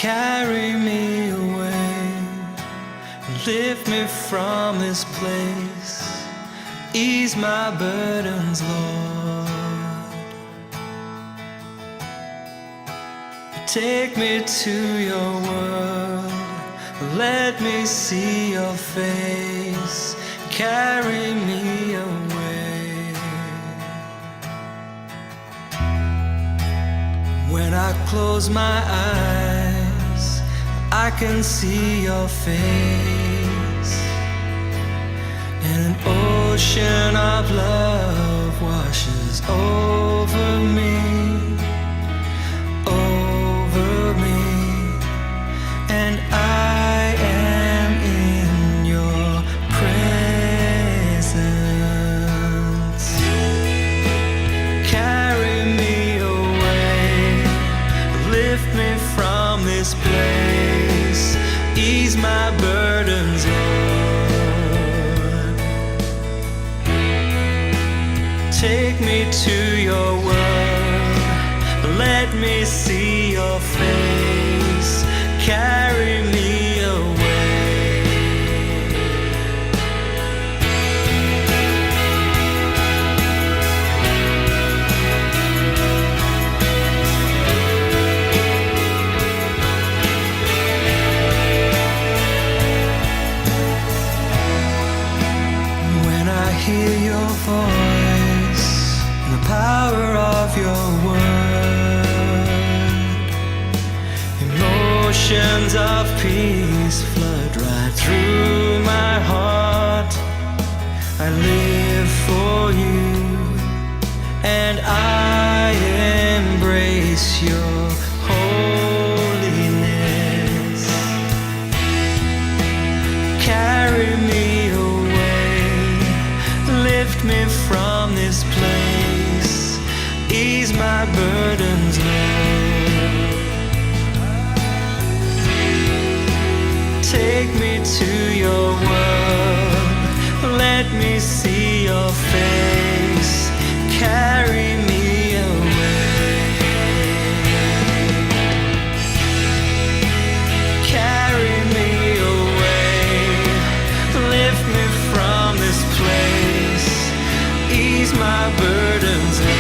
Carry me away, lift me from this place, ease my burdens, Lord. Take me to your world, let me see your face, carry me away. When I close my eyes, I can see your face, and an ocean of love washes over me, and I am in your presence. Carry me away, lift me from this place, ease my burdens, Lord. Take me to your world, let me see your face, carry me away. When I hear your voice, the power of your word, emotions of peace flood right through my heart. I live for you, and I embrace your holiness. Carry me away, lift me from this place, ease my burdens, Lord. Take me to your world, let me see your face, carry me away. Carry me away, lift me from this place, ease my burdens, Lord.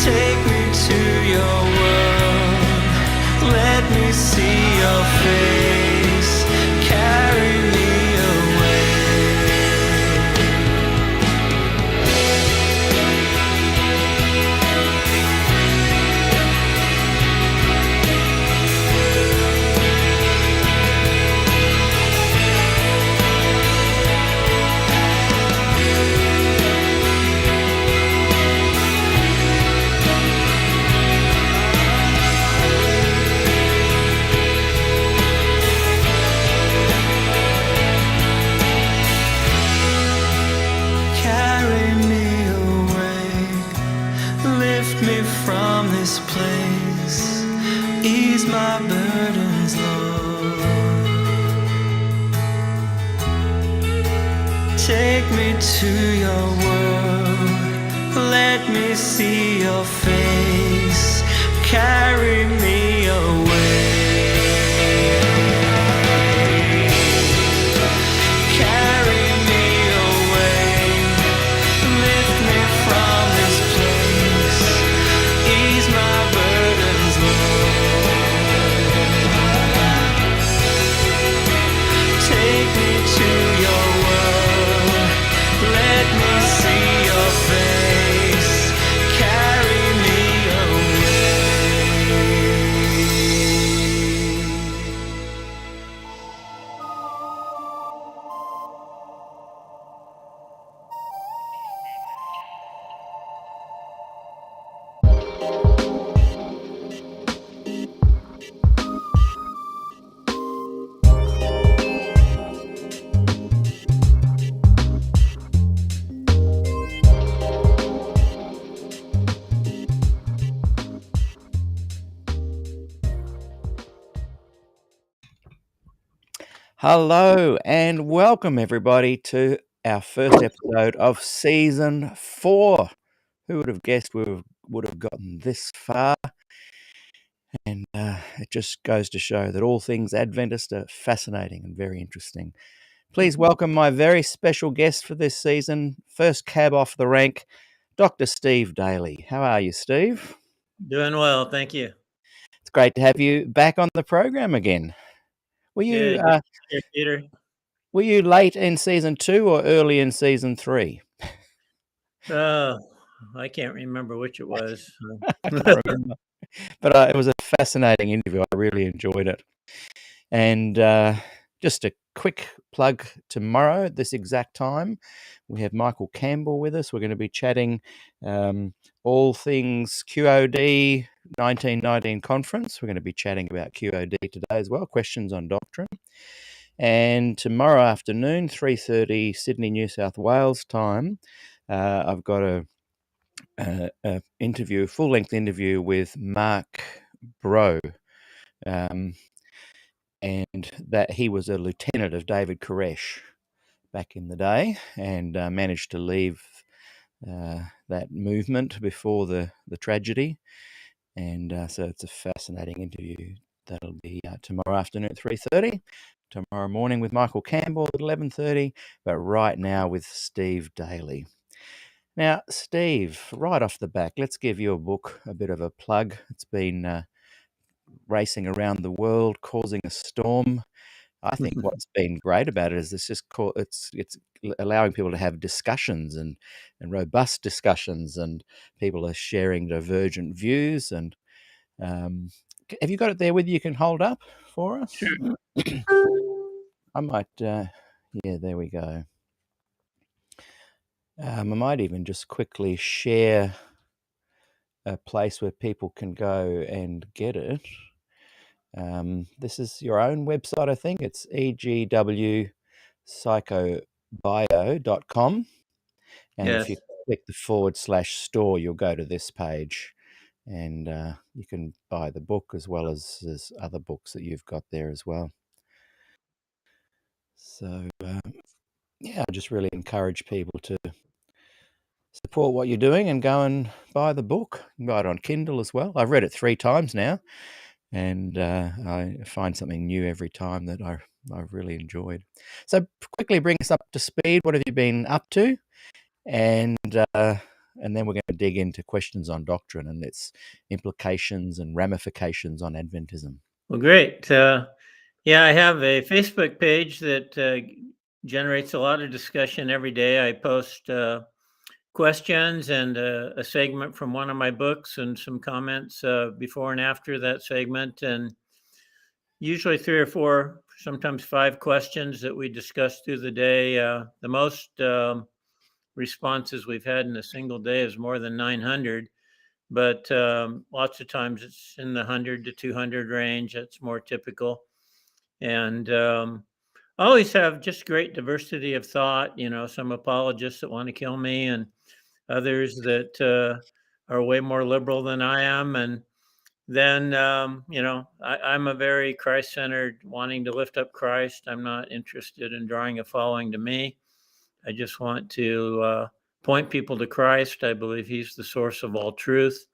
Take me to your world, let me see your face, carry me away. Carry me away, lift me from this place, ease my burdens, Lord. Take me to your world, let me see your face, carry me away. Carry me away, lift me from this place, ease my burdens, Lord. Take me to your world, let me see your face, carry me away. Hello and welcome everybody to our first episode of season 4. Who would have guessed we were would have gotten this far. And it just goes to show that all things Adventist are fascinating and very interesting. Please welcome my very special guest for this season, first cab off the rank, Dr. Steve Daly. How are you, Steve? Doing well, thank you. It's great to have you back on the program again. Were you Good here, Peter. were you late in season 2 or early in season 3? I can't remember which it was. I can't remember. But it was a fascinating interview. I really enjoyed it. And just a quick plug, tomorrow at this exact time, we have Michael Campbell with us. We're going to be chatting all things QOD 1919 conference. We're going to be chatting about QOD today as well, questions on doctrine. And tomorrow afternoon, 3:30 Sydney, New South Wales time, I've got a full-length interview with Mark Bro. And that he was a lieutenant of David Koresh back in the day, and managed to leave that movement before the tragedy. And so it's a fascinating interview. That'll be tomorrow afternoon at 3:30, tomorrow morning with Michael Campbell at 11:30, but right now with Steve Daly. Now, Steve, right off the back, let's give your book a bit of a plug. It's been racing around the world, causing a storm. I think what's been great about it is it's allowing people to have discussions and robust discussions, and people are sharing divergent views. And have you got it there with you? You can hold up for us. Sure. I might. Yeah, there we go. I might even just quickly share a place where people can go and get it. This is your own website, I think. It's egwpsychobio.com. And Yes. if you click the /store, you'll go to this page. And you can buy the book as well as other books that you've got there as well. So, I just really encourage people to support what you're doing and go and buy the book. You can buy it on Kindle as well. I've read it 3 times now. And I find something new every time that I've really enjoyed. So quickly bring us up to speed. What have you been up to? And then we're going to dig into questions on doctrine and its implications and ramifications on Adventism. Well, great. I have a Facebook page that generates a lot of discussion every day. I post questions and a segment from one of my books and some comments before and after that segment, and usually 3 or 4, sometimes 5 questions that we discuss through the day. The most responses we've had in a single day is more than 900, but lots of times it's in the 100 to 200 range. That's more typical. And I always have just great diversity of thought. Some apologists that want to kill me, and others that are way more liberal than I am. And then, I'm a very Christ-centered, wanting to lift up Christ. I'm not interested in drawing a following to me. I just want to point people to Christ. I believe he's the source of all truth.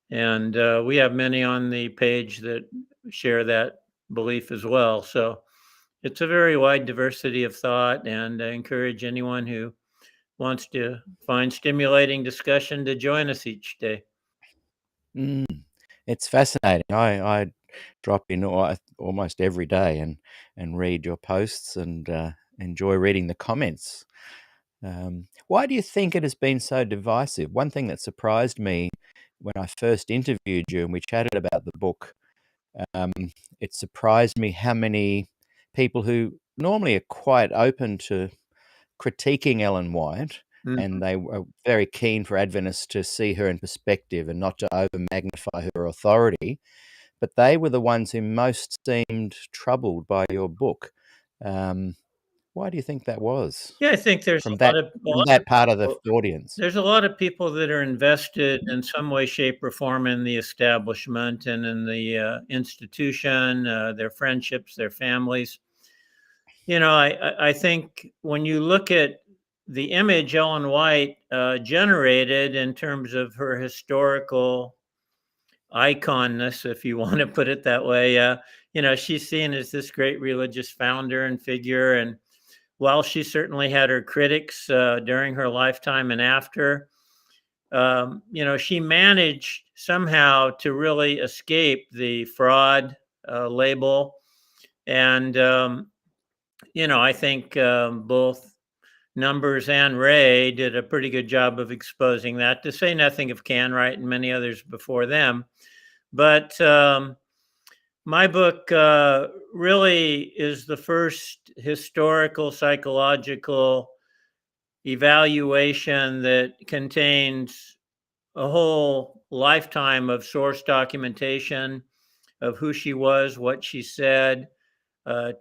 And we have many on the page that share that belief as well. So it's a very wide diversity of thought, and I encourage anyone who wants to find stimulating discussion to join us each day. It's fascinating. I drop in almost every day and read your posts and enjoy reading the comments. Why do you think it has been so divisive? One thing that surprised me when I first interviewed you and we chatted about the book, it surprised me how many people who normally are quite open to critiquing Ellen White, and they were very keen for Adventists to see her in perspective and not to over-magnify her authority, but they were the ones who most seemed troubled by your book. Why do you think that was? Yeah, I think there's From a that part of the people, audience. there's a lot of people that are invested in some way, shape, or form in the establishment and in the institution, their friendships, their families. I think when you look at the image Ellen White generated in terms of her historical iconness, if you want to put it that way. She's seen as this great religious founder and figure. And while she certainly had her critics during her lifetime and after, she managed somehow to really escape the fraud label. And, I think both Numbers and Ray did a pretty good job of exposing that, to say nothing of Canwright and many others before them. But my book really is the first historical, psychological evaluation that contains a whole lifetime of source documentation of who she was, what she said,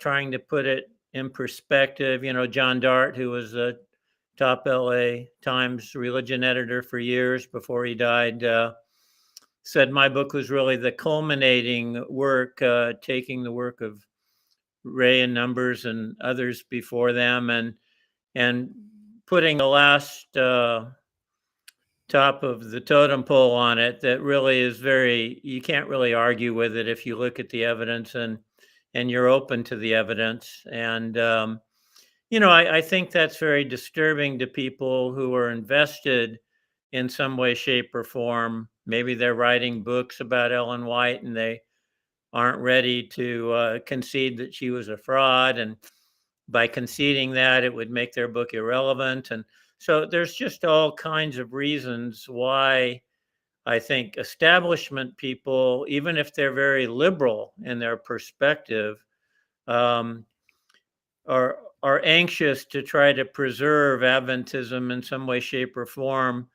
trying to put it in perspective. John Dart, who was a top LA Times religion editor for years before he died, said my book was really the culminating work, taking the work of Ray and Numbers and others before them, and putting the last top of the totem pole on it that really is you can't really argue with it if you look at the evidence and you're open to the evidence. And I think that's very disturbing to people who are invested in some way, shape, or form. Maybe they're writing books about Ellen White and they aren't ready to concede that she was a fraud. And by conceding that, it would make their book irrelevant. And so there's just all kinds of reasons why I think establishment people, even if they're very liberal in their perspective, are anxious to try to preserve Adventism in some way, shape, or form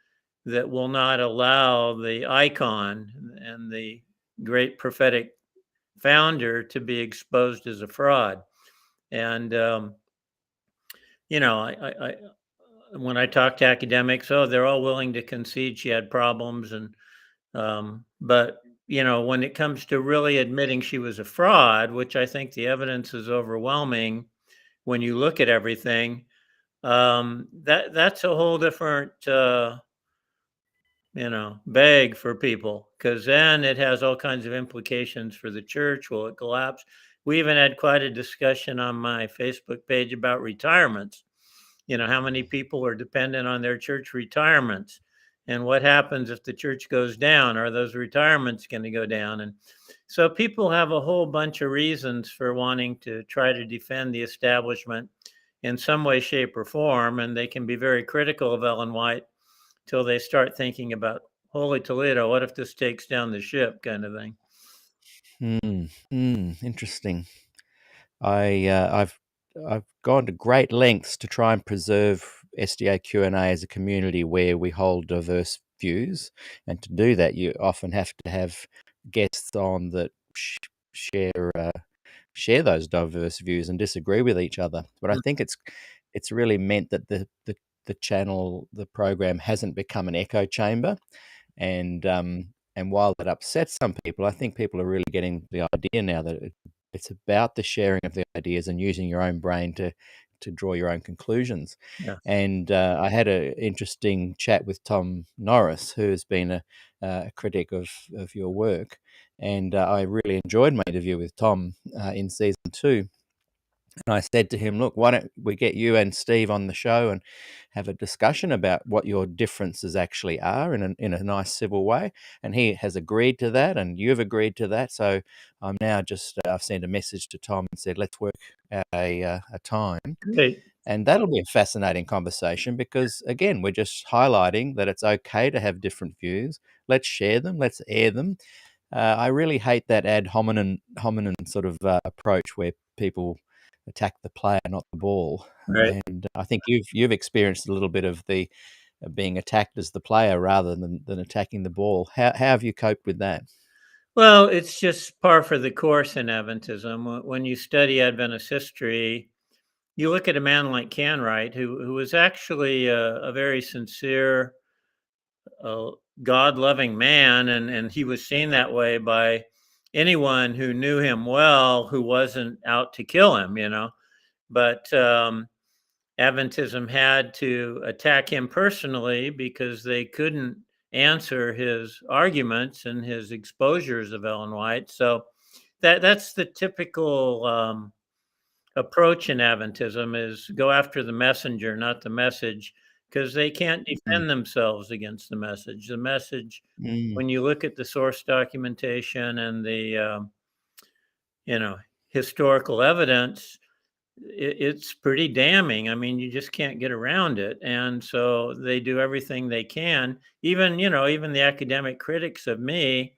that will not allow the icon and the great prophetic founder to be exposed as a fraud. And when I talk to academics, they're all willing to concede she had problems, and but when it comes to really admitting she was a fraud, which I think the evidence is overwhelming when you look at everything, that's a whole different bag for people, because then it has all kinds of implications for the church. Will it collapse? We even had quite a discussion on my Facebook page about retirements. How many people are dependent on their church retirements, and what happens if the church goes down? Are those retirements going to go down? And so people have a whole bunch of reasons for wanting to try to defend the establishment in some way, shape, or form. And they can be very critical of Ellen White till they start thinking about, holy Toledo, what if this takes down the ship, kind of thing. Interesting. I've gone to great lengths to try and preserve SDAQ&A as a community where we hold diverse views, and to do that, you often have to have guests on that share those diverse views and disagree with each other. But I think it's really meant that the channel, the program, hasn't become an echo chamber, and while that upsets some people, I think people are really getting the idea now that it's about the sharing of the ideas and using your own brain to draw your own conclusions. Yeah. And I had an interesting chat with Tom Norris, who has been a critic of your work, and I really enjoyed my interview with Tom in season 2. And I said to him, look, why don't we get you and Steve on the show and have a discussion about what your differences actually are in a nice civil way? And he has agreed to that, and you've agreed to that. So I'm now just I've sent a message to Tom and said, let's work out a time. Great. And that'll be a fascinating conversation because, again, we're just highlighting that it's okay to have different views. Let's share them. Let's air them. I really hate that ad hominem sort of approach where people attack the player, not the ball. Right. And I think you've experienced a little bit of the being attacked as the player rather than attacking the ball. How have you coped with that? Well, it's just par for the course in Adventism. When you study Adventist history, you look at a man like Canwright, who was actually a very sincere, God-loving man, and he was seen that way by anyone who knew him well, who wasn't out to kill him, But Adventism had to attack him personally because they couldn't answer his arguments and his exposures of Ellen White. So that's the typical approach in Adventism, is go after the messenger, not the message, because they can't Mm, defend themselves against the message. The message, mm, when you look at the source documentation and the you know historical evidence, it's pretty damning. I mean, you just can't get around it. And so they do everything they can. Even, even the academic critics of me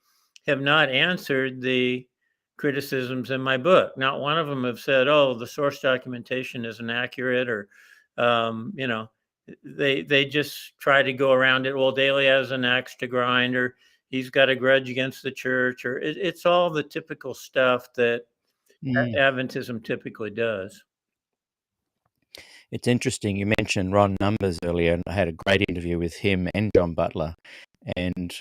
have not answered the criticisms in my book. Not one of them have said, "Oh, the source documentation isn't accurate," or, they just try to go around it. Well, Daly has an axe to grind, or he's got a grudge against the church, or it's all the typical stuff that mm. Adventism typically does. It's interesting. You mentioned Ron Numbers earlier, and I had a great interview with him and John Butler. And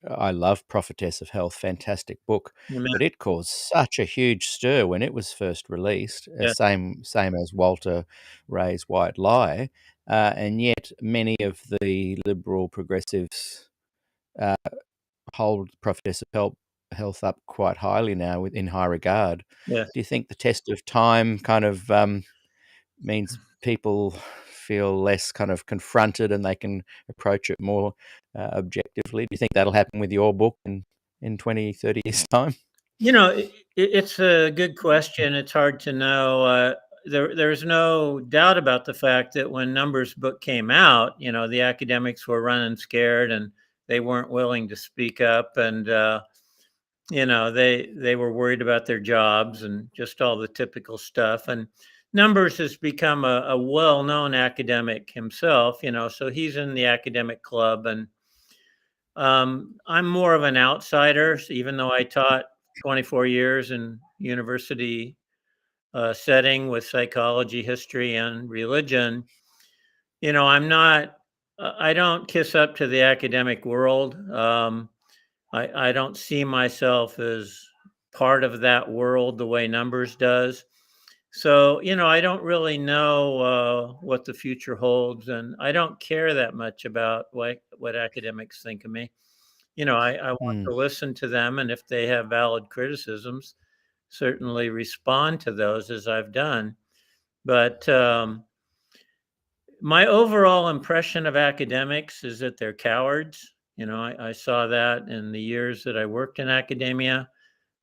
I love Prophetess of Health, fantastic book. Amen. But it caused such a huge stir when it was first released, Yeah. same as Walter Ray's White Lie. And yet many of the liberal progressives uh, hold Prophetess of Health up quite highly now, in high regard. Yes. Do you think the test of time kind of means people feel less kind of confronted and they can approach it more objectively? Do you think that'll happen with your book in 20, 30 years' time? It's a good question. It's hard to know. There's no doubt about the fact that when Numbers' book came out, the academics were running scared and they weren't willing to speak up, and they were worried about their jobs and just all the typical stuff. And Numbers has become a well-known academic himself, so he's in the academic club, and I'm more of an outsider, even though I taught 24 years in university setting with psychology, history, and religion. I'm not. I don't kiss up to the academic world. I don't see myself as part of that world the way Numbers does. So, I don't really know what the future holds, and I don't care that much about what academics think of me. I want Mm, to listen to them, and if they have valid criticisms, certainly respond to those as I've done. But my overall impression of academics is that they're cowards. I saw that in the years that I worked in academia.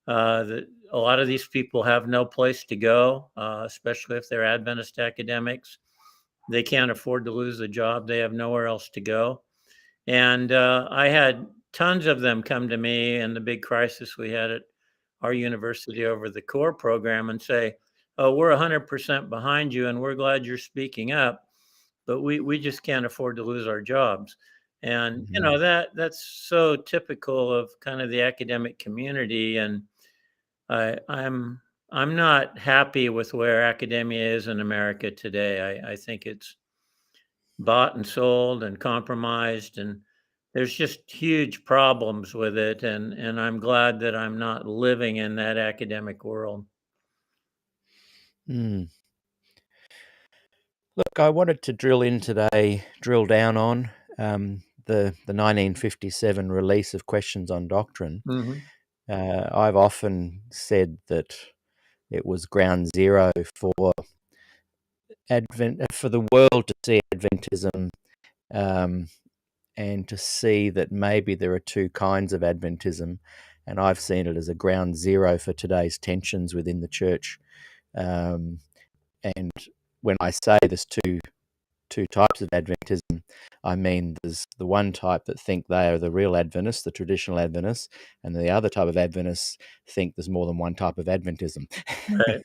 That a lot of these people have no place to go, especially if they're Adventist academics. They can't afford to lose the job. They have nowhere else to go. And I had tons of them come to me in the big crisis we had at our university over the core program and say, "Oh, we're 100% behind you and we're glad you're speaking up, but we just can't afford to lose our jobs." And mhm, that's so typical of kind of the academic community. And I'm not happy with where academia is in America today. I think it's bought and sold and compromised, and there's just huge problems with it, and I'm glad that I'm not living in that academic world. mm. Look, I wanted to drill down on the 1957 release of Questions on Doctrine. Hmm. I've often said that it was ground zero for for the world to see Adventism, um, and to see that maybe there are two kinds of Adventism, and I've seen it as a ground zero for today's tensions within the church. Um, and when I say there's two types of Adventism, I mean there's the one type that think they are the real Adventists, the traditional Adventists, and the other type of Adventists think there's more than one type of Adventism. Right.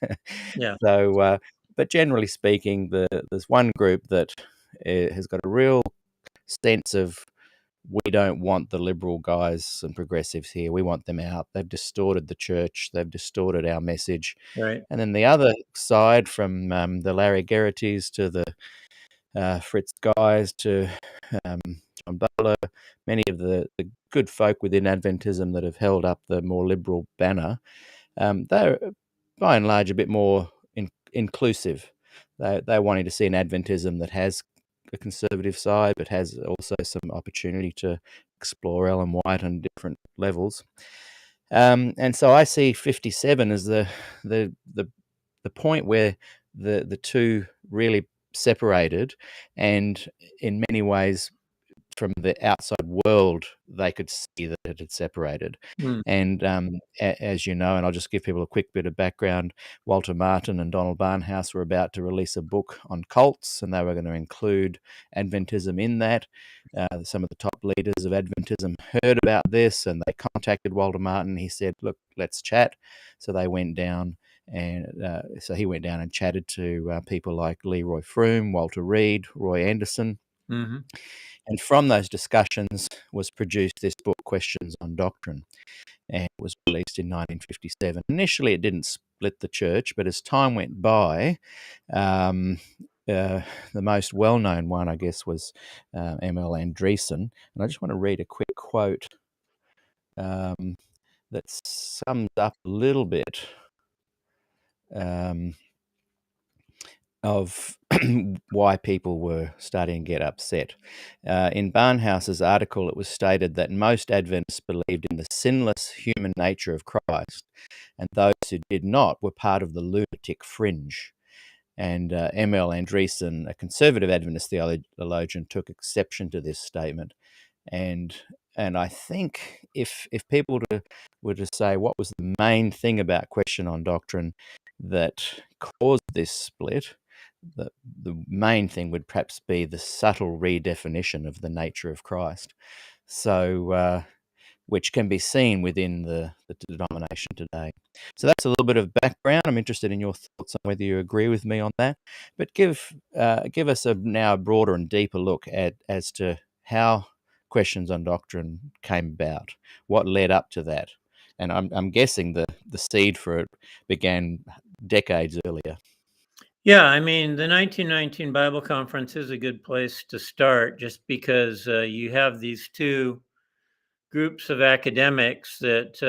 Yeah. So, but generally speaking, there's one group that has got a real sense of, we don't want the liberal guys and progressives here. We want them out. They've distorted the church. They've distorted our message. Right. And then the other side, from the Larry Geraghties to the Fritz Guys to um, John Butler, many of the good folk within Adventism that have held up the more liberal banner, they're by and large a bit more inclusive. They're wanting to see an Adventism that has a conservative side, but has also some opportunity to explore Ellen White on different levels. And so I see 57 as the point where the two really separated, and in many ways, from the outside world, they could see that it had separated. Mm. And as you know, and I'll just give people a quick bit of background, Walter Martin and Donald Barnhouse were about to release a book on cults, and they were going to include Adventism in that. Some of the top leaders of Adventism heard about this, and they contacted Walter Martin. He said, "Look, let's chat." So they went down, and so he went down and chatted to people like Leroy Froome, Walter Reed, Roy Anderson. Mm-hmm. And from those discussions was produced this book, Questions on Doctrine, and it was released in 1957. Initially, it didn't split the church, but as time went by, the most well-known one, I guess, was M.L. Andreessen. And I just want to read a quick quote that sums up a little bit of why people were starting to get upset. In Barnhouse's article, it was stated that most Adventists believed in the sinless human nature of Christ, and those who did not were part of the lunatic fringe. And M.L. Andreessen, a conservative Adventist theologian, took exception to this statement. And I think if people were to say what was the main thing about Question on Doctrine that caused this split, the main thing would perhaps be the subtle redefinition of the nature of Christ. So, which can be seen within the denomination today. So that's a little bit of background. I'm interested in your thoughts on whether you agree with me on that. But give us now a broader and deeper look as to how Questions on Doctrine came about, what led up to that. And I'm guessing the seed for it began decades earlier. Yeah, I mean, the 1919 Bible Conference is a good place to start, just because you have these two groups of academics that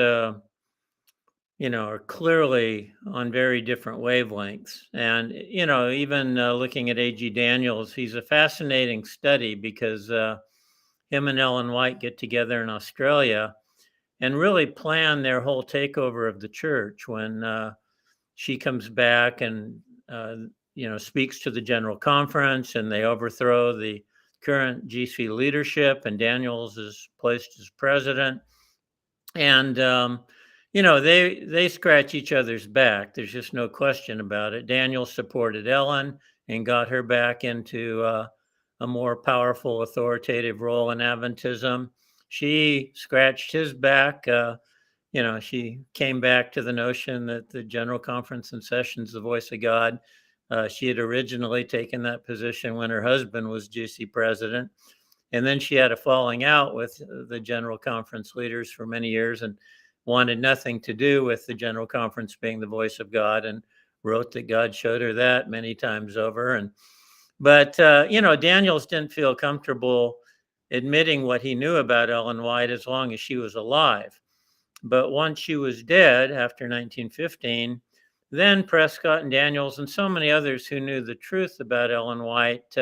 are clearly on very different wavelengths. And even looking at A.G. Daniels, he's a fascinating study because him and Ellen White get together in Australia and really plan their whole takeover of the church when she comes back and speaks to the General Conference, and they overthrow the current GC leadership, and Daniels is placed as president. And they scratch each other's back. There's just no question about it. Daniels supported Ellen and got her back into a more powerful, authoritative role in Adventism. She scratched his back. She came back to the notion that the General Conference in session is the voice of God. She had originally taken that position when her husband was GC president. And then she had a falling out with the General Conference leaders for many years and wanted nothing to do with the General Conference being the voice of God, and wrote that God showed her that many times over. But Daniels didn't feel comfortable admitting what he knew about Ellen White as long as she was alive. But once she was dead after 1915, then Prescott and Daniels and so many others who knew the truth about Ellen White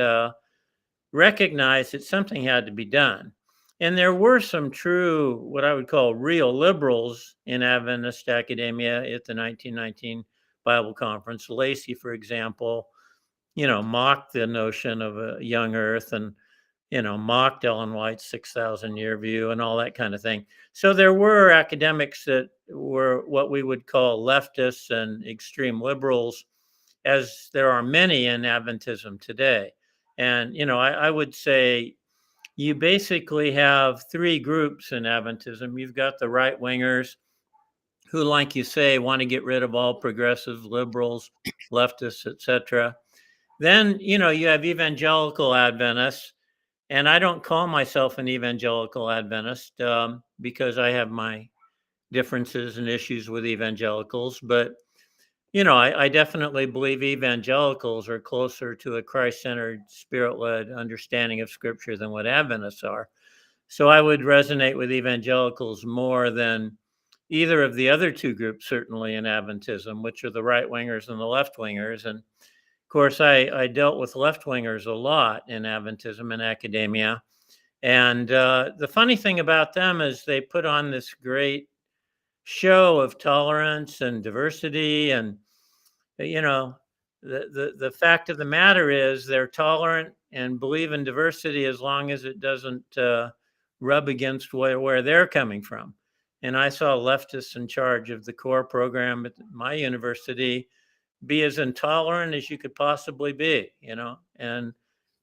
recognized that something had to be done. And there were some true, what I would call real liberals in Adventist academia at the 1919 Bible Conference. Lacey, for example, mocked the notion of a young earth, and mocked Ellen White's 6,000 year view and all that kind of thing. So there were academics that were what we would call leftists and extreme liberals, as there are many in Adventism today. And, I would say you basically have three groups in Adventism. You've got the right wingers who, like you say, want to get rid of all progressive liberals, leftists, etc. Then, you have evangelical Adventists. And I don't call myself an evangelical Adventist because I have my differences and issues with evangelicals. But, I definitely believe evangelicals are closer to a Christ-centered, spirit-led understanding of Scripture than what Adventists are. So I would resonate with evangelicals more than either of the other two groups, certainly in Adventism, which are the right-wingers and the left-wingers. And Of course, I dealt with left-wingers a lot in Adventism and academia. And the funny thing about them is they put on this great show of tolerance and diversity. And, you know, the fact of the matter is they're tolerant and believe in diversity as long as it doesn't rub against where they're coming from. And I saw leftists in charge of the core program at my university be as intolerant as you could possibly be, and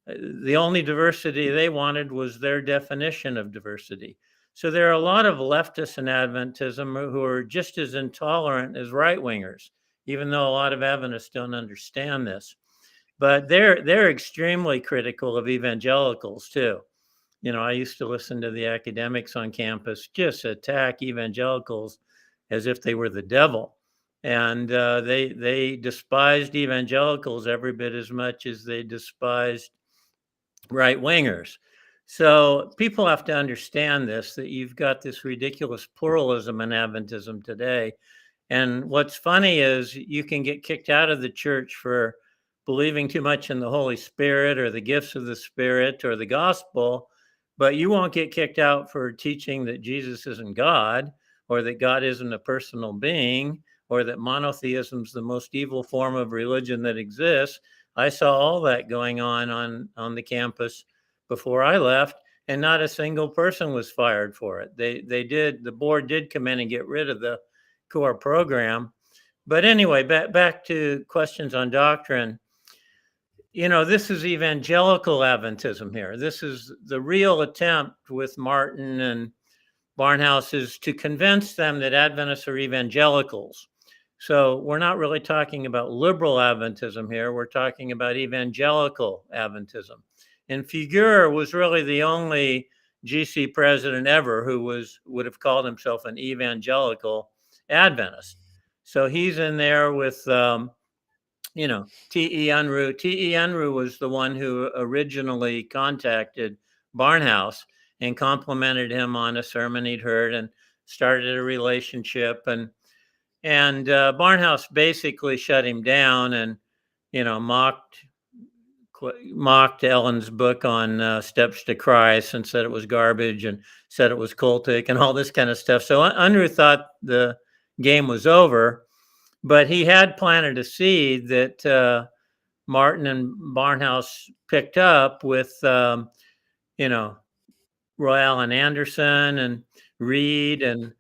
the only diversity they wanted was their definition of diversity. So there are a lot of leftists in Adventism who are just as intolerant as right wingers, even though a lot of Adventists don't understand this. But they're extremely critical of evangelicals too. I used to listen to the academics on campus just attack evangelicals as if they were the devil. And they despised evangelicals every bit as much as they despised right wingers. So people have to understand this, that you've got this ridiculous pluralism in Adventism today. And what's funny is you can get kicked out of the church for believing too much in the Holy Spirit or the gifts of the Spirit or the gospel, but you won't get kicked out for teaching that Jesus isn't God, or that God isn't a personal being, or that monotheism is the most evil form of religion that exists. I saw all that going on the campus before I left, and not a single person was fired for it. The board did come in and get rid of the core program. But anyway, back to questions on doctrine. This is evangelical Adventism here. This is the real attempt with Martin and Barnhouse, is to convince them that Adventists are evangelicals. So we're not really talking about liberal Adventism here. We're talking about evangelical Adventism. And Figueroa was really the only GC president ever who would have called himself an evangelical Adventist. So he's in there with, T.E. Unruh. T.E. Unruh was the one who originally contacted Barnhouse and complimented him on a sermon he'd heard and started a relationship. And Barnhouse basically shut him down and, mocked Ellen's book on Steps to Christ and said it was garbage and said it was cultic and all this kind of stuff. So Unruh thought the game was over, but he had planted a seed that Martin and Barnhouse picked up with, Roy Allen Anderson and Reed and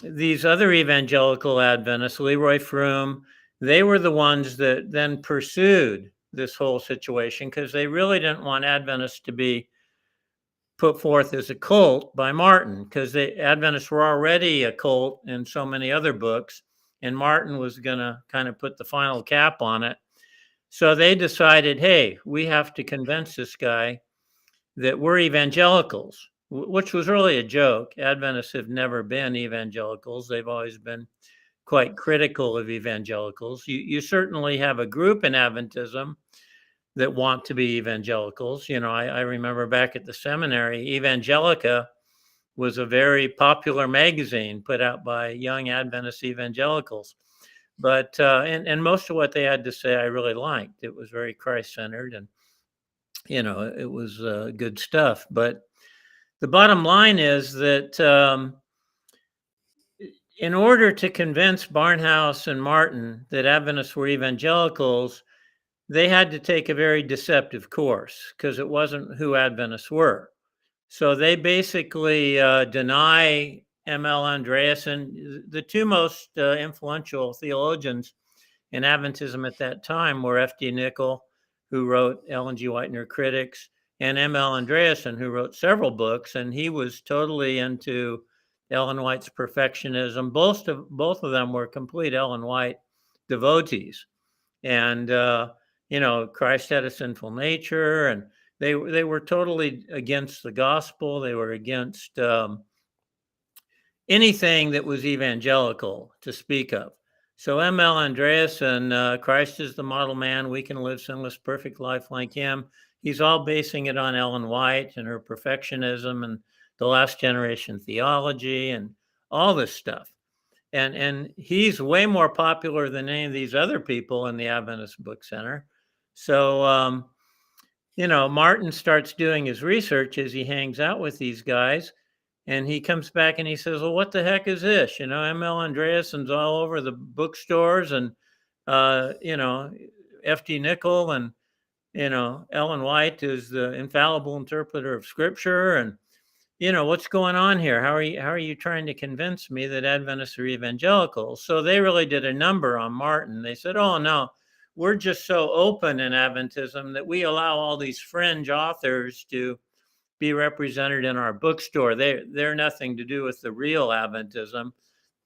these other evangelical Adventists, Leroy Froome. They were the ones that then pursued this whole situation because they really didn't want Adventists to be put forth as a cult by Martin, because the Adventists were already a cult in so many other books, and Martin was going to kind of put the final cap on it. So they decided, hey, we have to convince this guy that we're evangelicals, which was really a joke. Adventists have never been evangelicals. They've always been quite critical of evangelicals. You certainly have a group in Adventism that want to be evangelicals. I remember back at the seminary, Evangelica was a very popular magazine put out by young Adventist evangelicals. But and most of what they had to say I really liked. It was very Christ-centered, and it was good stuff. But the bottom line is that in order to convince Barnhouse and Martin that Adventists were evangelicals, they had to take a very deceptive course because it wasn't who Adventists were. So they basically deny M.L. Andreasen. The two most influential theologians in Adventism at that time were F.D. Nickel, who wrote Ellen G. White and Her Critics, and M.L. Andreasen, who wrote several books, and he was totally into Ellen White's perfectionism. Both of them were complete Ellen White devotees. And, Christ had a sinful nature, and they were totally against the gospel. They were against anything that was evangelical to speak of. So M.L. Andreasen, Christ is the model man. We can live sinless, perfect life like him. He's all basing it on Ellen White and her perfectionism and the last generation theology and all this stuff. and he's way more popular than any of these other people in the Adventist Book Center. So Martin starts doing his research as he hangs out with these guys, and he comes back and he says, "Well, what the heck is this? M.L. Andreassen's all over the bookstores, and F.D. Nickel, and Ellen White is the infallible interpreter of Scripture, and what's going on here? How are you trying to convince me that Adventists are evangelical?" So they really did a number on Martin. They said, "Oh no, we're just so open in Adventism that we allow all these fringe authors to be represented in our bookstore. They're nothing to do with the real Adventism.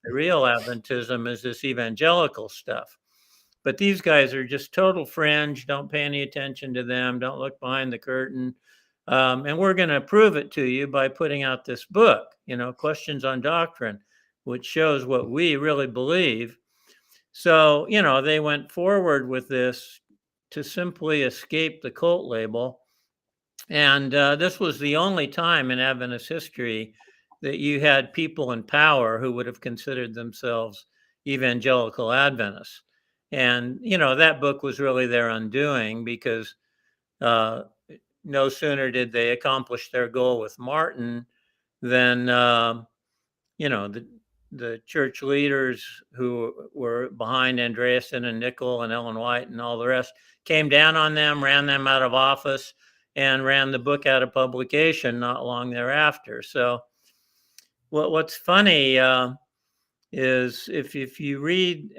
The real Adventism is this evangelical stuff. But these guys are just total fringe. Don't pay any attention to them. Don't look behind the curtain. And we're going to prove it to you by putting out this book, Questions on Doctrine, which shows what we really believe." So, they went forward with this to simply escape the cult label. And this was the only time in Adventist history that you had people in power who would have considered themselves evangelical Adventists. And, that book was really their undoing, because no sooner did they accomplish their goal with Martin than, the church leaders who were behind Andreasen and Nickel and Ellen White and all the rest came down on them, ran them out of office, and ran the book out of publication not long thereafter. So what's funny is if you read,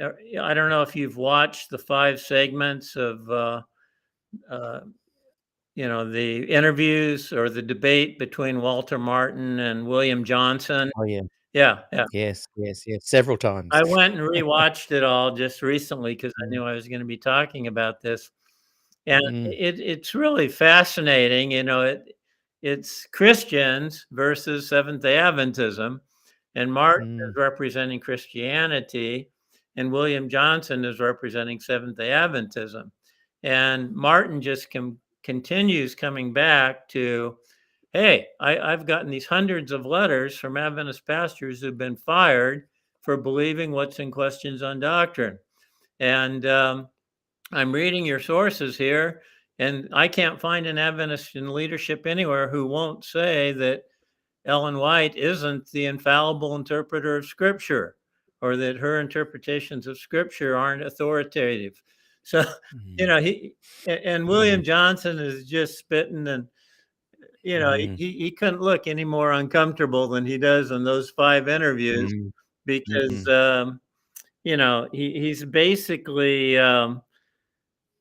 I don't know if you've watched the 5 segments of the interviews or the debate between Walter Martin and William Johnson. Oh, yeah. Yeah. Yes, several times. I went and rewatched it all just recently because I knew I was going to be talking about this. And it's really fascinating. It's Christians versus Seventh-day Adventism, and Martin is representing Christianity, and William Johnson is representing Seventh-day Adventism. And Martin just continues coming back to, hey, I've gotten these hundreds of letters from Adventist pastors who've been fired for believing what's in Questions on Doctrine. And I'm reading your sources here, and I can't find an Adventist in leadership anywhere who won't say that Ellen White isn't the infallible interpreter of Scripture, or that her interpretations of Scripture aren't authoritative. So, William Johnson is just spitting, and he couldn't look any more uncomfortable than he does in those 5 interviews, because he's basically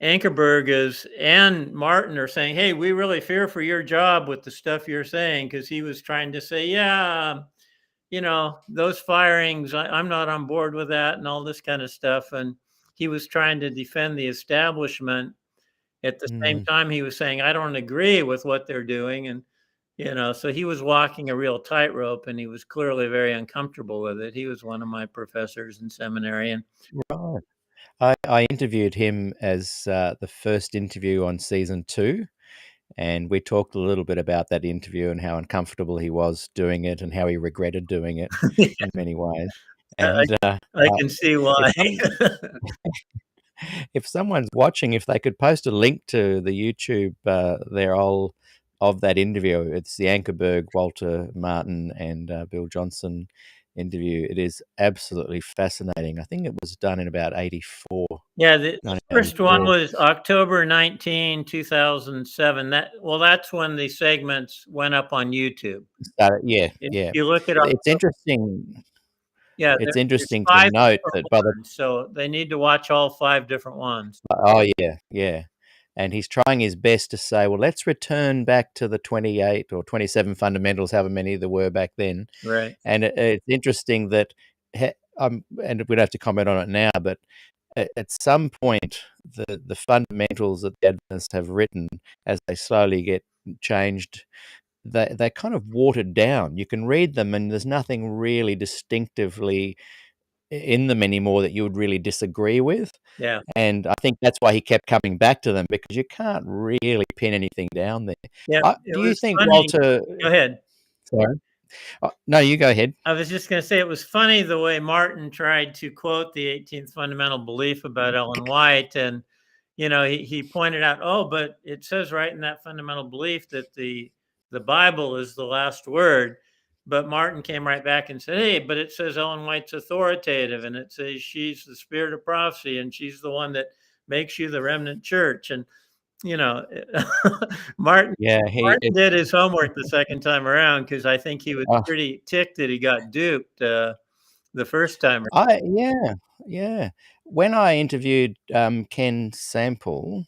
Ankerberg and Martin are saying, "Hey, we really fear for your job with the stuff you're saying," because he was trying to say, those firings, I'm not on board with that, and all this kind of stuff. And he was trying to defend the establishment. At the same time, he was saying, "I don't agree with what they're doing." And, so he was walking a real tightrope, and he was clearly very uncomfortable with it. He was one of my professors in seminary. And Right. I interviewed him as the first interview on season 2, and we talked a little bit about that interview and how uncomfortable he was doing it and how he regretted doing it in many ways. And I can see why. if someone's watching, if they could post a link to the YouTube there all of that interview. It's the Ankerberg, Walter Martin, and Bill Johnson interview. It is absolutely fascinating. I think it was done in about 84. Yeah, the first one was October 19, 2007. That's when the segments went up on YouTube. If you look at it's interesting. Yeah, it's interesting to note that so they need to watch all 5 different ones. Oh yeah. And he's trying his best to say, well, let's return back to the 28 or 27 fundamentals, however many there were back then. Right. And it's interesting that, and we don't have to comment on it now, but at some point, the fundamentals that the Adventists have written, as they slowly get changed, they're kind of watered down. You can read them, and there's nothing really distinctively in them anymore that you would really disagree with. Yeah. And I think that's why he kept coming back to them, because you can't really pin anything down there. Yeah. Do you think, funny. Walter? Go ahead. Sorry. No, you go ahead. I was just going to say it was funny the way Martin tried to quote the 18th fundamental belief about Ellen White. And, he pointed out, oh, but it says right in that fundamental belief that the Bible is the last word. But Martin came right back and said, hey, but it says Ellen White's authoritative, and it says she's the spirit of prophecy, and she's the one that makes you the remnant church. And, Martin Yeah, did his homework the second time around, because I think he was uh, pretty ticked that he got duped the first time. yeah. When I interviewed Ken Samples,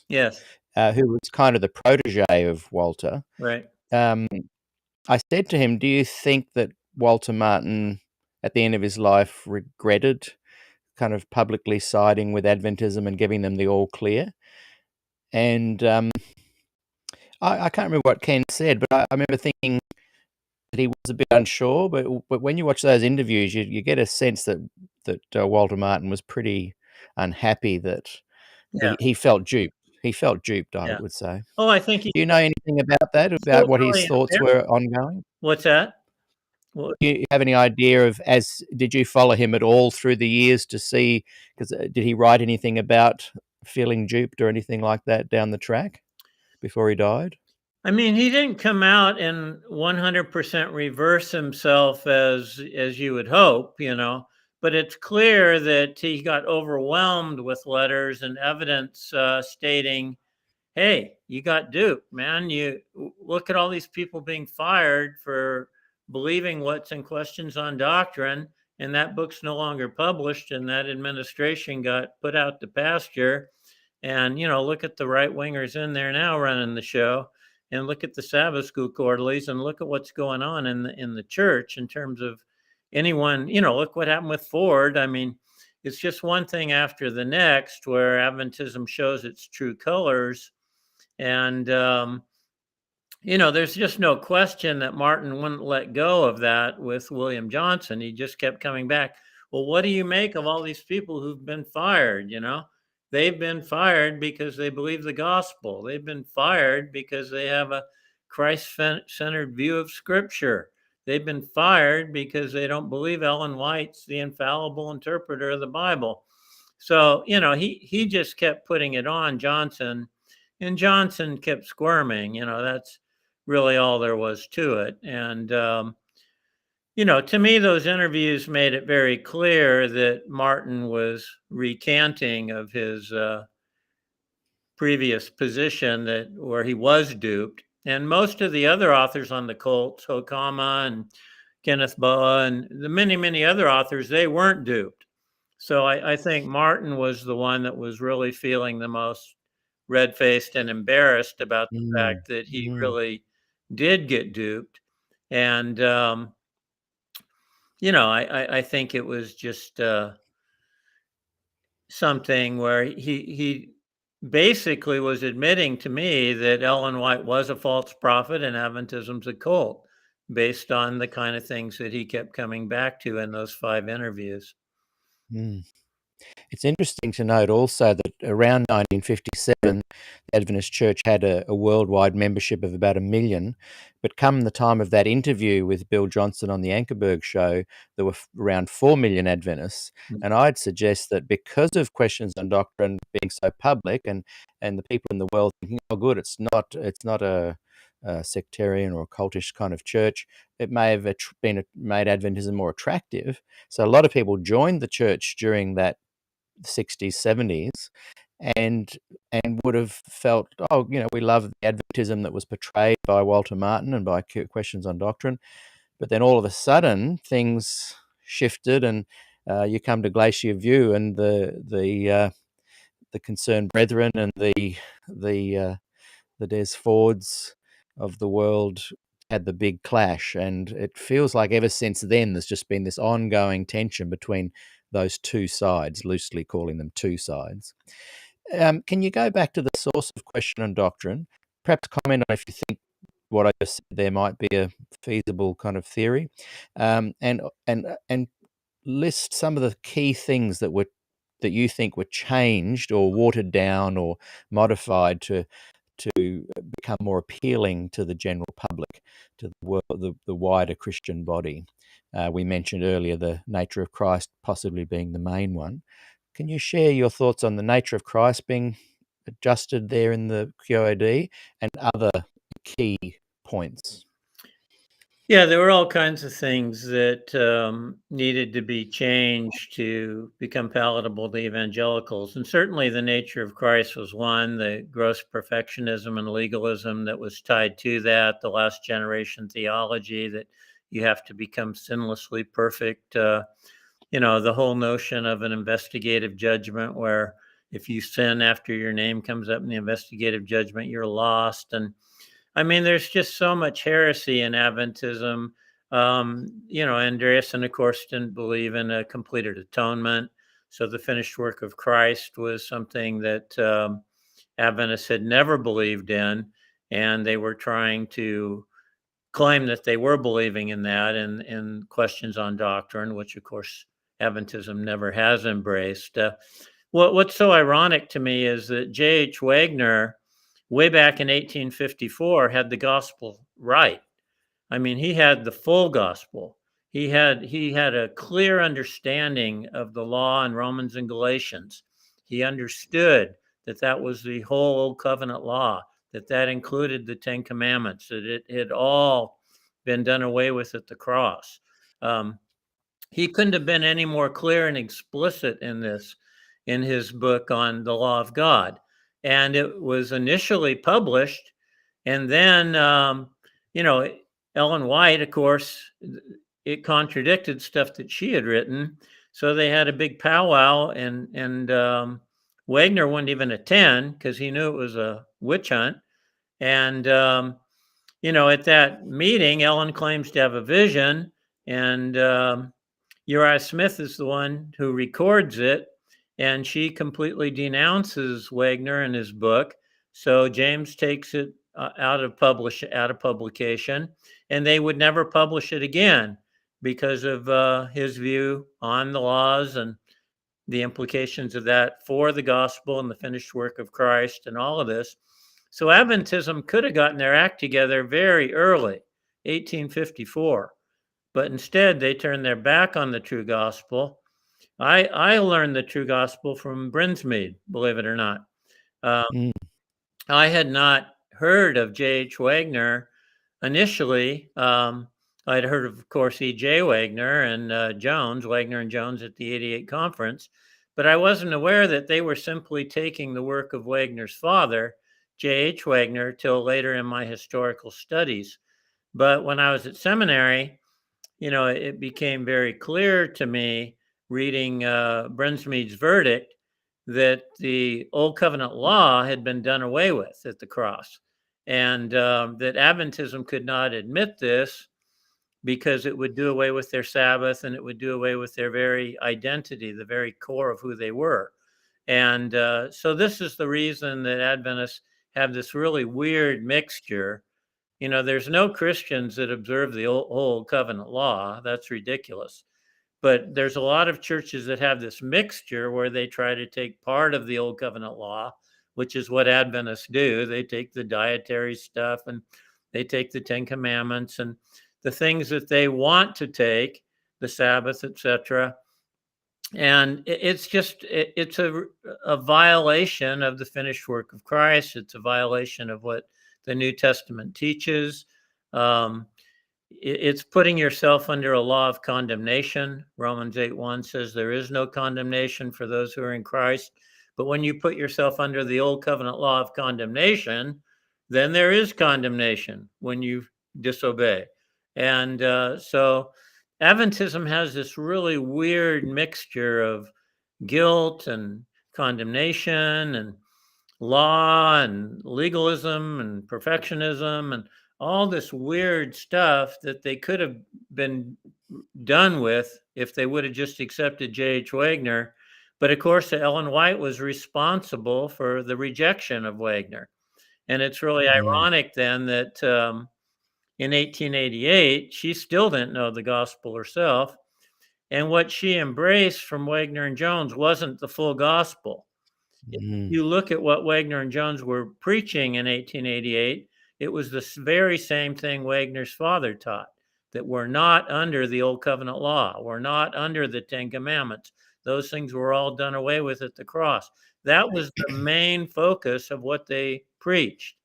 Yes, who was kind of the protege of Walter, right. I said to him, "Do you think that Walter Martin, at the end of his life, regretted kind of publicly siding with Adventism and giving them the all clear?" And I can't remember what Ken said, but I remember thinking that he was a bit unsure. But when you watch those interviews, you get a sense that Walter Martin was pretty unhappy that Yeah, he felt duped. He felt duped, I yeah. would say. Oh, I think he Do you know anything about that? About felt what his really thoughts embarrassed. were ongoing? What's that? Well, Do you have any idea of did you follow him at all through the years to see? Because did he write anything about feeling duped or anything like that down the track before he died? I mean, he didn't come out and 100% reverse himself as you would hope, but it's clear that he got overwhelmed with letters and evidence stating, hey, you got duped, man. You look at all these people being fired for believing what's in Questions on Doctrine, and that book's no longer published, and that administration got put out to pasture. And, look at the right wingers in there now running the show, and look at the Sabbath school quarterlies, and look at what's going on in the church in terms of anyone, look what happened with Ford. I mean, it's just one thing after the next where Adventism shows its true colors. And, there's just no question that Martin wouldn't let go of that with William Johnson. He just kept coming back. Well, what do you make of all these people who've been fired? They've been fired because they believe the gospel. They've been fired because they have a Christ-centered view of Scripture. They've been fired because they don't believe Ellen White's the infallible interpreter of the Bible. So, he just kept putting it on Johnson, and Johnson kept squirming. That's really all there was to it. And, to me, those interviews made it very clear that Martin was recanting of his previous position where he was duped. And most of the other authors on the cult, Hokama and Kenneth Boa and the many, many other authors, they weren't duped. So I think Martin was the one that was really feeling the most red-faced and embarrassed about the Mm, fact that he mm, really did get duped. And, I think it was just something where he basically was admitting to me that Ellen White was a false prophet and Adventism's a cult, based on the kind of things that he kept coming back to in those 5 interviews. mm. It's interesting to note also that around 1957, the Adventist Church had a worldwide membership of about 1 million. But come the time of that interview with Bill Johnson on the Ankerberg show, there were around 4 million Adventists. Mm. And I'd suggest that because of Questions on Doctrine being so public and the people in the world thinking, oh, good, it's not a sectarian or cultish kind of church, it may have made Adventism more attractive. So a lot of people joined the church during that 60s, 70s, and would have felt, oh, we love the Adventism that was portrayed by Walter Martin and by Questions on Doctrine. But then all of a sudden, things shifted, and you come to Glacier View, and the Concerned Brethren and the Des Fords of the world had the big clash, and it feels like ever since then there's just been this ongoing tension between those two sides, loosely calling them two sides. Can you go back to the source of Question and Doctrine? Perhaps comment on if you think what I just said there might be a feasible kind of theory, and list some of the key things that you think were changed or watered down or modified to to become more appealing to the general public, to the wider Christian body. We mentioned earlier the nature of Christ possibly being the main one. Can you share your thoughts on the nature of Christ being adjusted there in the QOD and other key points? Yeah, there were all kinds of things that needed to be changed to become palatable to evangelicals. And certainly the nature of Christ was one, the gross perfectionism and legalism that was tied to that, the last generation theology that you have to become sinlessly perfect. The whole notion of an investigative judgment where if you sin after your name comes up in the investigative judgment, you're lost. And I mean, there's just so much heresy in Adventism. Andreasen, of course, didn't believe in a completed atonement. So the finished work of Christ was something that Adventists had never believed in. And they were trying to claim that they were believing in that in questions on doctrine, which, of course, Adventism never has embraced. What's so ironic to me is that J.H. Wagner, way back in 1854, had the gospel right. I mean, he had the full gospel. He had a clear understanding of the law in Romans and Galatians. He understood that that was the whole Old Covenant law, that included the Ten Commandments, that it had all been done away with at the cross. He couldn't have been any more clear and explicit in this, in his book on the law of God. And it was initially published. And then, Ellen White, of course, it contradicted stuff that she had written. So they had a big powwow, and Wagner wouldn't even attend because he knew it was a witch hunt. And, at that meeting, Ellen claims to have a vision, and Uriah Smith is the one who records it, and she completely denounces Wagner in his book. So James takes it out of publication, and they would never publish it again because of his view on the laws and the implications of that for the gospel and the finished work of Christ and all of this. So Adventism could have gotten their act together very early, 1854. But instead, they turned their back on the true gospel. I learned the true gospel from Brinsmead, believe it or not. I had not heard of J.H. Wagner initially. I'd heard of course, E.J. Wagner and Wagner and Jones at the 88 conference, but I wasn't aware that they were simply taking the work of Wagner's father, J.H. Wagner, till later in my historical studies. But when I was at seminary, it became very clear to me reading Brinsmead's verdict that the Old Covenant law had been done away with at the cross, and that Adventism could not admit this because it would do away with their Sabbath and it would do away with their very identity, the very core of who they were. And so this is the reason that Adventists have this really weird mixture. There's no Christians that observe the old covenant law. That's ridiculous. But there's a lot of churches that have this mixture where they try to take part of the old covenant law, which is what Adventists do. They take the dietary stuff and they take the Ten Commandments and the things that they want to take, the Sabbath, etc. And it's a violation of the finished work of Christ. It's a violation of what the New Testament teaches. It's putting yourself under a law of condemnation. Romans 8:1 says there is no condemnation for those who are in Christ. But when you put yourself under the old covenant law of condemnation, then there is condemnation when you disobey. And so Adventism has this really weird mixture of guilt and condemnation and law and legalism and perfectionism and all this weird stuff that they could have been done with if they would have just accepted J.H. Wagner. But of course, Ellen White was responsible for the rejection of Wagner. And it's really ironic then that in 1888, she still didn't know the gospel herself. And what she embraced from Wagner and Jones wasn't the full gospel. If Mm. you look at what Wagner and Jones were preaching in 1888, it was the very same thing Wagner's father taught, that we're not under the Old Covenant law. We're not under the Ten Commandments. Those things were all done away with at the cross. That was the main focus of what they preached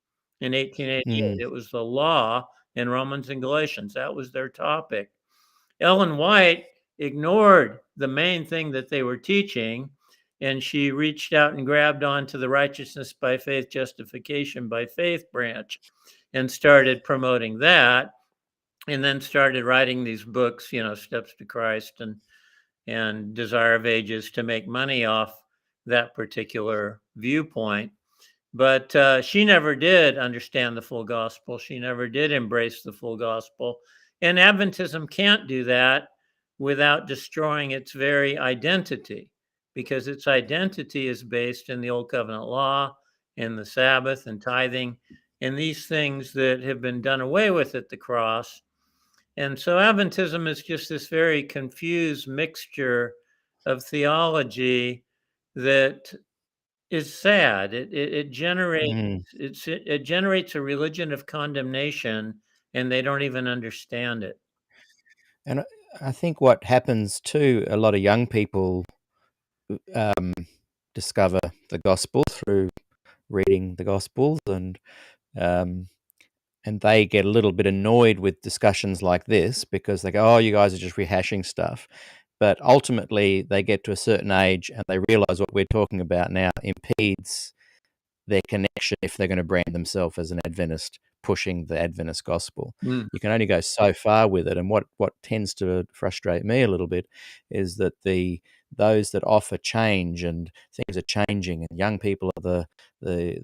in 1888. Mm. It was the law in Romans and Galatians. That was their topic. Ellen White ignored the main thing that they were teaching, and she reached out and grabbed onto the righteousness by faith, justification by faith branch and started promoting that, and then started writing these books, Steps to Christ and Desire of Ages, to make money off that particular viewpoint. But she never did understand the full gospel. She never did embrace the full gospel. And Adventism can't do that without destroying its very identity, because its identity is based in the Old Covenant law and the Sabbath and tithing and these things that have been done away with at the cross. And so Adventism is just this very confused mixture of theology that is sad. It generates Mm. it generates a religion of condemnation, and they don't even understand it. And I think what happens too, a lot of young people um, discover the gospel through reading the gospels, um, and they get a little bit annoyed with discussions like this because they go, "Oh, you guys are just rehashing stuff." But ultimately, they get to a certain age and they realize what we're talking about now impedes their connection if they're going to brand themselves as an Adventist pushing the Adventist gospel. Mm. You can only go so far with it. And what tends to frustrate me a little bit is that those that offer change and things are changing and young people are the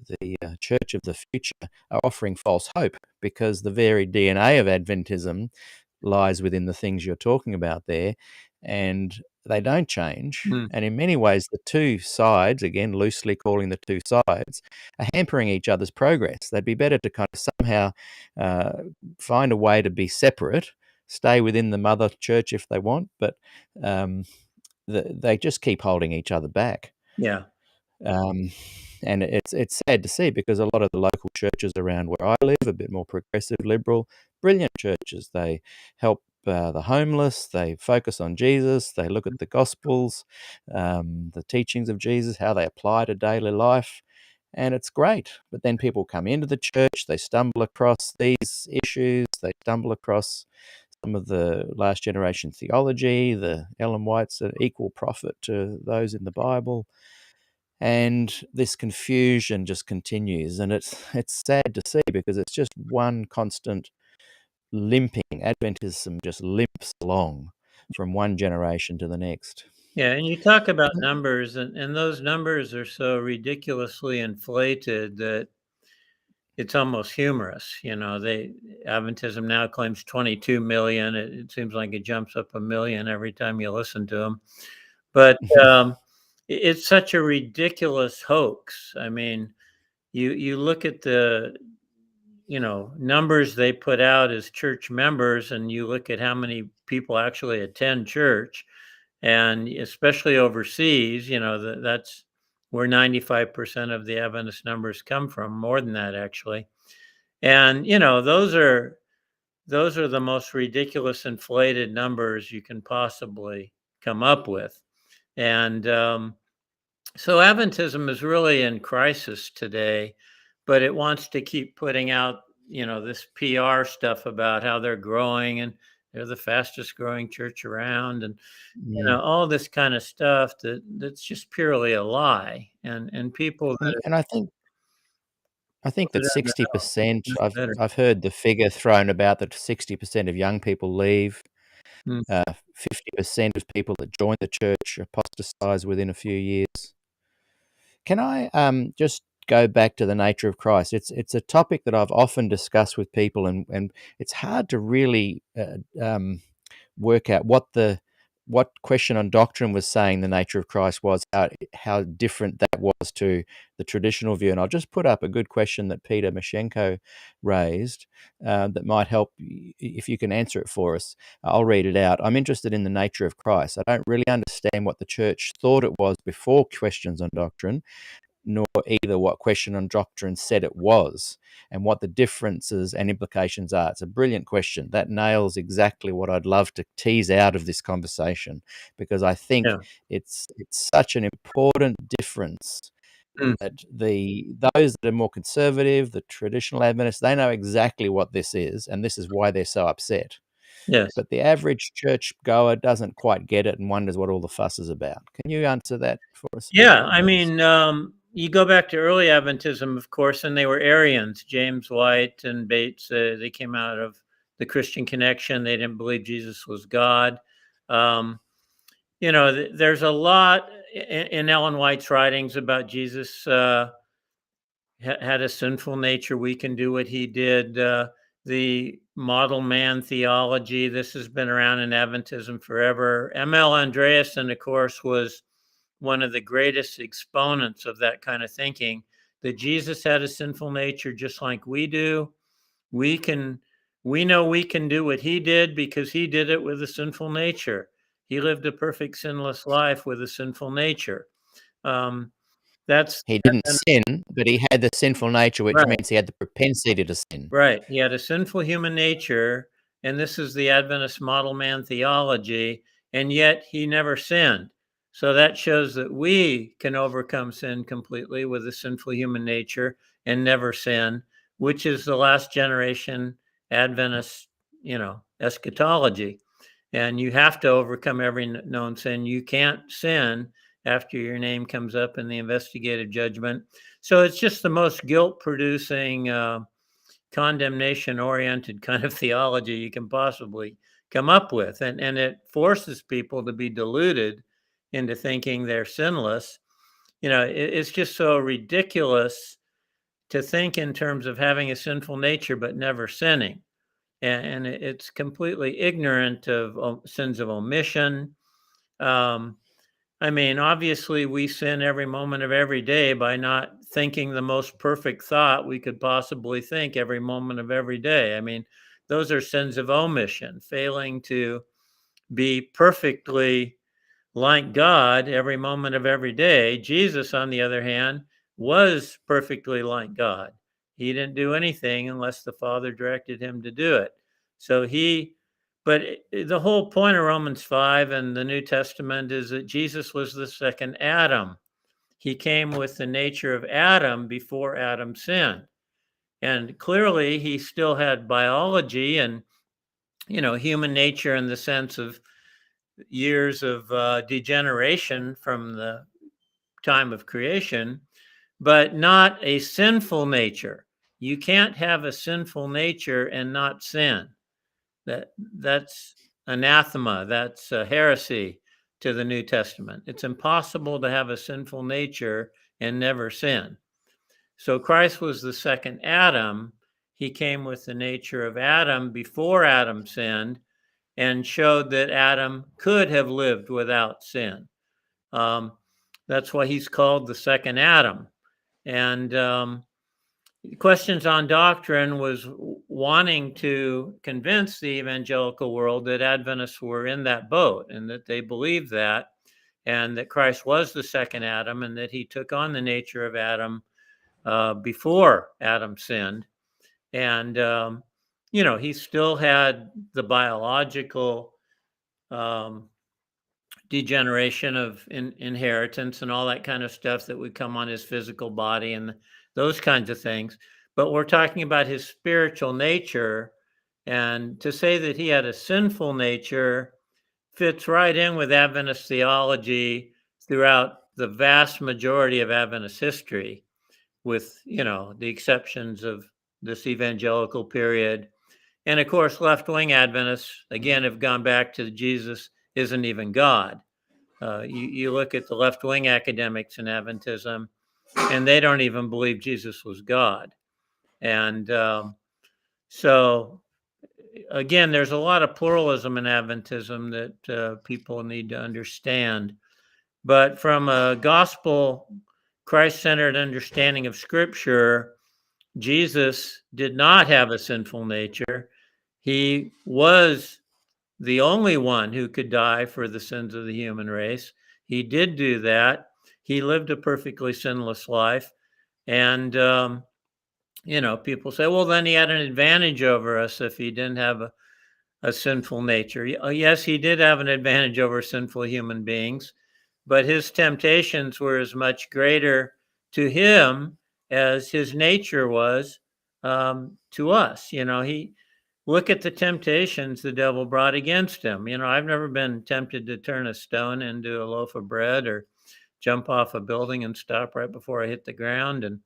church of the future are offering false hope, because the very DNA of Adventism lies within the things you're talking about there, and they don't change. Mm. And in many ways, the two sides, again, loosely calling the two sides, are hampering each other's progress. They'd be better to kind of somehow find a way to be separate, stay within the mother church if they want, but um, they just keep holding each other back. Yeah. Um, and it's sad to see, because a lot of the local churches around where I live, a bit more progressive, liberal, brilliant churches. They help the homeless. They focus on Jesus. They look at the Gospels, the teachings of Jesus, how they apply to daily life, and it's great. But then people come into the church, they stumble across these issues, they stumble across some of the last generation theology, the Ellen White's an equal prophet to those in the Bible. And this confusion just continues, and it's sad to see, because it's just one constant limping. Adventism just limps along from one generation to the next. Yeah, and you talk about numbers, and those numbers are so ridiculously inflated that it's almost humorous. Adventism now claims 22 million. It seems like it jumps up a million every time you listen to them. But it's such a ridiculous hoax. I mean, you look at the numbers they put out as church members, and you look at how many people actually attend church, and especially overseas, that's where 95% of the Adventist numbers come from, more than that actually. And those are the most ridiculous inflated numbers you can possibly come up with. And so Adventism is really in crisis today, but it wants to keep putting out, this PR stuff about how they're growing and they're the fastest growing church around, and all this kind of stuff that's just purely a lie. And people that And I think that put it in the 60%, house better. I've heard the figure thrown about that 60% of young people leave. Mm. 50% of people that join the church apostatize within a few years. Can I just go back to the nature of Christ? It's a topic that I've often discussed with people, and it's hard to really work out what question on doctrine was saying the nature of Christ was, how different that was to the traditional view. And I'll just put up a good question that Peter Mashenko raised that might help if you can answer it for us. I'll read it out. I'm interested in the nature of Christ. I don't really understand what the church thought it was before questions on doctrine. nor either what Question on Doctrine said it was, and what the differences and implications are. It's a brilliant question that nails exactly what I'd love to tease out of this conversation, because I think Yeah. it's such an important difference Mm. that those that are more conservative, the traditional Adventists, they know exactly what this is, and this is why they're so upset. Yes. But the average church goer doesn't quite get it and wonders what all the fuss is about. Can you answer that for us? Yeah, I mean, you go back to early Adventism, of course, and they were Arians. James White and Bates, they came out of the Christian Connection. They didn't believe Jesus was God. There's a lot in Ellen White's writings about Jesus had a sinful nature. We can do what he did. The model man theology, this has been around in Adventism forever. M.L. Andreasen, of course, was one of the greatest exponents of that kind of thinking, that Jesus had a sinful nature just like we do. We know we can do what he did because he did it with a sinful nature. He lived a perfect sinless life with a sinful nature. That's He didn't sin, but he had the sinful nature, which right. means he had the propensity to sin. Right. He had a sinful human nature, and this is the Adventist model man theology, and yet he never sinned. So that shows that we can overcome sin completely with a sinful human nature and never sin, which is the last generation Adventist, eschatology. And you have to overcome every known sin. You can't sin after your name comes up in the investigative judgment. So it's just the most guilt-producing, condemnation-oriented kind of theology you can possibly come up with. And it forces people to be deluded into thinking they're sinless. It's just so ridiculous to think in terms of having a sinful nature but never sinning. And it's completely ignorant of sins of omission. Obviously, we sin every moment of every day by not thinking the most perfect thought we could possibly think every moment of every day. Those are sins of omission, failing to be perfectly like God every moment of every day. Jesus, on the other hand, was perfectly like God. He didn't do anything unless the Father directed him to do it. But the whole point of Romans 5 and the New Testament is that Jesus was the second Adam. He came with the nature of Adam before Adam sinned. And clearly he still had biology and, human nature in the sense of years of degeneration from the time of creation, but not a sinful nature. You can't have a sinful nature and not sin. That's anathema. That's heresy to the New Testament. It's impossible to have a sinful nature and never sin. So Christ was the second Adam. He came with the nature of Adam before Adam sinned and showed that Adam could have lived without sin. That's why he's called the second Adam. And Questions on Doctrine was wanting to convince the evangelical world that Adventists were in that boat and that they believed that, and that Christ was the second Adam and that he took on the nature of Adam before Adam sinned. And, he still had the biological degeneration of inheritance and all that kind of stuff that would come on his physical body and those kinds of things. But we're talking about his spiritual nature. And to say that he had a sinful nature fits right in with Adventist theology throughout the vast majority of Adventist history, with, the exceptions of this evangelical period. And of course, left-wing Adventists, again, have gone back to Jesus isn't even God. You look at the left-wing academics in Adventism, and they don't even believe Jesus was God. And so, again, there's a lot of pluralism in Adventism that people need to understand. But from a gospel, Christ-centered understanding of Scripture, Jesus did not have a sinful nature. He was the only one who could die for the sins of the human race. He did do that. He lived a perfectly sinless life. And, people say, well, then he had an advantage over us if he didn't have a sinful nature. Yes, he did have an advantage over sinful human beings, but his temptations were as much greater to him as his nature was to us. He look at the temptations the devil brought against him. I've never been tempted to turn a stone into a loaf of bread or jump off a building and stop right before I hit the ground and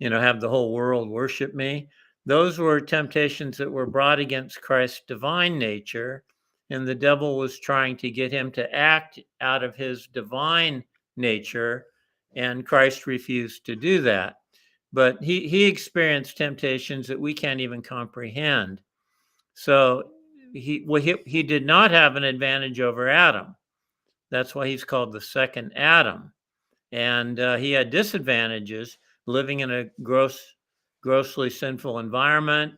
have the whole world worship me. Those were temptations that were brought against Christ's divine nature, and the devil was trying to get him to act out of his divine nature, and Christ refused to do that. But he experienced temptations that we can't even comprehend. So he did not have an advantage over Adam. That's why he's called the second Adam. And he had disadvantages living in a grossly sinful environment,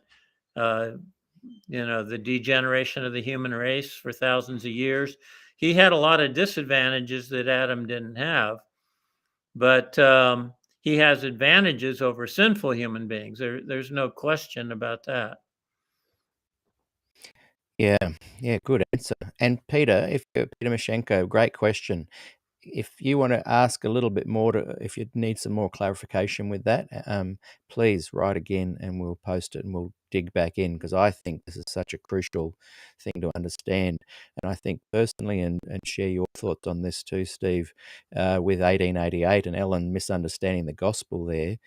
uh, the degeneration of the human race for thousands of years. He had a lot of disadvantages that Adam didn't have, but he has advantages over sinful human beings. There's no question about that. Yeah, good answer. And Peter, Peter Mashenko, great question. If you want to ask a little bit more, if you need some more clarification with that, please write again and we'll post it and we'll dig back in, because I think this is such a crucial thing to understand. And I think personally, and share your thoughts on this too, Steve, with 1888 and Ellen misunderstanding the gospel there,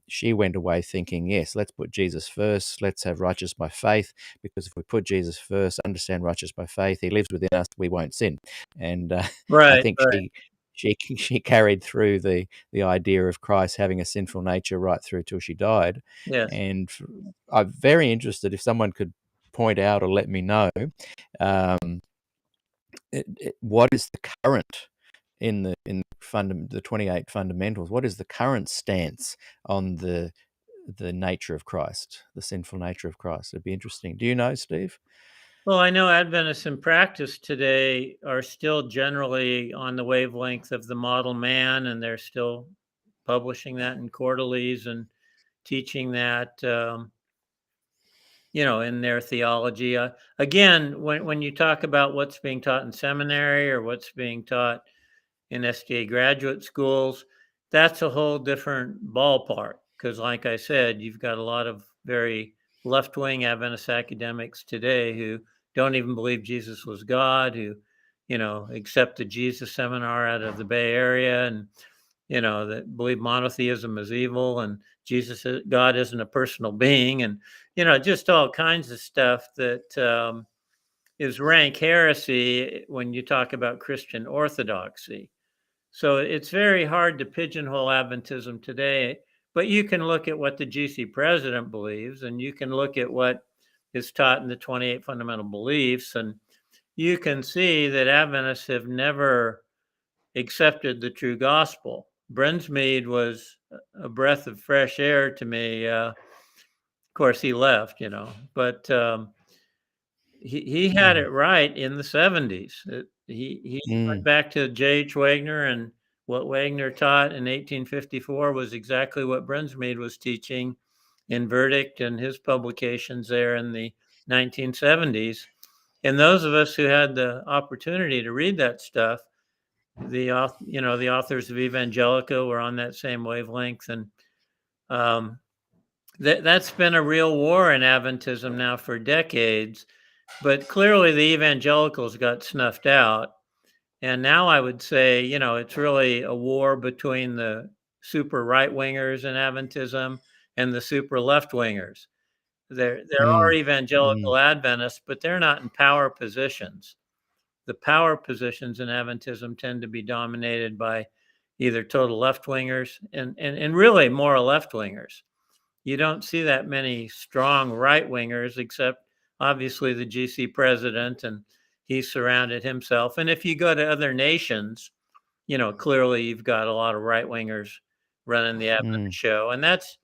she went away thinking, yes, let's put Jesus first, let's have righteous by faith, because if we put Jesus first, understand righteous by faith, he lives within us, we won't sin. And I Right, think right. she carried through the idea of Christ having a sinful nature right through till she died. Yes. And I'm very interested if someone could point out or let me know what is the current in the 28 fundamentals. What is the current stance on the nature of Christ, the sinful nature of Christ? It'd be interesting. Do you know, Steve? Well, I know Adventists in practice today are still generally on the wavelength of the model man, and they're still publishing that in quarterlies and teaching that, in their theology. Again, when you talk about what's being taught in seminary or what's being taught in SDA graduate schools, that's a whole different ballpark. Because, like I said, you've got a lot of very left wing Adventist academics today who don't even believe Jesus was God, who, accept the Jesus seminar out of the Bay Area and, that believe monotheism is evil and God isn't a personal being, and, just all kinds of stuff that is rank heresy when you talk about Christian orthodoxy. So it's very hard to pigeonhole Adventism today, but you can look at what the GC president believes, and you can look at what is taught in the 28 fundamental beliefs, and you can see that Adventists have never accepted the true gospel. Brinsmead was a breath of fresh air to me. Of course, he left, but he had it right in the 70s. He went back to J.H. Wagner, and what Wagner taught in 1854 was exactly what Brinsmead was teaching in Verdict and his publications there in the 1970s. And those of us who had the opportunity to read that stuff, the authors of Evangelica were on that same wavelength, and that's been a real war in Adventism now for decades. But clearly the evangelicals got snuffed out. And now I would say, it's really a war between the super right wingers in Adventism and the super left wingers. There are evangelical Adventists, but they're not in power positions. The power positions in Adventism tend to be dominated by either total left wingers and really more left wingers. You don't see that many strong right wingers, except obviously the GC president, and he surrounded himself. And if you go to other nations, clearly you've got a lot of right wingers running the Adventist show, and that's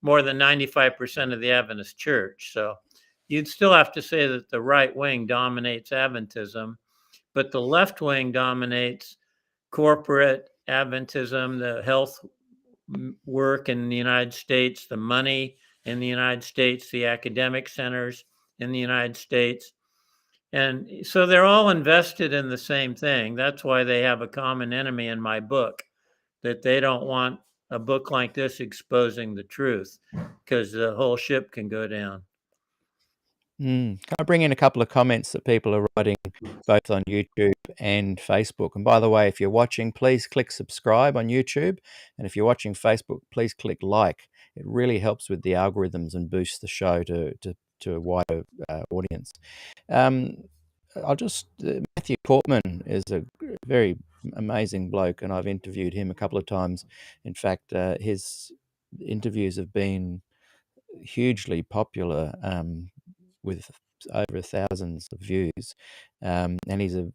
more than 95% of the Adventist church. So you'd still have to say that the right wing dominates Adventism, but the left wing dominates corporate Adventism, the health work in the United States, the money in the United States, the academic centers in the United States. And so they're all invested in the same thing. That's why they have a common enemy in my book, that they don't want a book like this exposing the truth, because the whole ship can go down. Can I bring in a couple of comments that people are writing both on YouTube and Facebook? And by the way, if you're watching, please click subscribe on YouTube. And if you're watching Facebook, please click like. It really helps with the algorithms and boosts the show to a wider audience. Matthew Portman is a very amazing bloke, and I've interviewed him a couple of times. In fact, his interviews have been hugely popular, with over thousands of views, and he's a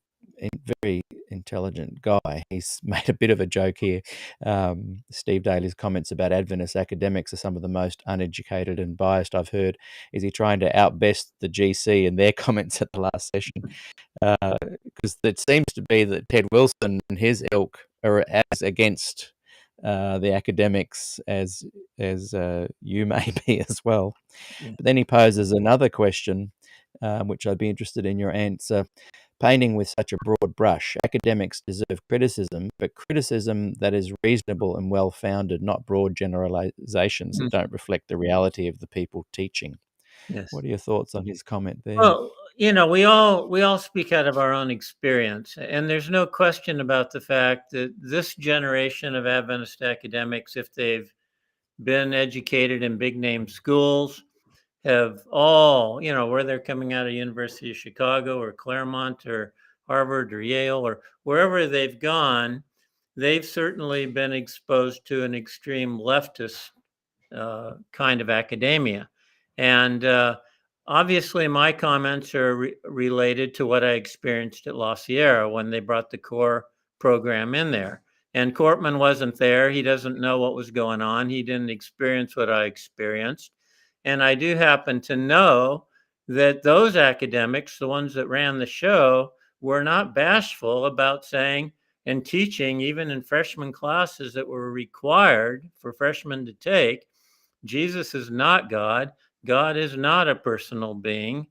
very intelligent guy. He's made a bit of a joke here. Steve Daly's comments about Adventist academics are some of the most uneducated and biased I've heard. Is he trying to outbest the GC in their comments at the last session? Because it seems to be that Ted Wilson and his ilk are as against the academics as you may be as well. Yeah. But then he poses another question, which I'd be interested in your answer. Painting with such a broad brush, academics deserve criticism, but criticism that is reasonable and well-founded, not broad generalizations that don't reflect the reality of the people teaching. Yes. What are your thoughts on his comment there? Well, we all speak out of our own experience, and there's no question about the fact that this generation of Adventist academics, if they've been educated in big name schools, have all, where they're coming out of University of Chicago or Claremont or Harvard or Yale or wherever they've gone, they've certainly been exposed to an extreme leftist kind of academia. And obviously my comments are related to what I experienced at La Sierra when they brought the core program in there. And Cortman wasn't there. He doesn't know what was going on. He didn't experience what I experienced. And I do happen to know that those academics, the ones that ran the show, were not bashful about saying and teaching, even in freshman classes that were required for freshmen to take, Jesus is not God. God is not a personal being.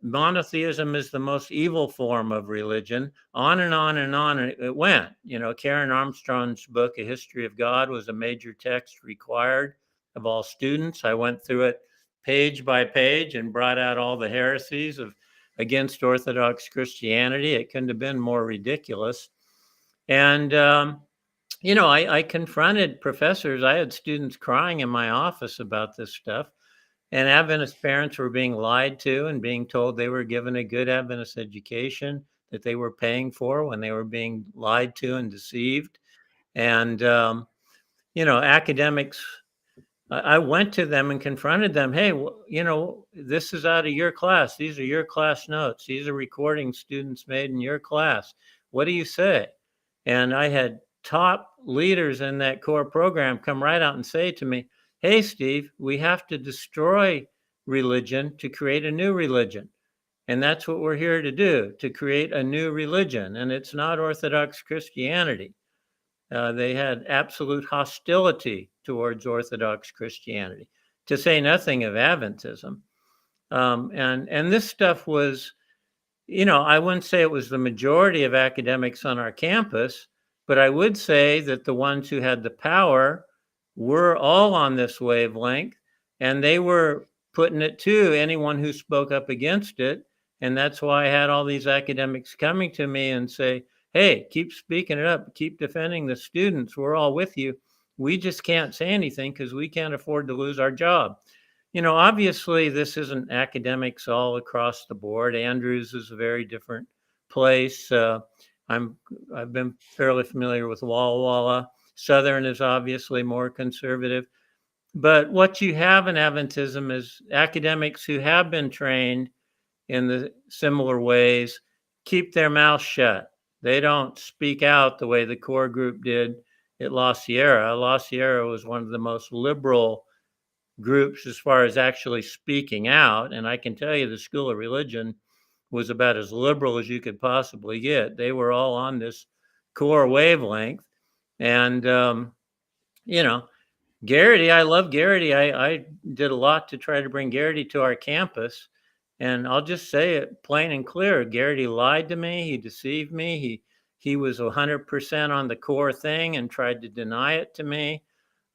Monotheism is the most evil form of religion. On and on and on it went. Karen Armstrong's book, A History of God, was a major text required of all students. I went through it page by page and brought out all the heresies against Orthodox Christianity. It couldn't have been more ridiculous. And, I confronted professors. I had students crying in my office about this stuff. And Adventist parents were being lied to and being told they were given a good Adventist education that they were paying for when they were being lied to and deceived. And, academics, I went to them and confronted them. Hey, this is out of your class. These are your class notes. These are recordings students made in your class. What do you say? And I had top leaders in that core program come right out and say to me, hey, Steve, we have to destroy religion to create a new religion. And that's what we're here to do, to create a new religion. And it's not Orthodox Christianity. They had absolute hostility towards Orthodox Christianity, to say nothing of Adventism. And this stuff was, I wouldn't say it was the majority of academics on our campus, but I would say that the ones who had the power were all on this wavelength, and they were putting it to anyone who spoke up against it. And that's why I had all these academics coming to me and say, hey, keep speaking it up, keep defending the students. We're all with you. We just can't say anything because we can't afford to lose our job. Obviously this isn't academics all across the board. Andrews is a very different place. I've been fairly familiar with Walla Walla. Southern is obviously more conservative. But what you have in Adventism is academics who have been trained in the similar ways keep their mouth shut. They don't speak out the way the core group did at La Sierra. La Sierra was one of the most liberal groups as far as actually speaking out. And I can tell you the School of Religion was about as liberal as you could possibly get. They were all on this core wavelength. And, you know, Garrity, I love Garrity. I did a lot to try to bring Garrity to our campus. And I'll just say it plain and clear. Garrity lied to me. He deceived me. He was 100% on the core thing and tried to deny it to me.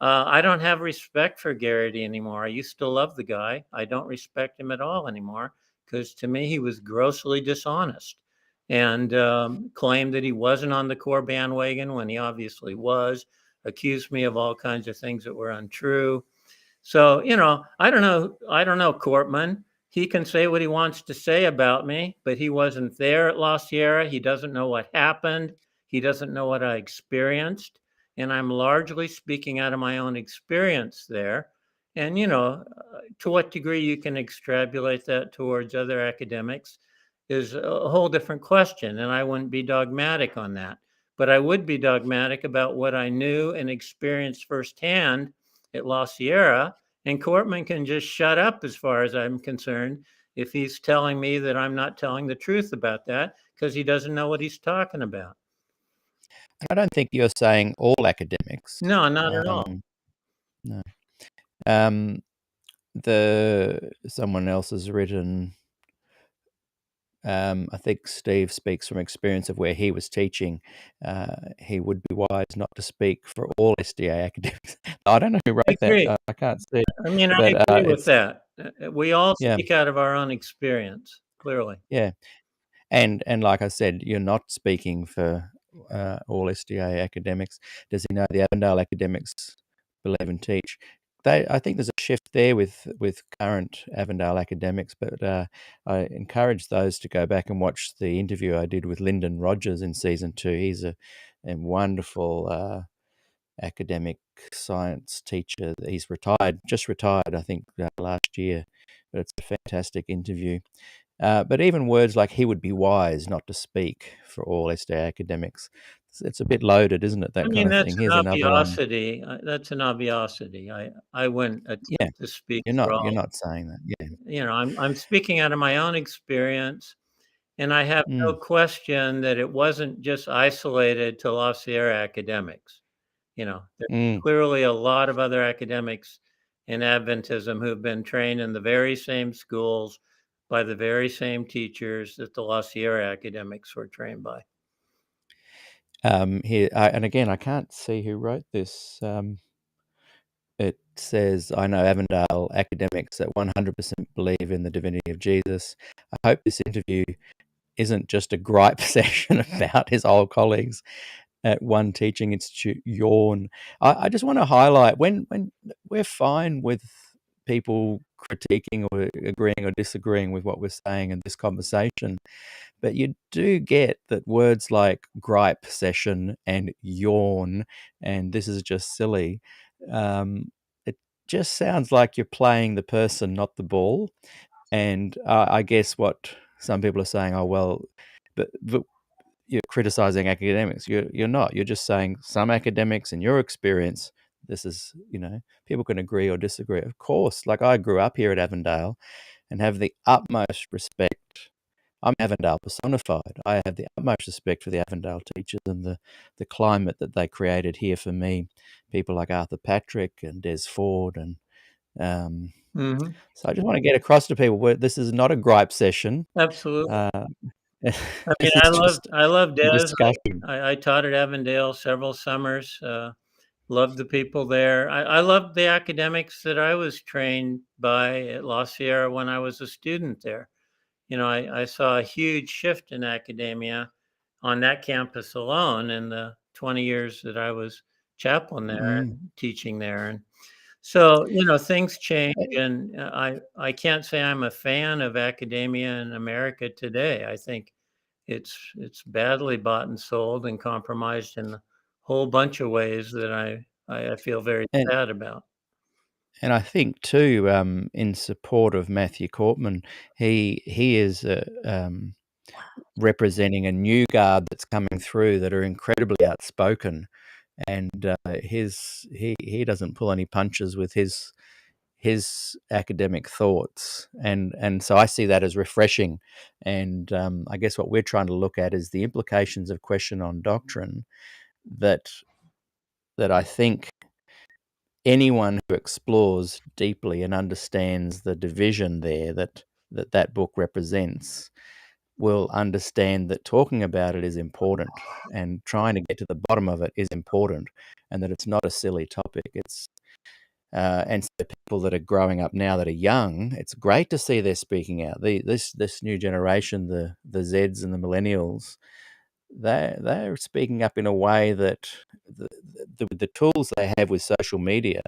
I don't have respect for Garrity anymore. I used to love the guy. I don't respect him at all anymore because to me he was grossly dishonest and claimed that he wasn't on the core bandwagon when he obviously was. Accused me of all kinds of things that were untrue. So, I don't know Cortman. He can say what he wants to say about me, but he wasn't there at La Sierra. He doesn't know what happened. He doesn't know what I experienced. And I'm largely speaking out of my own experience there. And, to what degree you can extrapolate that towards other academics is a whole different question. And I wouldn't be dogmatic on that. But I would be dogmatic about what I knew and experienced firsthand at La Sierra. And Cortman can just shut up as far as I'm concerned if he's telling me that I'm not telling the truth about that because he doesn't know what he's talking about. I don't think you're saying all academics. No, not at all. No. Someone else has written, I think Steve speaks from experience of where he was teaching. He would be wise not to speak for all SDA academics. I don't know who I wrote that. agree. I can't see it. I mean, I But agree with it's, that. We all yeah, speak out of our own experience, clearly. yeah. And like I said, you're not speaking for all SDA academics. Does he know the Avondale academics believe and teach? I think there's a shift there with current Avondale academics, but I encourage those to go back and watch the interview I did with Lyndon Rogers in season 2. He's a wonderful academic science teacher. He's just retired, I think, last year, but it's a fantastic interview. But even words like "he would be wise not to speak" for all SDA academics, it's a bit loaded, isn't it? I That kind mean, of that's thing. an Here's another one. obviosity. That's an obviosity. I wouldn't Yeah, attempt to speak for you're all. not saying that. Yeah. I'm speaking out of my own experience. And I have no Mm, question that it wasn't just isolated to La Sierra academics. There's mm. clearly a lot of other academics in Adventism who've been trained in the very same schools by the very same teachers that the La Sierra academics were trained by. Here, and again, I can't see who wrote this. It says, "I know Avondale academics that 100% believe in the divinity of Jesus. I hope this interview isn't just a gripe session about his old colleagues at one teaching institute." Yawn. I just want to highlight when we're fine with people critiquing or agreeing or disagreeing with what we're saying in this conversation, but you do get that words like gripe session and yawn and this is just silly. It just sounds like you're playing the person, not the ball. And I guess what some people are saying, oh well, but you're criticizing academics. You're not. You're just saying some academics, in your experience, this is, people can agree or disagree. Of course, like I grew up here at Avondale and have the utmost respect. I'm Avondale personified. I have the utmost respect for the Avondale teachers and the climate that they created here for me. People like Arthur Patrick and Des Ford and um, Mhm. so I just want to get across to people where this is not a gripe session. Absolutely. Uh, I mean, this is just I love a Des. discussion. I taught at Avondale several summers. Loved the people there. I loved the academics that I was trained by at La Sierra when I was a student there. I saw a huge shift in academia on that campus alone in the 20 years that I was chaplain there Mm. and teaching there. And so, things change, and I can't say I'm a fan of academia in America today. I think it's badly bought and sold and compromised in a whole bunch of ways that I feel very And sad about. and I think too, in support of Matthew Cortman, he is representing a new guard that's coming through that are incredibly outspoken, and he doesn't pull any punches with his academic thoughts, and so I see that as refreshing. And I guess what we're trying to look at is the implications of question on doctrine that that I think anyone who explores deeply and understands the division there that book represents will understand that talking about it is important and trying to get to the bottom of it is important, and that it's not a silly topic. And so people that are growing up now that are young, it's great to see they're speaking out. This new generation, the Zeds and the millennials, they're speaking up in a way that the tools they have with social media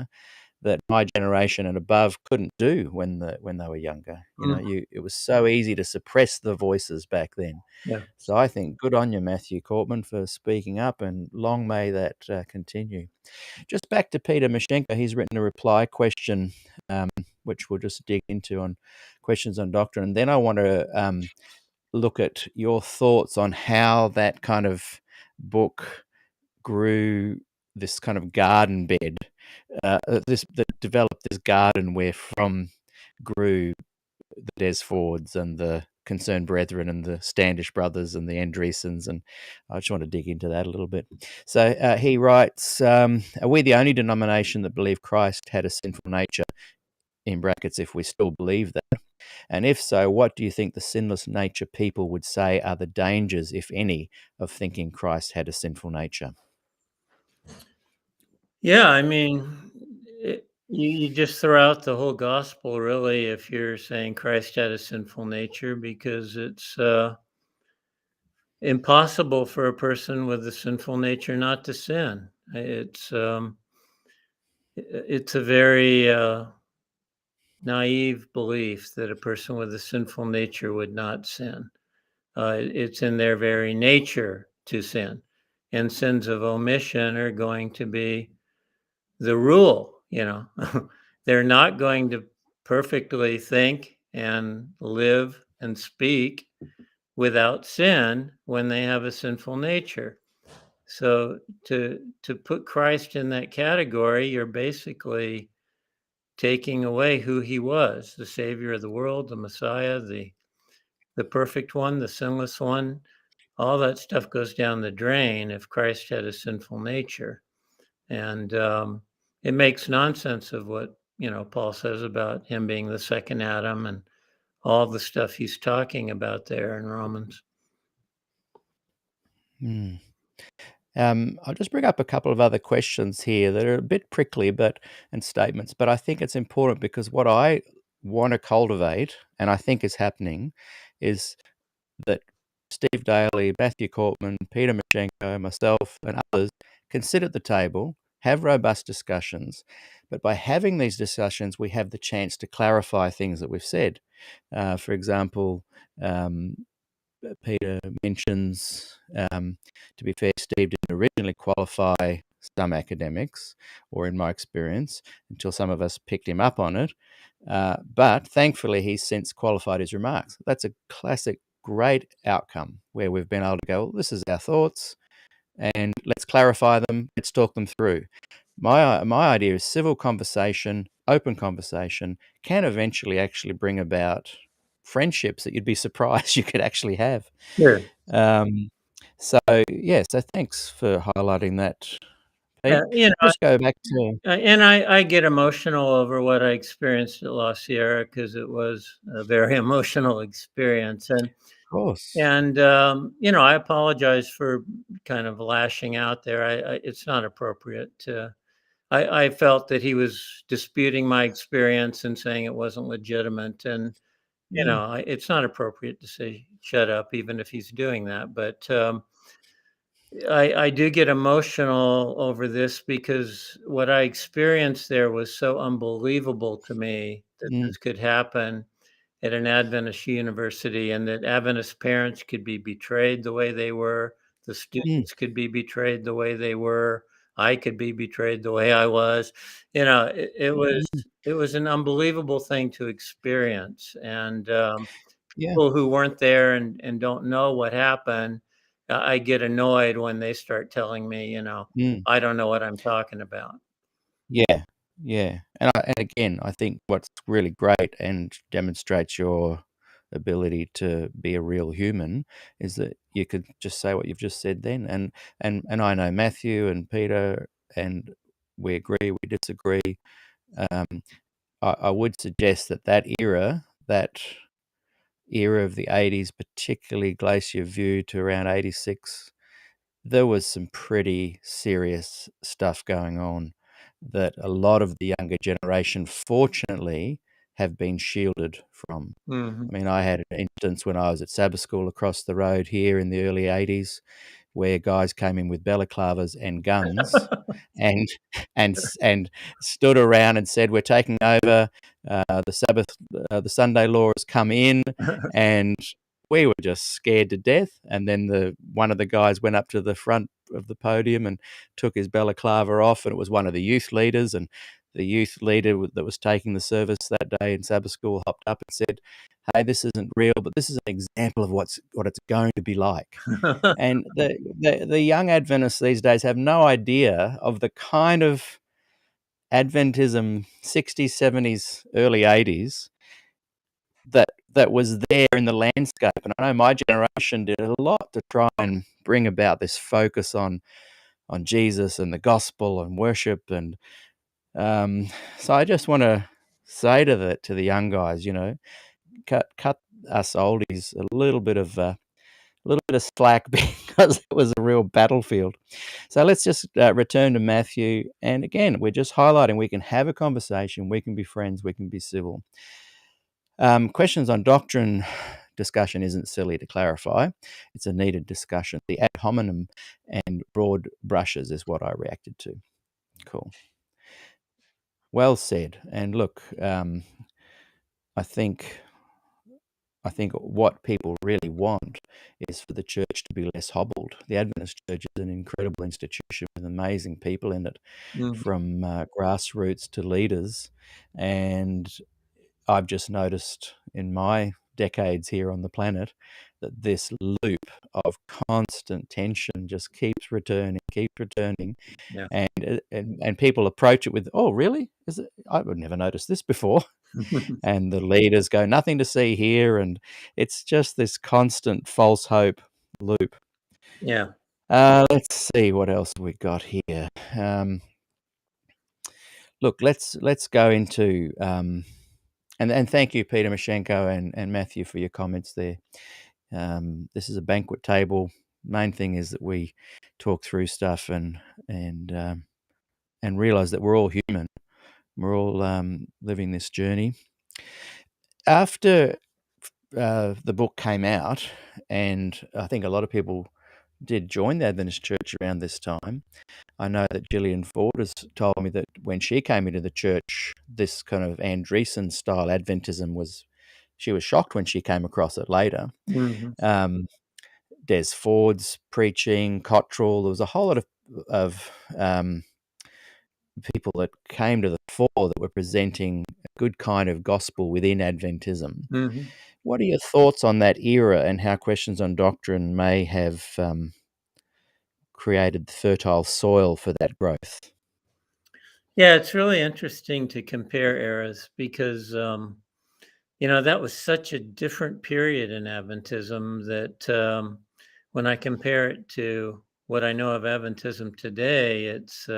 that my generation and above couldn't do when they were younger. It was so easy to suppress the voices back then. Yeah. So I think good on you, Matthew Cortman, for speaking up, and long may that continue. Just back to Peter Mashenko, he's written a reply question, which we'll just dig into on questions on doctrine. And then I want to look at your thoughts on how that kind of book grew this kind of garden bed, that developed this garden where from grew the Des Fords and the Concerned Brethren and the Standish Brothers and the Andreessens, and I just want to dig into that a little bit. So he writes, are we the only denomination that believe Christ had a sinful nature, in brackets, if we still believe that? And if so, what do you think the sinless nature people would say are the dangers, if any, of thinking Christ had a sinful nature? Yeah, I mean, you just throw out the whole gospel, really, if you're saying Christ had a sinful nature, because it's impossible for a person with a sinful nature not to sin. It's a very naive belief that a person with a sinful nature would not sin. It's in their very nature to sin, and sins of omission are going to be the rule. They're not going to perfectly think and live and speak without sin when they have a sinful nature. So to put Christ in that category, you're basically taking away who he was, the savior of the world, the Messiah, the perfect one, the sinless one. All that stuff goes down the drain if Christ had a sinful nature. And it makes nonsense of what, Paul says about him being the second Adam and all the stuff he's talking about there in Romans. I'll just bring up a couple of other questions here that are a bit prickly, and statements, but I think it's important because what I want to cultivate, and I think is happening, is that Steve Daly, Matthew Cortman, Peter Mashenko, myself, and others can sit at the table, have robust discussions, but by having these discussions, we have the chance to clarify things that we've said. For example, Peter mentions, to be fair, Steve didn't originally qualify some academics, or in my experience, until some of us picked him up on it. But thankfully, he's since qualified his remarks. That's a classic, great outcome where we've been able to go, well, this is our thoughts, and let's clarify them, let's talk them through. My idea is civil conversation, open conversation, can eventually actually bring about friendships that you'd be surprised you could actually have. Sure. So thanks for highlighting that, Pete. Yeah, Just go back to... and I get emotional over what I experienced at La Sierra because it was a very emotional experience. And Of course. I apologize for kind of lashing out there. It's not appropriate. I felt that he was disputing my experience and saying it wasn't legitimate. And, it's not appropriate to say, shut up, even if he's doing that. But I do get emotional over this because what I experienced there was so unbelievable to me that this could happen at an Adventist university, and that Adventist parents could be betrayed the way they were. The students could be betrayed the way they were. I could be betrayed the way I was. It was an unbelievable thing to experience. And people who weren't there and don't know what happened, I get annoyed when they start telling me, I don't know what I'm talking about. Yeah. And again, I think what's really great and demonstrates your ability to be a real human is that you could just say what you've just said then. And I know Matthew and Peter and we agree, we disagree. I would suggest that era of the 80s, particularly Glacier View to around 86, there was some pretty serious stuff going on that a lot of the younger generation, fortunately, have been shielded from. Mhm. I mean, I had an instance when I was at Sabbath school across the road here in the early 80s where guys came in with balaclavas and guns and and stood around and said, "We're taking over. The Sunday law has come in," and we were just scared to death. And then one of the guys went up to the front of the podium and took his balaclava off, and it was one of the youth leaders. And the youth leader that was taking the service that day in Sabbath school hopped up and said, "Hey, this isn't real, but this is an example of what it's going to be like." And the young Adventists these days have no idea of the kind of Adventism 60s, 70s, early 80s that was there in the landscape. And I know my generation did a lot to try and bring about this focus on Jesus and the gospel and worship. And so I just want to say to the young guys, cut us oldies a little bit of slack because it was a real battlefield. So let's just return to Matthew. And again, we're just highlighting we can have a conversation, we can be friends, we can be civil. Questions on doctrine discussion isn't silly to clarify. It's a needed discussion. The ad hominem and broad brushes is what I reacted to. Cool. Well said. And look, I think what people really want is for the church to be less hobbled. The Adventist Church is an incredible institution with amazing people in it, from grassroots to leaders. And I've just noticed in my decades here on the planet that this loop of constant tension just keeps returning, Yeah. and people approach it with, "Oh, really? Is it? I would never noticed this before." And the leaders go, "Nothing to see here," and it's just this constant false hope loop. Yeah. Let's see what else we got here. Look, let's go into and thank you, Peter Mashenko and Matthew, for your comments there. This is a banquet table. Main thing is that we talk through stuff and realize that we're all human. We're all living this journey. After the book came out, and I think a lot of people did join the Adventist Church around this time. I know that Gillian Ford has told me that when she came into the church, this kind of Andreessen style Adventism she was shocked when she came across it later. Des Ford's preaching, Cottrell, there was a whole lot of people that came to the fore that were presenting a good kind of gospel within Adventism. What are your thoughts on that era and how questions on doctrine may have created fertile soil for that growth? Yeah, it's really interesting to compare eras because, that was such a different period in Adventism that when I compare it to what I know of Adventism today, it's,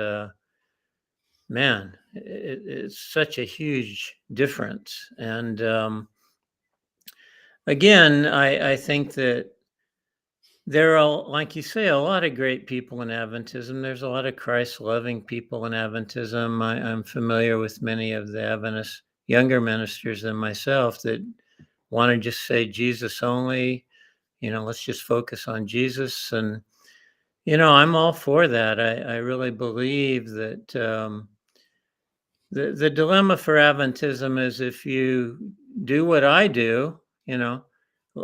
it's such a huge difference. And again, I think that there are, like you say, a lot of great people in Adventism. There's a lot of Christ-loving people in Adventism. I'm familiar with many of the Adventist younger ministers than myself that want to just say Jesus only. Let's just focus on Jesus. And, I'm all for that. I really believe that the dilemma for Adventism is if you do what I do,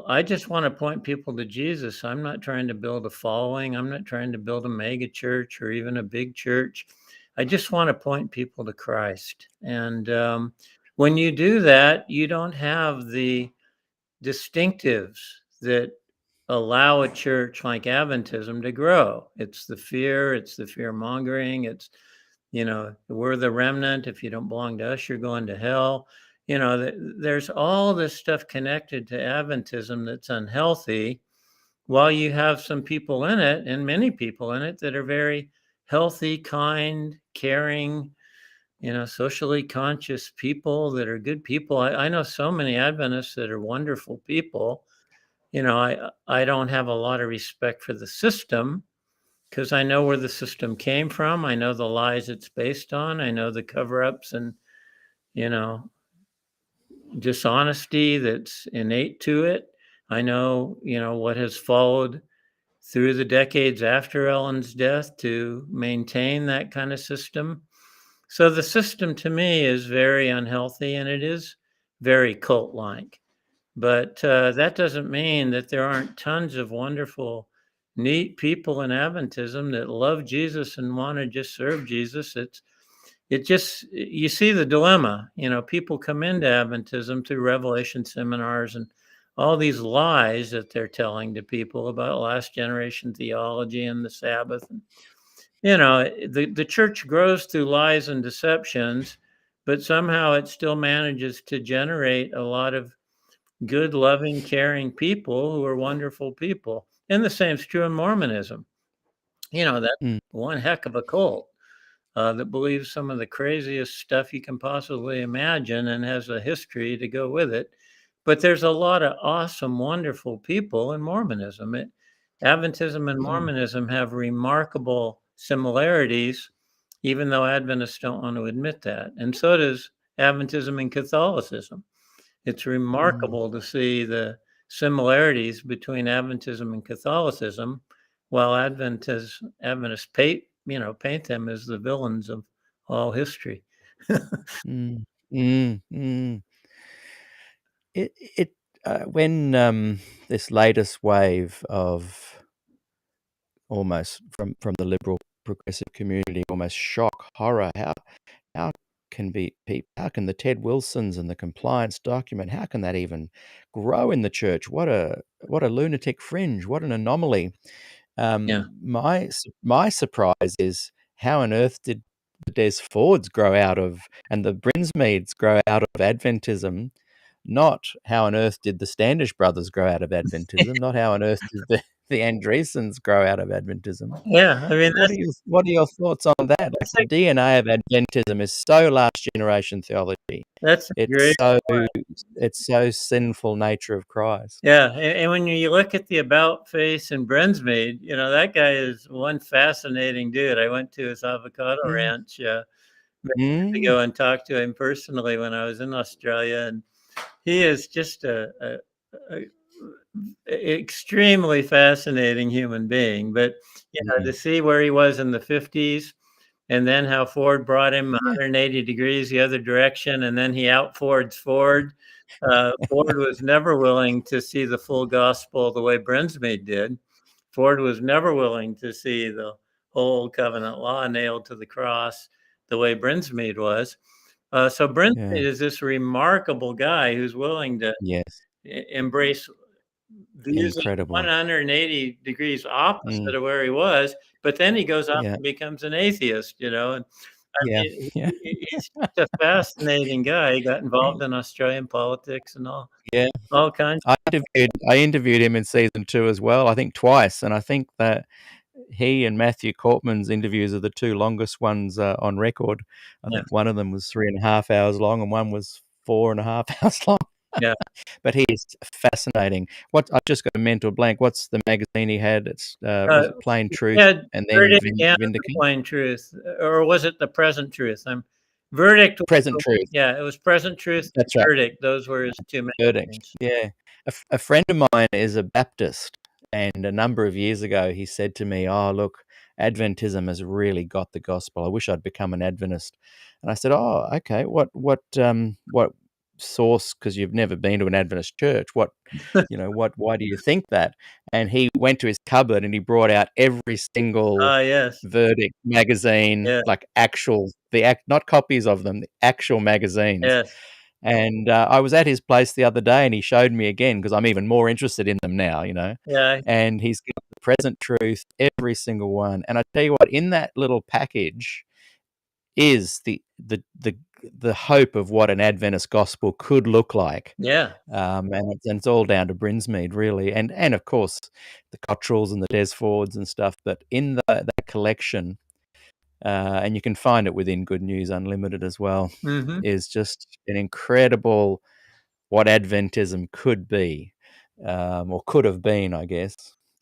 I just want to point people to Jesus. I'm not trying to build a following. I'm not trying to build a mega church or even a big church. I just want to point people to Christ. And when you do that, you don't have the distinctives that allow a church like Adventism to grow. It's the fear mongering. It's, we're the remnant. If you don't belong to us, you're going to hell. There's all this stuff connected to Adventism that's unhealthy, while you have some people in it, and many people in it, that are very healthy, kind, caring, socially conscious people that are good people. I know so many Adventists that are wonderful people. I don't have a lot of respect for the system because I know where the system came from. I know the lies it's based on. I know the cover-ups and, you know, dishonesty that's innate to it. I know, what has followed through the decades after Ellen's death to maintain that kind of system. So the system to me is very unhealthy and it is very cult-like. But that doesn't mean that there aren't tons of wonderful, neat people in Adventism that love Jesus and want to just serve Jesus. You see the dilemma. People come into Adventism through Revelation seminars and all these lies that they're telling to people about last generation theology and the Sabbath. And, the church grows through lies and deceptions, but somehow it still manages to generate a lot of good, loving, caring people who are wonderful people. And the same is true in Mormonism. That's Mm, one heck of a cult that believes some of the craziest stuff you can possibly imagine and has a history to go with it. But there's a lot of awesome, wonderful people in Mormonism. Adventism and mm, Mormonism have remarkable similarities, even though Adventists don't want to admit that. And so does Adventism and Catholicism. It's mm, remarkable to see the similarities between Adventism and Catholicism, while Adventists paint them as the villains of all history. mm, mm. When this latest wave of almost from the liberal progressive community, almost shock, horror, how how can the Ted Wilsons and the compliance document, how can that even grow in the church? What a lunatic fringe, what an anomaly. Yeah. My surprise is how on earth did the Des Fords grow out of and the Brinsmeads grow out of Adventism, not how on earth did the Standish brothers grow out of Adventism, not how on earth did the Andreessens grow out of Adventism. Yeah. I mean, What are your thoughts on that? Like, that's the a, DNA of Adventism is so last generation theology. that's a It's great so point. it's so sinful nature of Christ. Yeah. And when you look at the about face and Brinsmead, that guy is one fascinating dude. I went to his avocado Mm. ranch many years Mm. ago and talked to him personally when I was in Australia. And he is just a extremely fascinating human being. But to Mm. see where he was in the 50s and then how Ford brought him Yeah. 180 degrees the other direction, and then he out Fords Ford. Ford was never willing to see the full gospel the way Brinsmead did. Ford was never willing to see the whole covenant law nailed to the cross the way Brinsmead was. So Brinsmead Yeah. is this remarkable guy who's willing to Yes. embrace views 'Incredible.' 180 degrees Mm. opposite of where he was, but then he goes off Yeah. and becomes an atheist, and I Yeah. mean, Yeah. he's just a fascinating guy. He got involved in Australian politics and Yeah. all kinds. I interviewed him in season 2 as well, I think twice, and I think that he and Matthew Cortman's interviews are the 2 longest ones, on record. I Yeah, think one of them was 3.5 hours long and one was 4.5 hours long. yeah. But he is fascinating. I've just got a mental blank. What's the magazine he had? It's, Uh, was it Plain Truth yeah, and then Verdict and the Vindicate? Plain Truth, or was it the Present Truth? Verdict. Present Truth. Yeah, it was Present Truth and That's right. Verdict. Those were his two Verdict. magazines. Yeah. A friend of mine is a Baptist, and a number of years ago, he said to me, "Oh, look, Adventism has really got the gospel. I wish I'd become an Adventist." And I said, "Oh, okay. What source? Because you've never been to an Adventist church. Why do you think that?" And he went to his cupboard and he brought out every single Ah, yes, Verdict magazine, yeah, like not copies of them, the actual magazines. yes, And, I was at his place the other day and he showed me again because 'cause I'm even more interested in them now, yeah, and he's got the Present Truth, every single one, and I tell you what, in that little package is the hope of what an Adventist gospel could look like, yeah, and it's all down to Brinsmead really, and of course, the Cottrells and the Des Fords and stuff, but in that collection and you can find it within Good News Unlimited as well, Mm-hmm. is just an incredible what Adventism could be, or could have been, I guess.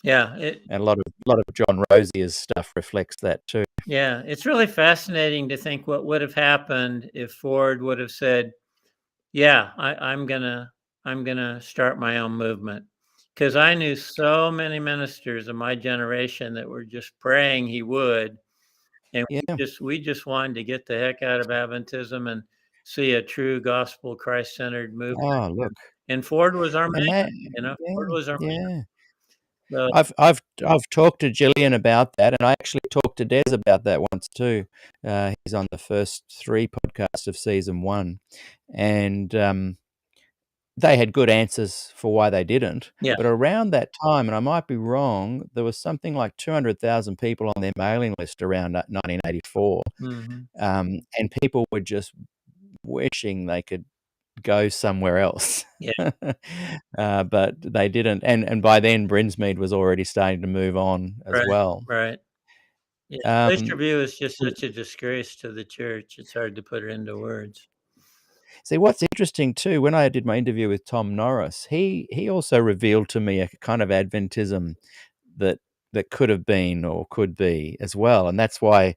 Yeah. And a lot of John Rosier's stuff reflects that too. Yeah. It's really fascinating to think what would have happened if Ford would have said, "Yeah, I'm gonna start my own movement," because I knew so many ministers of my generation that were just praying he would, and we Yeah. just we just wanted to get the heck out of Adventism and see a true gospel Christ-centered movement. Oh, look. And Ford was our And that, man. Ford yeah, was our yeah. man. So, I've talked to Gillian about that, and I actually talked to Des about that once too. He's on the first 3 podcasts of season 1, and they had good answers for why they didn't. yeah. But around that time, and I might be wrong, there was something like 200,000 people on their mailing list around 1984, Mhm. and people were just wishing they could go somewhere else. Yeah, But they didn't, and by then Brinsmead was already starting to move on as right, well. right. Yeah, Glacier Um, View is just such a disgrace to the church, it's hard to put it into words. See, what's interesting too, when I did my interview with Tom Norris, he also revealed to me a kind of Adventism that could have been or could be as well, and that's why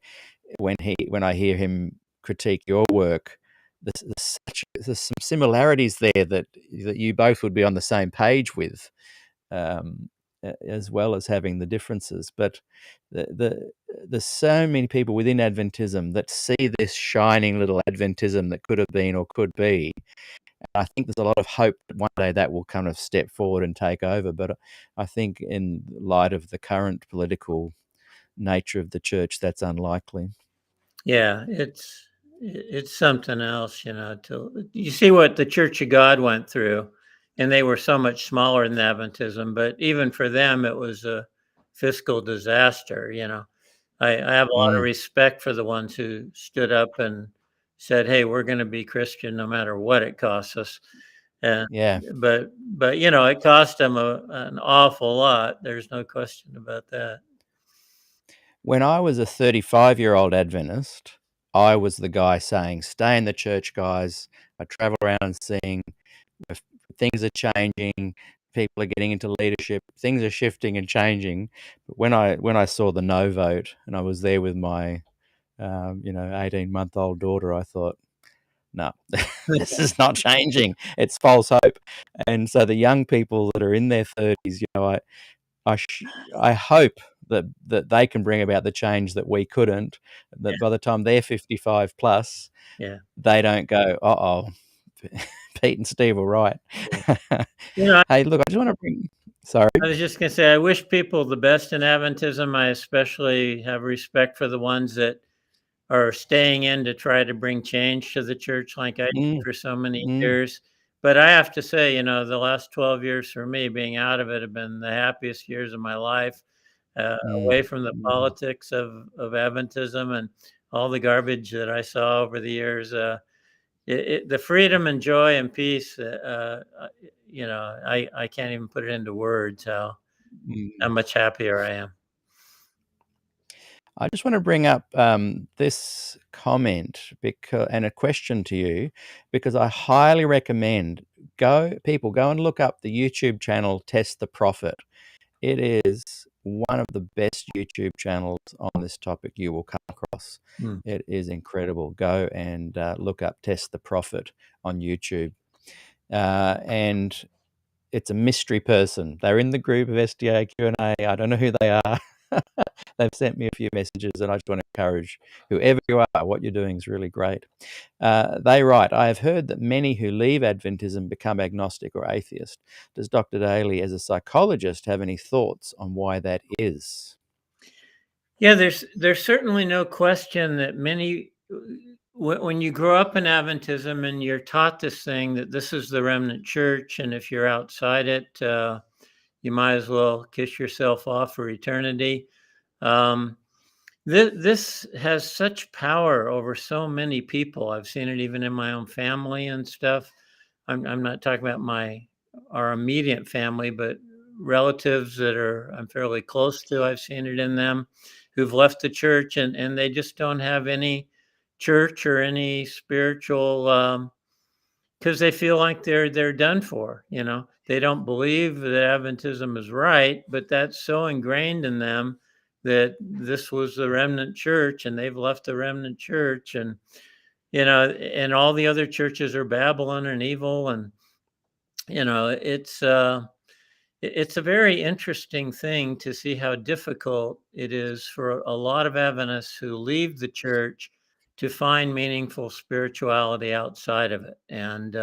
when I hear him critique your work, there's some similarities there that you both would be on the same page with, as well as having the differences. But there's so many people within Adventism that see this shining little Adventism that could have been or could be. I think there's a lot of hope that one day that will kind of step forward and take over. But I think in light of the current political nature of the church, that's unlikely. Yeah, it's something else, to you see what the Church of God went through, and they were so much smaller than Adventism, but even for them, it was a fiscal disaster. I have a lot of Mm, respect for the ones who stood up and said, "Hey, we're going to be Christian no matter what it costs us." And yeah. but it cost them an awful lot. There's no question about that. When I was a 35-year-old Adventist, I was the guy saying, "Stay in the church, guys." I travel around seeing if things are changing, people are getting into leadership, things are shifting and changing. But when I saw the no vote and I was there with my 18-month-old daughter, I thought, no, this is not changing. It's false hope. And so the young people that are in their 30s, I sh I hope that they can bring about the change that we couldn't, that by the time they're 55 plus, Yeah. they don't go, "Uh-oh, Pete and Steve were right." You know, Hey, look, I just wanna bring sorry? I was just gonna say, I wish people the best in Adventism. I especially have respect for the ones that are staying in to try to bring change to the church like I did Mm, for so many mm, years. But I have to say, the last 12 years for me being out of it have been the happiest years of my life, mm, away from the mm, politics of Adventism and all the garbage that I saw over the years. The freedom and joy and peace, I can't even put it into words how mm. much happier I am. I just wanna bring up, this comment and a question to you, because I highly recommend go and look up the YouTube channel Test the Prophet. It is one of the best YouTube channels on this topic you will come across. Mm. It is incredible. Go and look up Test the Prophet on YouTube. And it's a mystery person. They're in the group of SDAQ&A. I don't know who they are. They've sent me a few messages, and I just want to encourage whoever you are, what you're doing is really great. They write, "I have heard that many who leave Adventism become agnostic or atheist. Does Dr. Daly, as a psychologist, have any thoughts on why that is?" Yeah, there's certainly no question that many when you grow up in Adventism and you're taught this thing that this is the remnant church, and if you're outside it, you might as well kiss yourself off for eternity. Um, this has such power over so many people. I've seen it even in my own family and stuff. I'm not talking about our immediate family, but relatives that I'm fairly close to. I've seen it in them who've left the church and they just don't have any church or any spiritual because they feel like they're done for. They don't believe that Adventism is right, but that's so ingrained in them that this was the remnant church and they've left the remnant church, and all the other churches are Babylon and evil, and it's a very interesting thing to see how difficult it is for a lot of Adventists who leave the church to find meaningful spirituality outside of it. And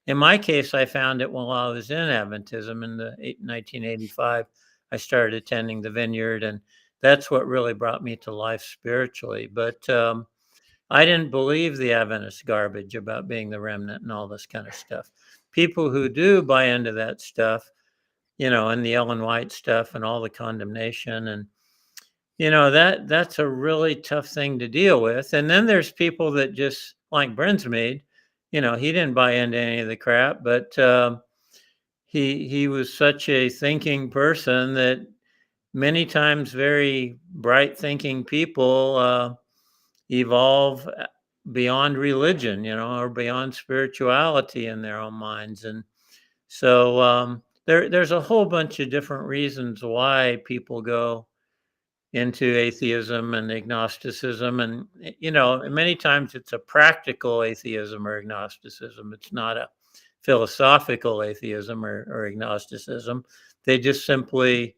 in my case, I found it while I was in Adventism in 1985. I started attending the Vineyard, and that's what really brought me to life spiritually. But I didn't believe the Adventist garbage about being the remnant and all this kind of stuff. People who do buy into that stuff, and the Ellen White stuff and all the condemnation, and that's a really tough thing to deal with. And then there's people that just like Brinsmead, he didn't buy into any of the crap, but he was such a thinking person that many times very bright thinking people evolve beyond religion, or beyond spirituality in their own minds. And so there's a whole bunch of different reasons why people go into atheism and agnosticism. And, many times it's a practical atheism or agnosticism. It's not a philosophical atheism or agnosticism. They just simply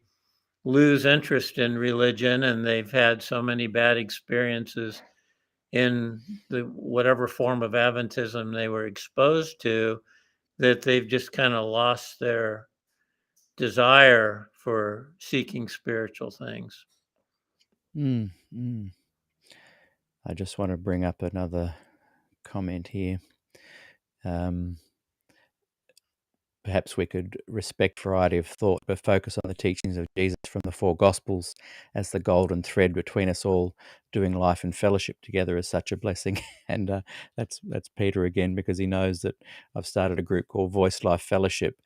lose interest in religion, and they've had so many bad experiences in whatever form of Adventism they were exposed to, that they've just kind of lost their desire for seeking spiritual things. Mm, mm. I just want to bring up another comment here. Perhaps we could respect variety of thought, but focus on the teachings of Jesus from the four Gospels as the golden thread between us all. Doing life and fellowship together is such a blessing. And that's Peter again, because he knows that I've started a group called Voice Life Fellowship.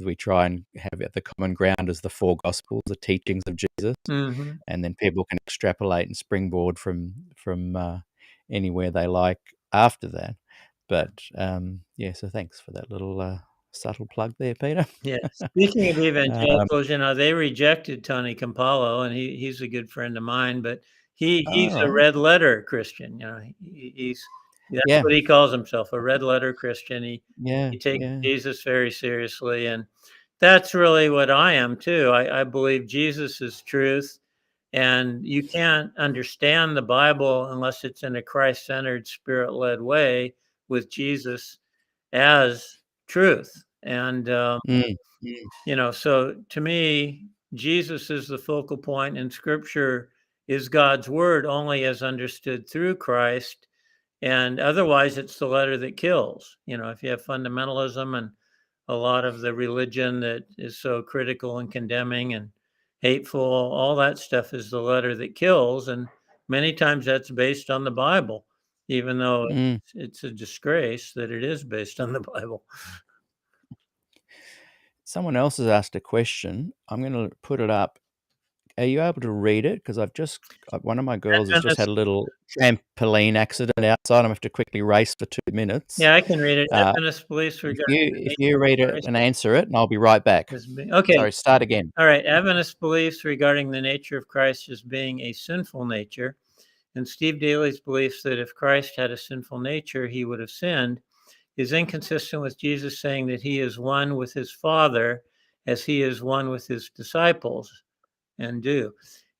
We try and have the common ground as the four Gospels, the teachings of Jesus, Mm-hmm. and then people can extrapolate and springboard from anywhere they like after that. But so thanks for that little subtle plug there, Peter. Yeah. Speaking of evangelicals, they rejected Tony Campolo, and he's a good friend of mine, but he's a right. red letter Christian. That's what he calls himself, a red letter Christian. He takes Jesus very seriously, and that's really what I am too. I believe Jesus is truth, and you can't understand the Bible unless it's in a Christ-centered, Spirit-led way with Jesus as truth. And so to me, Jesus is the focal point, and Scripture is God's word only as understood through Christ, and otherwise it's the letter that kills. If you have fundamentalism and a lot of the religion that is so critical and condemning and hateful, all that stuff is the letter that kills, and many times that's based on the Bible, even though it's a disgrace that it is based on the Bible. Someone else has asked a question. I'm going to put it up. Are you able to read it? Because one of my girls has just had a little trampoline accident outside. I'm going to have to quickly race for 2 minutes. Yeah, I can read it. Adventist beliefs regarding if you read it and answer it, and I'll be right back. Okay. Sorry, start again. All right. Adventist beliefs regarding the nature of Christ as being a sinful nature, and Steve Daly's beliefs that if Christ had a sinful nature, he would have sinned, is inconsistent with Jesus saying that he is one with his Father as he is one with his disciples and do.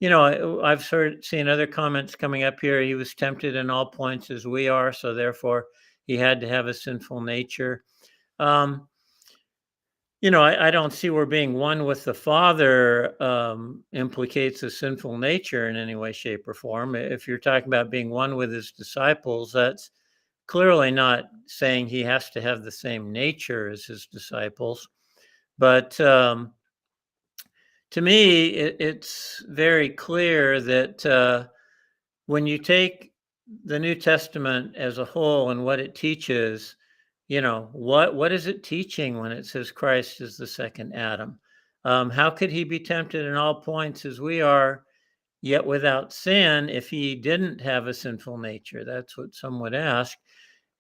I've seen other comments coming up here. He was tempted in all points as we are, so therefore he had to have a sinful nature. I don't see where being one with the Father implicates a sinful nature in any way, shape, or form. If you're talking about being one with his disciples, that's clearly not saying he has to have the same nature as his disciples. But to me, it's very clear that when you take the New Testament as a whole and what it teaches, what is it teaching when it says Christ is the second Adam? How could he be tempted in all points as we are, yet without sin, if he didn't have a sinful nature? That's what some would ask.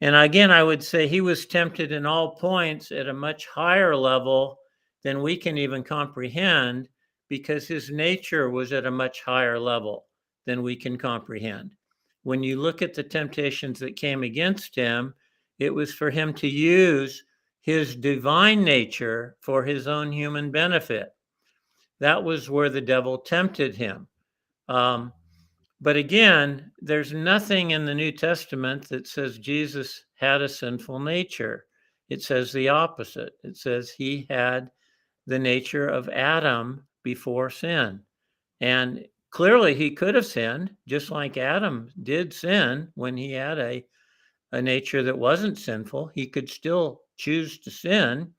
And again, I would say he was tempted in all points at a much higher level than we can even comprehend, because his nature was at a much higher level than we can comprehend. When you look at the temptations that came against him, it was for him to use his divine nature for his own human benefit. That was where the devil tempted him. But again, there's nothing in the New Testament that says Jesus had a sinful nature. It says the opposite. It says he had the nature of Adam before sin. And clearly he could have sinned, just like Adam did sin when he had a nature that wasn't sinful. He could still choose to sin,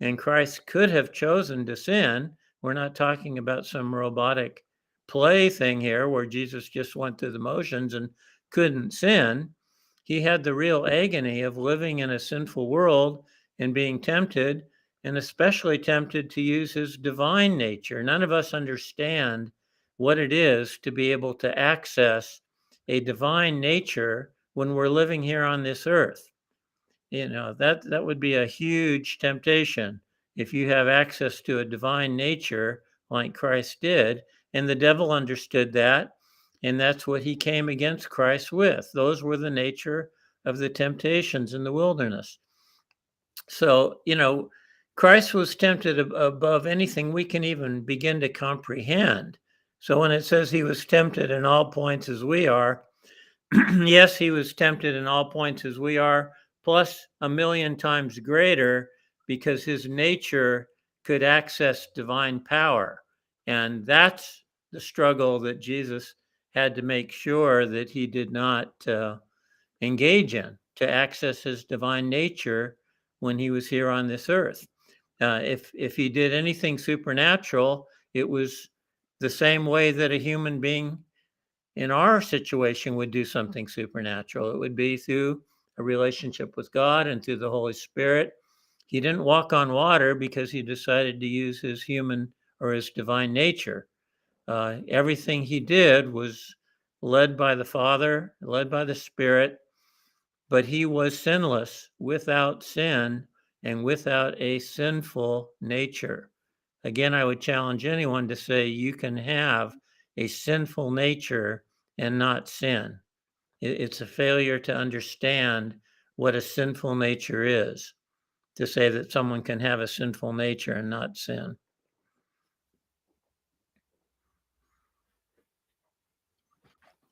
and Christ could have chosen to sin. We're not talking about some robotic play thing here where Jesus just went through the motions and couldn't sin. He had the real agony of living in a sinful world and being tempted, and especially tempted to use his divine nature. None of us understand what it is to be able to access a divine nature when we're living here on this earth. That would be a huge temptation if you have access to a divine nature like Christ did. And the devil understood that, and that's what he came against Christ with. Those were the nature of the temptations in the wilderness. So, Christ was tempted above anything we can even begin to comprehend. So when it says he was tempted in all points as we are, yes, he was tempted in all points as we are, plus a million times greater, because his nature could access divine power. And that's the struggle that Jesus had to make sure that he did not engage in, to access his divine nature when he was here on this earth. If he did anything supernatural, it was the same way that a human being in our situation would do something supernatural. It would be through a relationship with God and through the Holy Spirit. He didn't walk on water because he decided to use his human or his divine nature. Everything he did was led by the Father, led by the Spirit, but he was sinless, without sin, and without a sinful nature. Again, I would challenge anyone to say you can have a sinful nature and not sin. It's a failure to understand what a sinful nature is, to say that someone can have a sinful nature and not sin.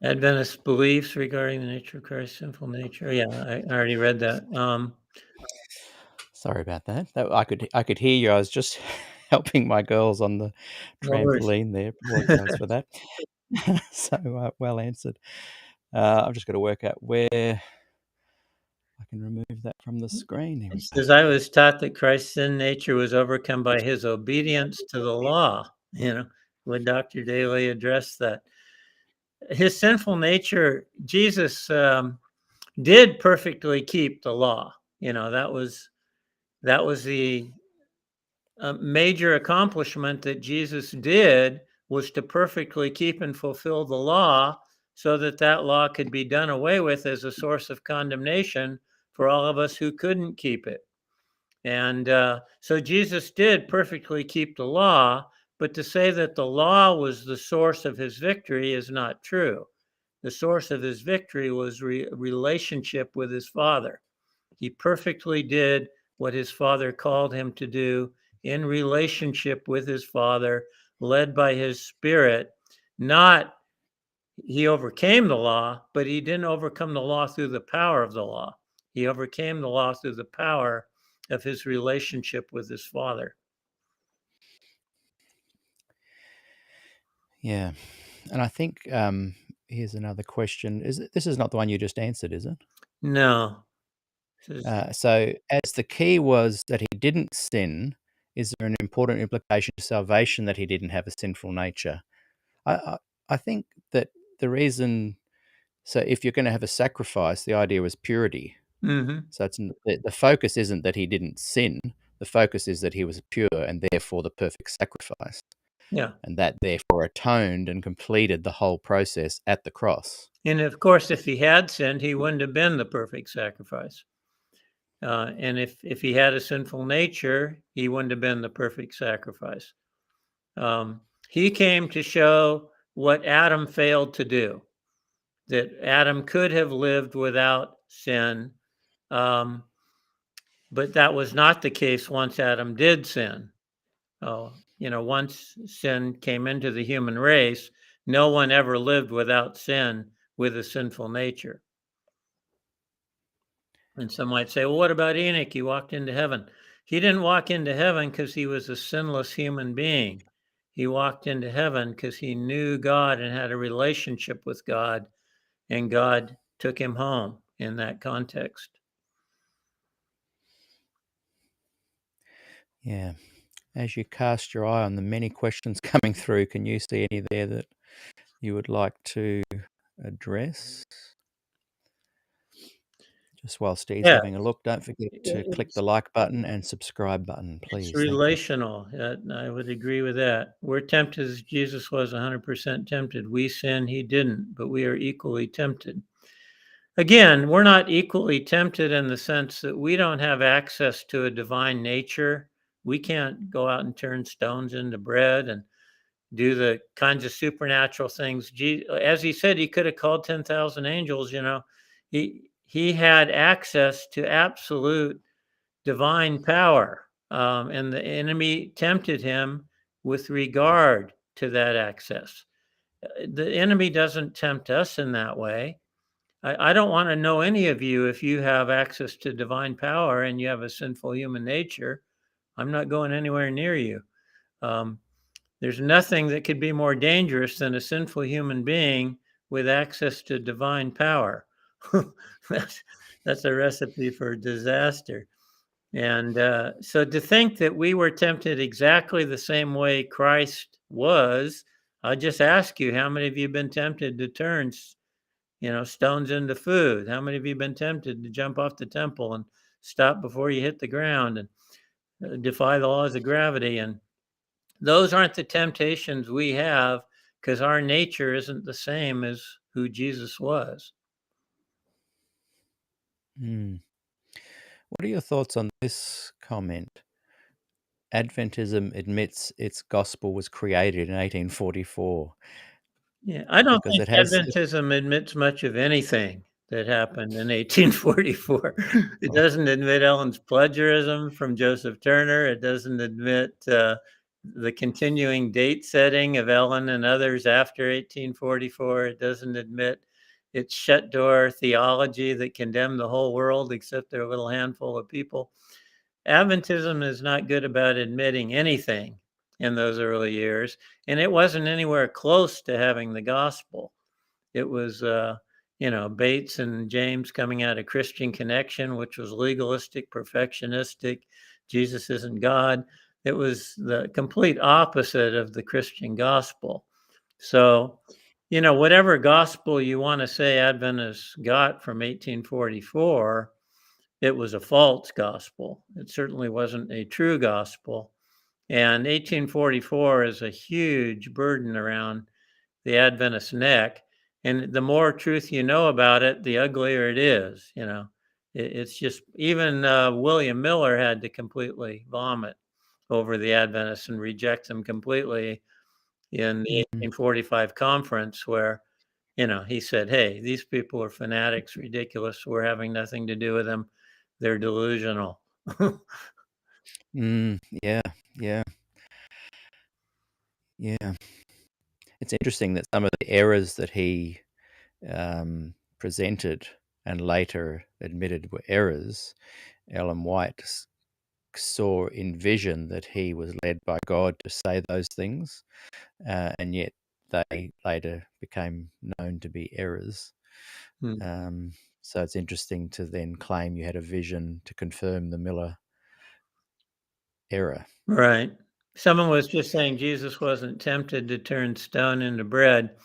Adventist beliefs regarding the nature of Christ's sinful nature. Yeah, I already read that. Sorry about that. I could hear you. I was just helping my girls on the No worries. trampoline there. Apologize for that. So, well answered. I've just got to work out where I can remove that from the screen. Here we It go. says, I was taught that Christ's sin nature was overcome by his obedience to the law. Would Dr. Daly address that? His sinful nature, Jesus did perfectly keep the law. That was the major accomplishment that Jesus did, was to perfectly keep and fulfill the law, so that that law could be done away with as a source of condemnation for all of us who couldn't keep it. And so Jesus did perfectly keep the law, but to say that the law was the source of his victory is not true. The source of his victory was relationship with his Father. He perfectly did what his Father called him to do in relationship with his Father, led by his Spirit. Not he overcame the law, but he didn't overcome the law through the power of the law. He overcame the law through the power of his relationship with his Father. Yeah, and I think here's another question. This is not the one you just answered, is it? No. So, as the key was that he didn't sin, is there an important implication to salvation that he didn't have a sinful nature? I think that the reason. So, if you're going to have a sacrifice, the idea was purity. Mm-hmm. So, the focus isn't that he didn't sin. the focus is that he was pure and therefore the perfect sacrifice. Yeah. And that therefore atoned and completed the whole process at the cross. And of course, if he had sinned, he wouldn't have been the perfect sacrifice. And if he had a sinful nature, he wouldn't have been the perfect sacrifice. He came to show what Adam failed to do, that Adam could have lived without sin, but that was not the case once Adam did sin. Once sin came into the human race, no one ever lived without sin with a sinful nature. And some might say, well, what about Enoch? He walked into heaven. He didn't walk into heaven because he was a sinless human being. He walked into heaven because he knew God and had a relationship with God, and God took him home in that context. Yeah. As you cast your eye on the many questions coming through, can you see any there that you would like to address? Just while Steve's Yeah, having a look, don't forget to click the like button and subscribe button, please. it's relational. I would agree with that. We're tempted as Jesus was 100% tempted. We sin, he didn't, but we are equally tempted. Again, we're not equally tempted in the sense that we don't have access to a divine nature. We can't go out and turn stones into bread and do the kinds of supernatural things. As he said, he could have called 10,000 angels. He had access to absolute divine power, and the enemy tempted him with regard to that access. The enemy doesn't tempt us in that way. I don't want to know any of you if you have access to divine power and you have a sinful human nature. I'm not going anywhere near you. There's nothing that could be more dangerous than a sinful human being with access to divine power. That's a recipe for disaster. And so to think that we were tempted exactly the same way Christ was, I'll just ask you, how many of you have been tempted to turn stones into food? How many of you have been tempted to jump off the temple and stop before you hit the ground and defy the laws of gravity? And those aren't the temptations we have because our nature isn't the same as who Jesus was. What are your thoughts on this comment? Adventism admits its gospel was created in 1844. Yeah, I don't Because think Adventism admits much of anything that happened in 1844. It doesn't admit Ellen's plagiarism from Joseph Turner. It doesn't admit the continuing date setting of Ellen and others after 1844. It doesn't admit its shut door theology that condemned the whole world except their little handful of people. Adventism is not good about admitting anything in those early years, and it wasn't anywhere close to having the gospel. It was, Bates and James coming out of Christian Connection, which was legalistic, perfectionistic. Jesus isn't God. It was the complete opposite of the Christian gospel. So, whatever gospel you want to say Adventists got from 1844, it was a false gospel. It certainly wasn't a true gospel. And 1844 is a huge burden around the Adventist neck. And the more truth you know about it, the uglier it is. It's just, even William Miller had to completely vomit over the Adventists and reject them completely in the 1845 conference, where, he said, hey, these people are fanatics, ridiculous. We're having nothing to do with them. They're delusional. Yeah. It's interesting that some of the errors that he presented and later admitted were errors, Ellen White saw in vision that he was led by God to say those things, and yet they later became known to be errors. So it's interesting to then claim you had a vision to confirm the Miller error. Right. Someone was just saying Jesus wasn't tempted to turn stone into bread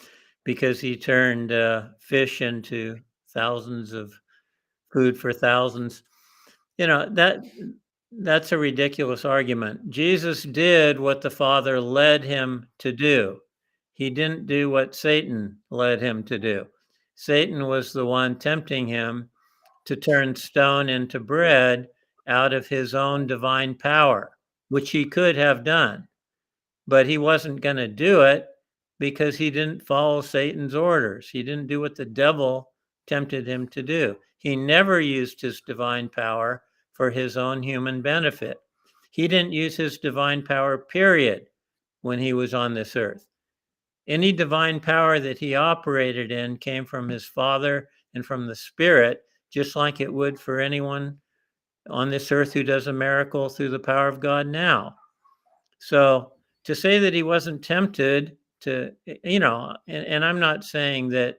because he turned fish into thousands of food for thousands. That That's a ridiculous argument. Jesus did what the Father led him to do. He didn't do what Satan led him to do. Satan was the one tempting him to turn stone into bread out of his own divine power, which he could have done. But he wasn't going to do it because he didn't follow Satan's orders. He didn't do what the devil tempted him to do. He never used his divine power for his own human benefit. He didn't use his divine power, period, when he was on this earth. Any divine power that he operated in came from his Father and from the Spirit, just like it would for anyone on this earth who does a miracle through the power of God now. So to say that he wasn't tempted to, and I'm not saying that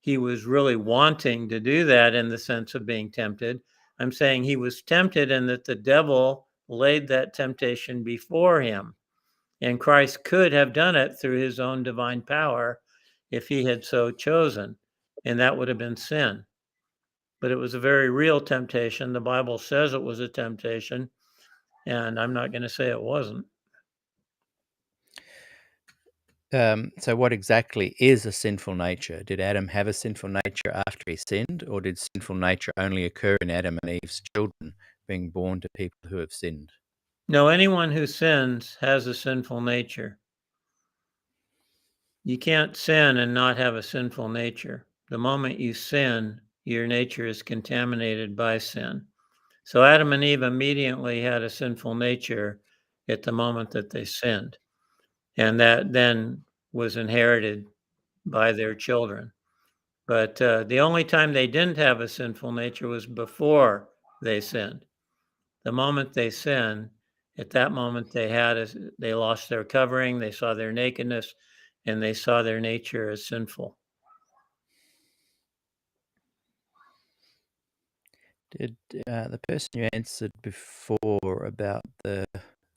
he was really wanting to do that in the sense of being tempted. I'm saying he was tempted and that the devil laid that temptation before him. And Christ could have done it through his own divine power if he had so chosen. And that would have been sin. But it was a very real temptation. The Bible says it was a temptation. And I'm not going to say it wasn't. So what exactly is a sinful nature? Did Adam have a sinful nature after he sinned, or did sinful nature only occur in Adam and Eve's children being born to people who have sinned? No, anyone who sins has a sinful nature. You can't sin and not have a sinful nature. The moment you sin, your nature is contaminated by sin. So Adam and Eve immediately had a sinful nature at the moment that they sinned. And that then was inherited by their children. But the only time they didn't have a sinful nature was before they sinned. The moment they sinned, at that moment they lost their covering, they saw their nakedness, and they saw their nature as sinful. Did the person you answered before about the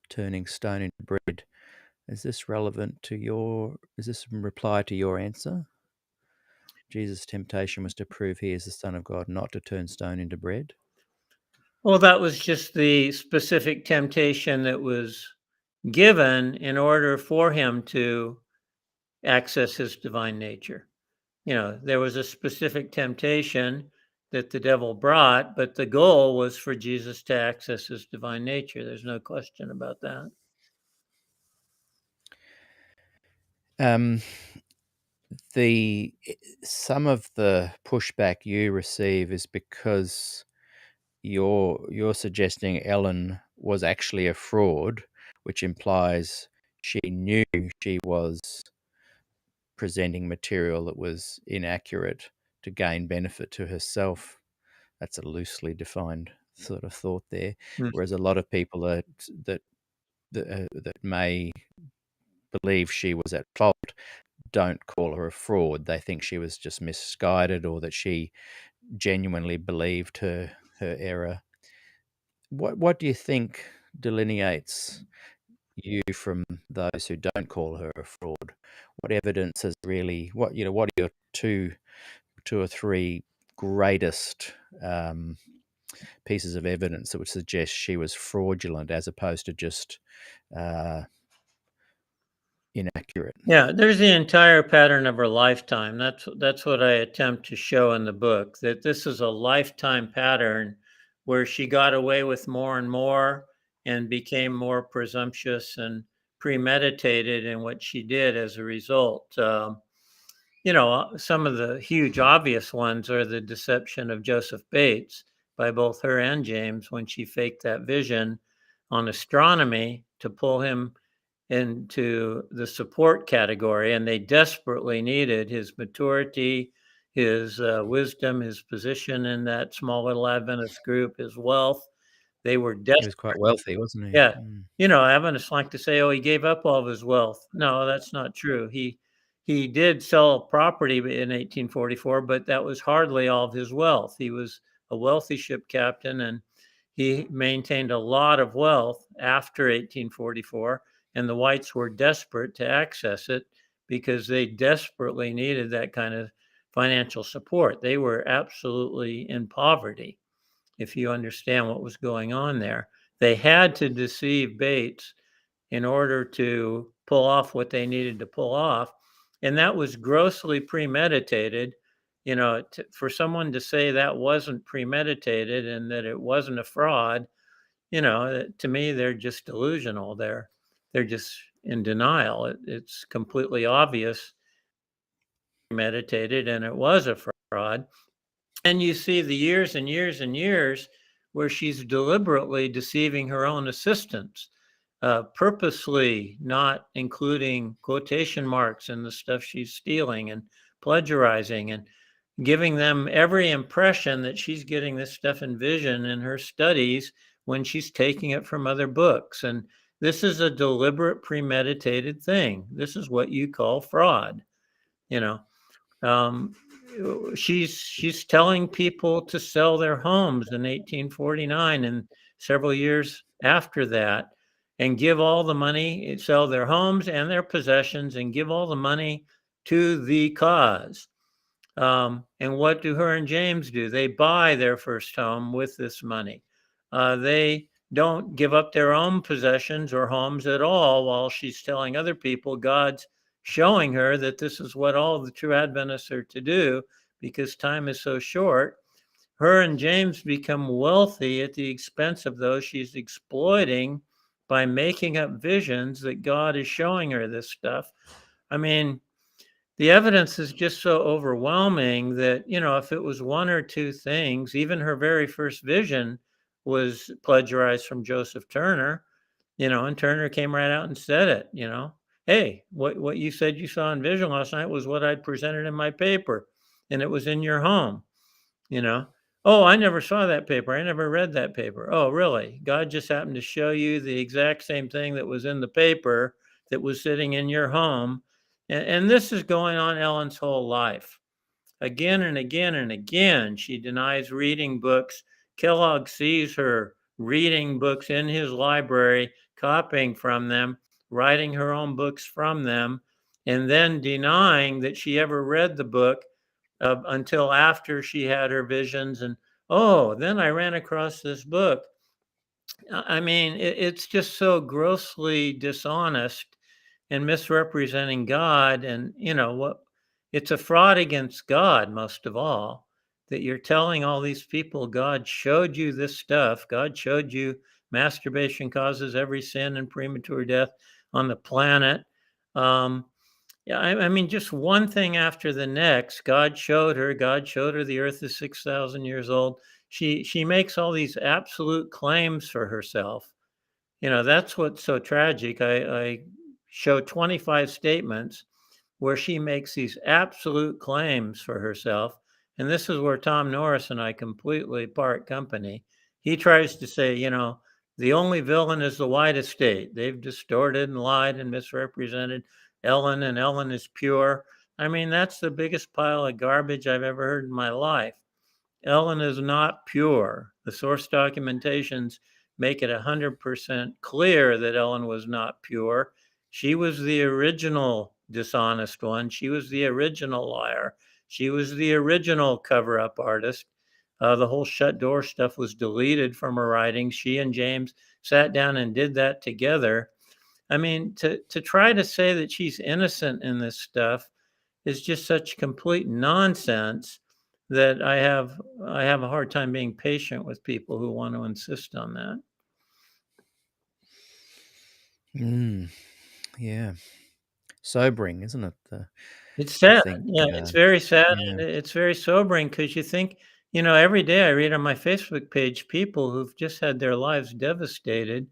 turning stone into bread, is this relevant to is this in reply to your answer? Jesus' temptation was to prove he is the Son of God, not to turn stone into bread. Well, that was just the specific temptation that was given in order for him to access his divine nature. There was a specific temptation that the devil brought, but the goal was for Jesus to access his divine nature. There's no question about that. Some of the pushback you receive is because you're suggesting Ellen was actually a fraud, which implies she knew she was presenting material that was inaccurate to gain benefit to herself. That's a loosely defined sort of thought there. Whereas a lot of people that may believe she was at fault don't call her a fraud. They think she was just misguided, or that she genuinely believed her error. What do you think delineates you from those who don't call her a fraud? What evidence is really what are your two or three greatest pieces of evidence that would suggest she was fraudulent as opposed to just inaccurate? Yeah, there's the entire pattern of her lifetime. That's what I attempt to show in the book, that this is a lifetime pattern where she got away with more and more and became more presumptuous and premeditated in what she did as a result. Some of the huge obvious ones are the deception of Joseph Bates by both her and James when she faked that vision on astronomy to pull him into the support category, and they desperately needed his maturity, his wisdom, his position in that small little Adventist group, his wealth. They were He desperate. was quite wealthy, wasn't he? Yeah. Adventists like to say, oh, he gave up all of his wealth. No, that's not true. He did sell property in 1844, but that was hardly all of his wealth. He was a wealthy ship captain, and he maintained a lot of wealth after 1844, and the whites were desperate to access it because they desperately needed that kind of financial support. They were absolutely in poverty, if you understand what was going on there. They had to deceive Bates in order to pull off what they needed to pull off. And that was grossly premeditated. For someone to say that wasn't premeditated and that it wasn't a fraud, to me, they're just delusional. They're just in denial. It's completely obvious premeditated and it was a fraud. And you see the years and years and years where she's deliberately deceiving her own assistants, purposely not including quotation marks in the stuff she's stealing and plagiarizing and giving them every impression that she's getting this stuff in vision in her studies when she's taking it from other books. And this is a deliberate, premeditated thing. This is what you call fraud, you know. Um, she's telling people to sell their homes in 1849 and several years after that, and give all the money, sell their homes and their possessions, and give all the money to the cause. And what do her and James do? They buy their first home with this money. They don't give up their own possessions or homes at all while she's telling other people God's showing her that this is what all the true Adventists are to do because time is so short. Her and James become wealthy at the expense of those she's exploiting by making up visions that God is showing her this stuff. I mean, the evidence is just so overwhelming that, if it was one or two things, even her very first vision was plagiarized from Joseph Turner, and Turner came right out and said it, hey, what you said you saw in vision last night was what I'd presented in my paper, and it was in your home, you know. Oh, I never saw that paper. I never read that paper. Oh, really? God just happened to show you the exact same thing that was in the paper that was sitting in your home. And this is going on Ellen's whole life. Again and again and again, she denies reading books. Kellogg sees her reading books in his library, copying from them, writing her own books from them, and then denying that she ever read the book until after she had her visions. And then I ran across this book. I mean, it's just so grossly dishonest and misrepresenting God. And what? It's a fraud against God, most of all, that you're telling all these people God showed you this stuff. God showed you masturbation causes every sin and premature death on the planet. Um, yeah, I mean, just one thing after the next. God showed her. God showed her the earth is 6,000 years old. She makes all these absolute claims for herself. That's what's so tragic. I show 25 statements where she makes these absolute claims for herself. And this is where Tom Norris and I completely part company. He tries to say, the only villain is the white estate. They've distorted and lied and misrepresented Ellen, and Ellen is pure. I mean, that's the biggest pile of garbage I've ever heard in my life. Ellen is not pure. The source documentations make it 100% clear that Ellen was not pure. She was the original dishonest one. She was the original liar. She was the original cover up artist. The whole shut door stuff was deleted from her writings. She and James sat down and did that together. I mean, to try to say that she's innocent in this stuff is just such complete nonsense that I have a hard time being patient with people who want to insist on that. Yeah. Sobering, isn't it? It's I sad. think, Yeah, it's very sad. yeah. And it's very sobering because you think, every day I read on my Facebook page people who've just had their lives devastated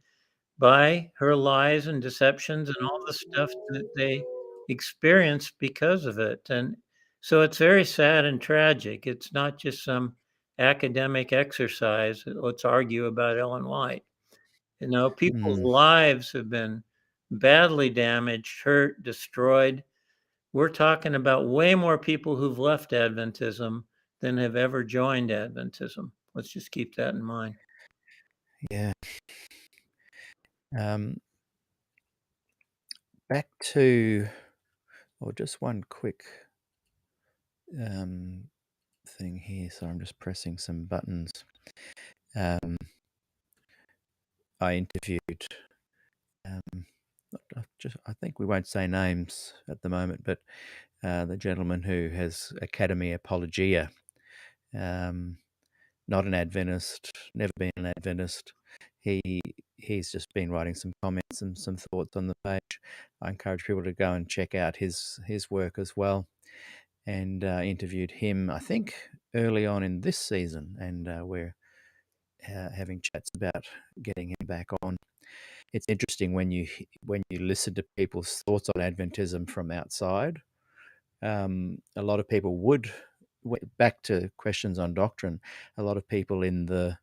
by her lies and deceptions and all the stuff that they experienced because of it. And so it's very sad and tragic. It's not just some academic exercise. Let's argue about Ellen White. People's Mm, lives have been badly damaged, hurt, destroyed. We're talking about way more people who've left Adventism than have ever joined Adventism. Let's just keep that in mind. yeah. Back to, just one quick thing here. So I'm just pressing some buttons. I interviewed, I think we won't say names at the moment, but the gentleman who has Academy Apologia, not an Adventist, never been an Adventist. He's just been writing some comments and some thoughts on the page. I encourage people to go and check out his work as well, and interviewed him, I think, early on in this season, and we're having chats about getting him back on. It's interesting when you listen to people's thoughts on Adventism from outside. A lot of people would, back to questions on doctrine, a lot of people in the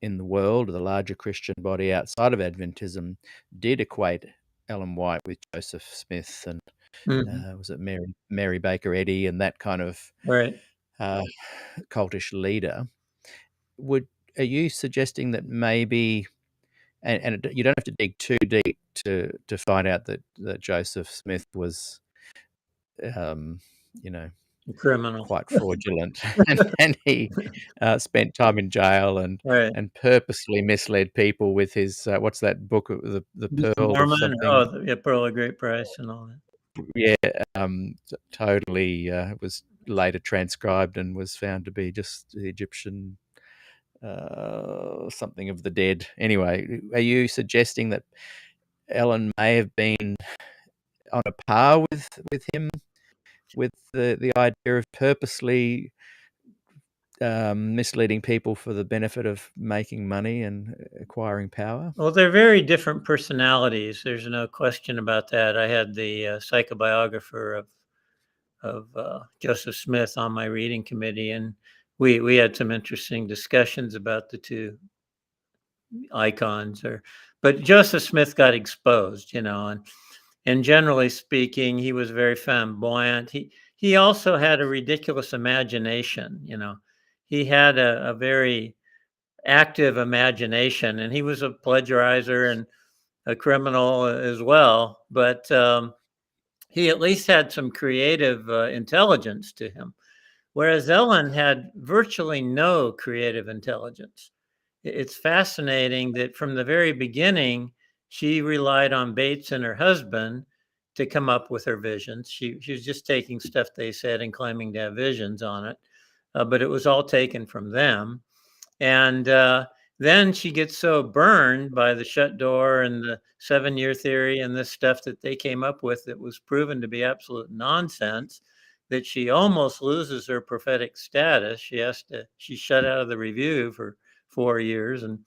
world, the larger Christian body outside of Adventism, did equate Ellen White with Joseph Smith and Mhm. was it Mary Baker Eddy and that kind of Right. cultish leader. Are you suggesting that maybe, and you don't have to dig too deep to find out that Joseph Smith was, you know, Criminal. quite fraudulent, and he spent time in jail and Right. purposely misled people with his what's that book, the Book of Pearl of Mormon. something? Oh, yeah, Pearl of Great Price and all that. Yeah, totally was later transcribed and was found to be just the Egyptian something of the dead. Anyway, are you suggesting that Ellen may have been on a par with him, with the idea of purposely misleading people for the benefit of making money and acquiring power? Well, they're very different personalities. There's no question about that. I had the psychobiographer of Joseph Smith on my reading committee, and we had some interesting discussions about the two icons. But Joseph Smith got exposed, and generally speaking, he was very flamboyant. He also had a ridiculous imagination. He had a very active imagination, and he was a plagiarizer and a criminal as well. But he at least had some creative intelligence to him, whereas Ellen had virtually no creative intelligence. It's fascinating that from the very beginning, she relied on Bates and her husband to come up with her visions. She was just taking stuff they said and claiming to have visions on it, but it was all taken from them. And then she gets so burned by the shut door and the 7-year theory and this stuff that they came up with that was proven to be absolute nonsense that she almost loses her prophetic status. She's shut out of the review for 4 years. And,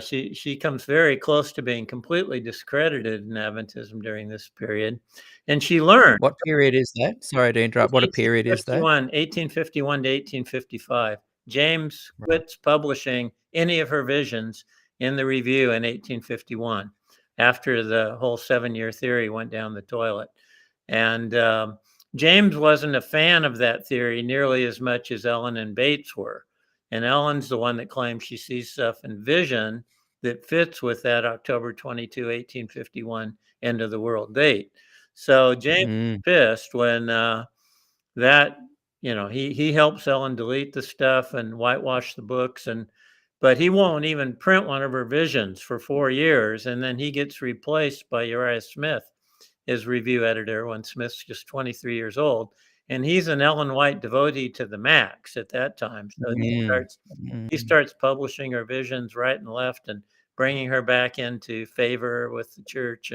she comes very close to being completely discredited in Adventism during this period. And she learned. What period is that? Sorry to interrupt. What a period is that? 1851 to 1855. James Right. quits publishing any of her visions in the review in 1851 after the whole 7-year theory went down the toilet. And James wasn't a fan of that theory nearly as much as Ellen and Bates were. And Ellen's the one that claims she sees stuff in vision that fits with that October 22, 1851 end of the world date. So James is pissed when that, he helps Ellen delete the stuff and whitewash the books, but he won't even print one of her visions for 4 years. And then he gets replaced by Uriah Smith, his review editor, when Smith's just 23 years old. And he's an Ellen White devotee to the max at that time. So he starts publishing her visions right and left and bringing her back into favor with the church.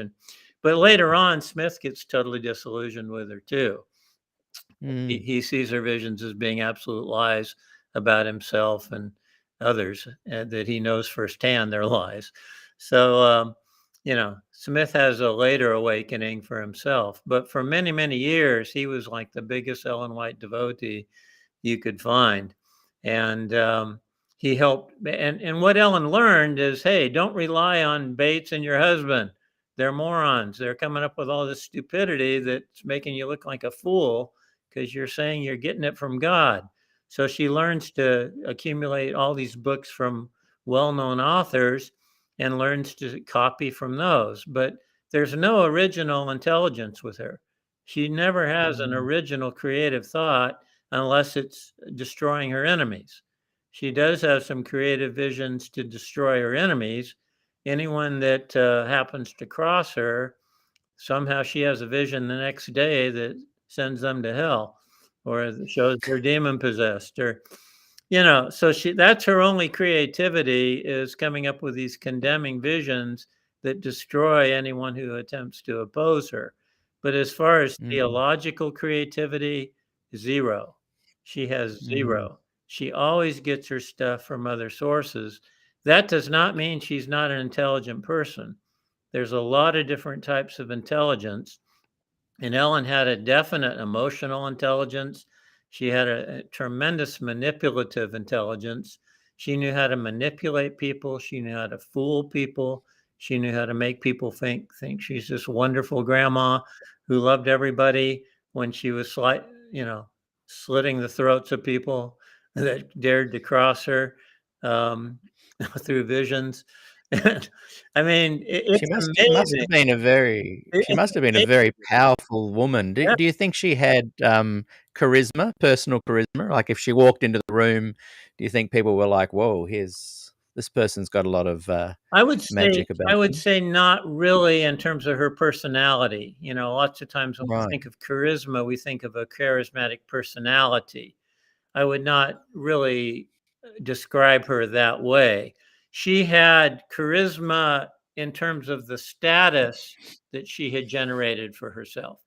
But later on, Smith gets totally disillusioned with her too. He sees her visions as being absolute lies about himself and others, and that he knows firsthand they're lies. So, Smith has a later awakening for himself, but for many, many years, he was like the biggest Ellen White devotee you could find. And he helped. And what Ellen learned is, hey, don't rely on Bates and your husband. They're morons. They're coming up with all this stupidity that's making you look like a fool because you're saying you're getting it from God. So she learns to accumulate all these books from well-known authors and learns to copy from those. But there's no original intelligence with her. She never has an original creative thought unless it's destroying her enemies. She does have some creative visions to destroy her enemies, anyone that happens to cross her, somehow she has a vision the next day that sends them to hell, or shows they're demon possessed, or so that's her only creativity, is coming up with these condemning visions that destroy anyone who attempts to oppose her. But as far as Mm, theological creativity, zero. She has mm. zero. She always gets her stuff from other sources. That does not mean she's not an intelligent person. There's a lot of different types of intelligence. And Ellen had a definite emotional intelligence. She had a tremendous manipulative intelligence. She knew how to manipulate people. She knew how to fool people. She knew how to make people think she's this wonderful grandma who loved everybody when she was slitting the throats of people that dared to cross her um, through visions. And I mean, She it's must amazing. have been a very she must It's have been a very amazing. powerful woman. Do you think she had, charisma, personal charisma? Like, if she walked into the room, do you think people were like, "Whoa, here's this person's got a lot of, I would say magic about I would them?" say not really in terms of her personality. Lots of times when we Right, think of charisma, we think of a charismatic personality. I would not really describe her that way. She had charisma in terms of the status that she had generated for herself.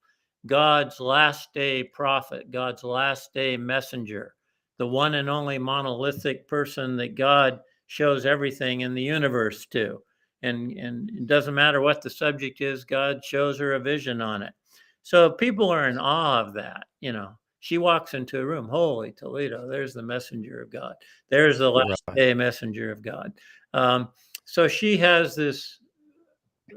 God's last day prophet, God's last day messenger, the one and only monolithic person that God shows everything in the universe to. And it doesn't matter what the subject is, God shows her a vision on it. So people are in awe of that. She walks into a room, holy Toledo, there's the messenger of God. There's the last right. day messenger of God. Um, so she has this,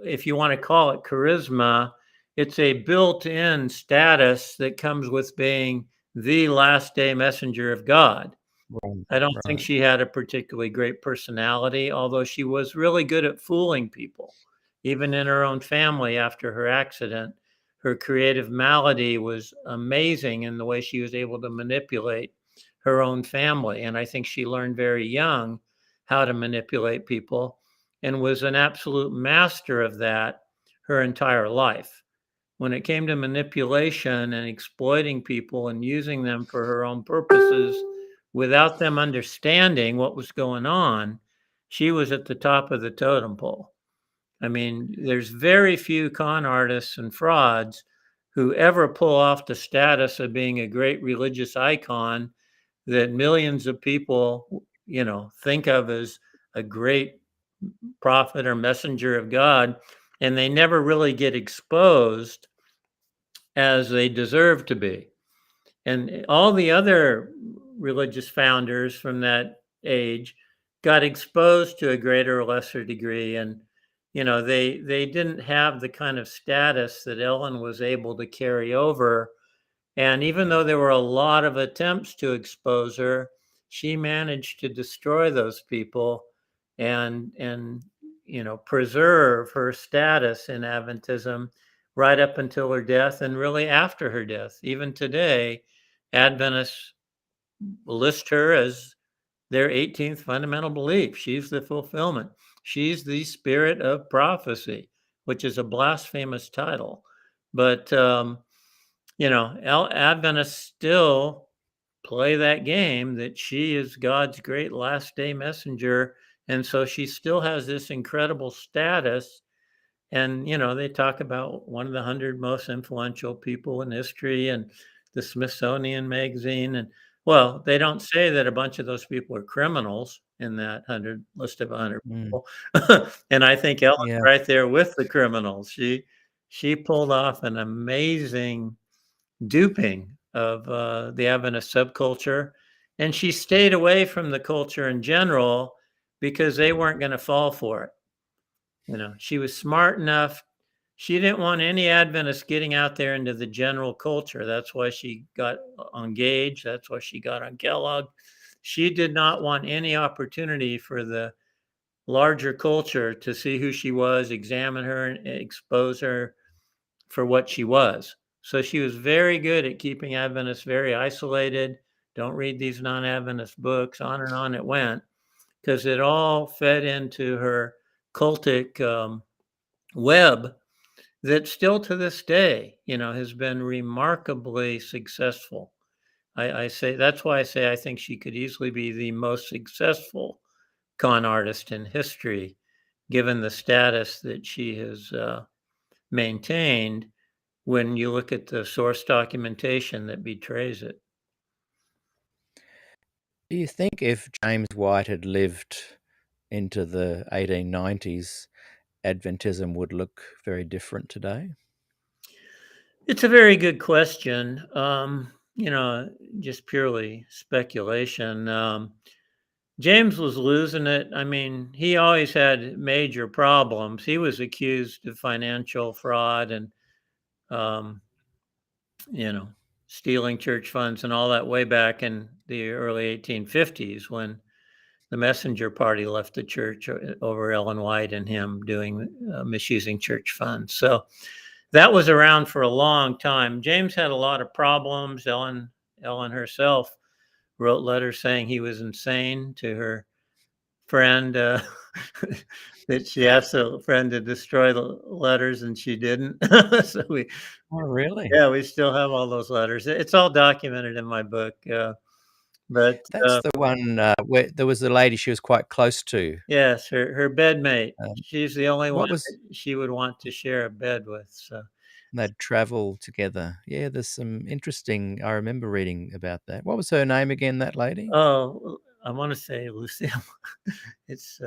if you want to call it charisma, it's a built-in status that comes with being the last day messenger of God. Right, I don't think right. she had a particularly great personality, although she was really good at fooling people. Even in her own family after her accident, her creative malady was amazing in the way she was able to manipulate her own family. And I think she learned very young how to manipulate people and was an absolute master of that her entire life. When it came to manipulation and exploiting people and using them for her own purposes without them understanding what was going on, she was at the top of the totem pole. I mean, there's very few con artists and frauds who ever pull off the status of being a great religious icon that millions of people, think of as a great prophet or messenger of God, and they never really get exposed as they deserve to be. And all the other religious founders from that age got exposed to a greater or lesser degree. And, they didn't have the kind of status that Ellen was able to carry over. And even though there were a lot of attempts to expose her, she managed to destroy those people and preserve her status in Adventism right up until her death and really after her death. Even today, Adventists list her as their 18th fundamental belief. She's the fulfillment. She's the spirit of prophecy, which is a blasphemous title. But Adventists still play that game that she is God's great last day messenger. And so she still has this incredible status. And, they talk about one of the 100 most influential people in history and the Smithsonian magazine. And, well, they don't say that a bunch of those people are criminals in that 100 list of 100 Mm, people. And I think Ellen's yeah. right there with the criminals. She pulled off an amazing duping of the Adventist subculture. And she stayed away from the culture in general because they weren't going to fall for it. She was smart enough. She didn't want any Adventists getting out there into the general culture. That's why she got on Gage. That's why she got on Kellogg. She did not want any opportunity for the larger culture to see who she was, examine her, and expose her for what she was. So she was very good at keeping Adventists very isolated. Don't read these non-Adventist books, on and on it went, because it all fed into her cultic web that still to this day, has been remarkably successful. I say that's why I say I think she could easily be the most successful con artist in history, given the status that she has maintained when you look at the source documentation that betrays it. Do you think if James White had lived into the 1890s, Adventism would look very different today? It's a very good question. Just purely speculation. James was losing it. I mean, he always had major problems. He was accused of financial fraud and, um, you know, stealing church funds and all that way back in the early 1850s when the Messenger Party left the church over Ellen White and him doing misusing church funds. So that was around for a long time. James had a lot of problems. Ellen herself wrote letters saying he was insane to her friend, that she asked a friend to destroy the letters and she didn't. So Oh, really? we still have all those letters. It's all documented in my book. But That's the one where there was a lady she was quite close to. yes, her bedmate. Um, She's the only one what was that she would want to share a bed with. So they'd travel together? Yeah, there's some interesting. I remember reading about that. What was her name again? That lady? oh, I want to say Lucille. It's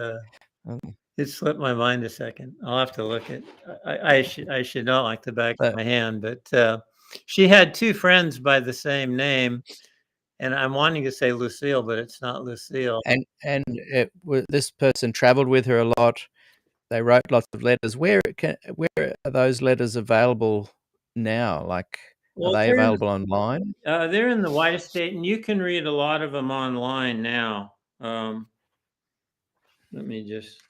Oh, it slipped my mind a second. I'll have to look at. I should know like the back of but my hand, but she had two friends by the same name, and I'm wanting to say Lucille, but it's not Lucille. this person traveled with her a lot. They wrote lots of letters. Where are those letters available now? Like, are Well, they available online? they're in the White Estate, and you can read a lot of them online now. Let me just.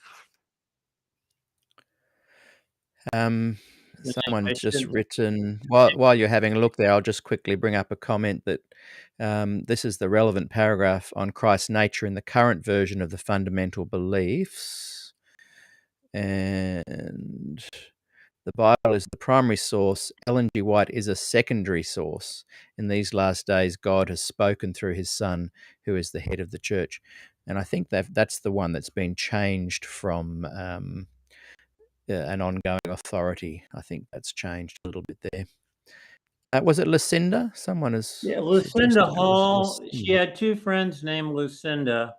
Someone's I just should. written while you're having a look there. I'll just quickly bring up a comment that this is the relevant paragraph on Christ's nature in the current version of the fundamental beliefs, and the Bible is the primary source. Ellen G. White is a secondary source. In these last days, God has spoken through his Son, who is the head of the church. And I think that's the one that's been changed from an ongoing authority. I think that's changed a little bit there. Was it Lucinda? Someone has Lucinda suggested it was Hall. She Lucinda. had two friends named Lucinda,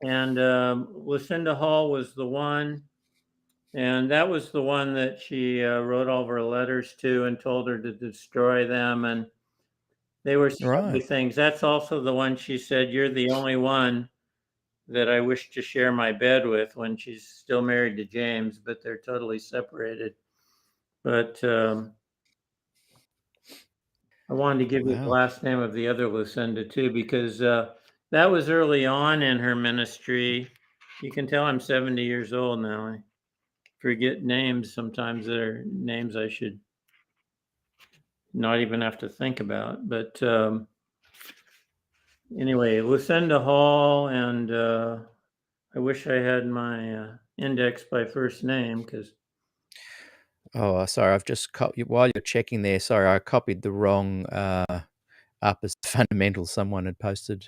and Lucinda Hall was the one. And that was the one that she wrote all of her letters to and told her to destroy them. And they were silly Right. things. That's also the one she said, "You're the only one that I wish to share my bed with," when she's still married to James, but they're totally separated. But I wanted to give you the Wow. last name of the other Lucinda too, because that was early on in her ministry. You can tell I'm 70 years old now. I forget names sometimes. That are names I should not even have to think about. But anyway, Lucinda Hall, and I wish I had my index by first name because. Oh, sorry. I've just while you're checking there. Sorry, I copied the wrong up as fundamentals someone had posted.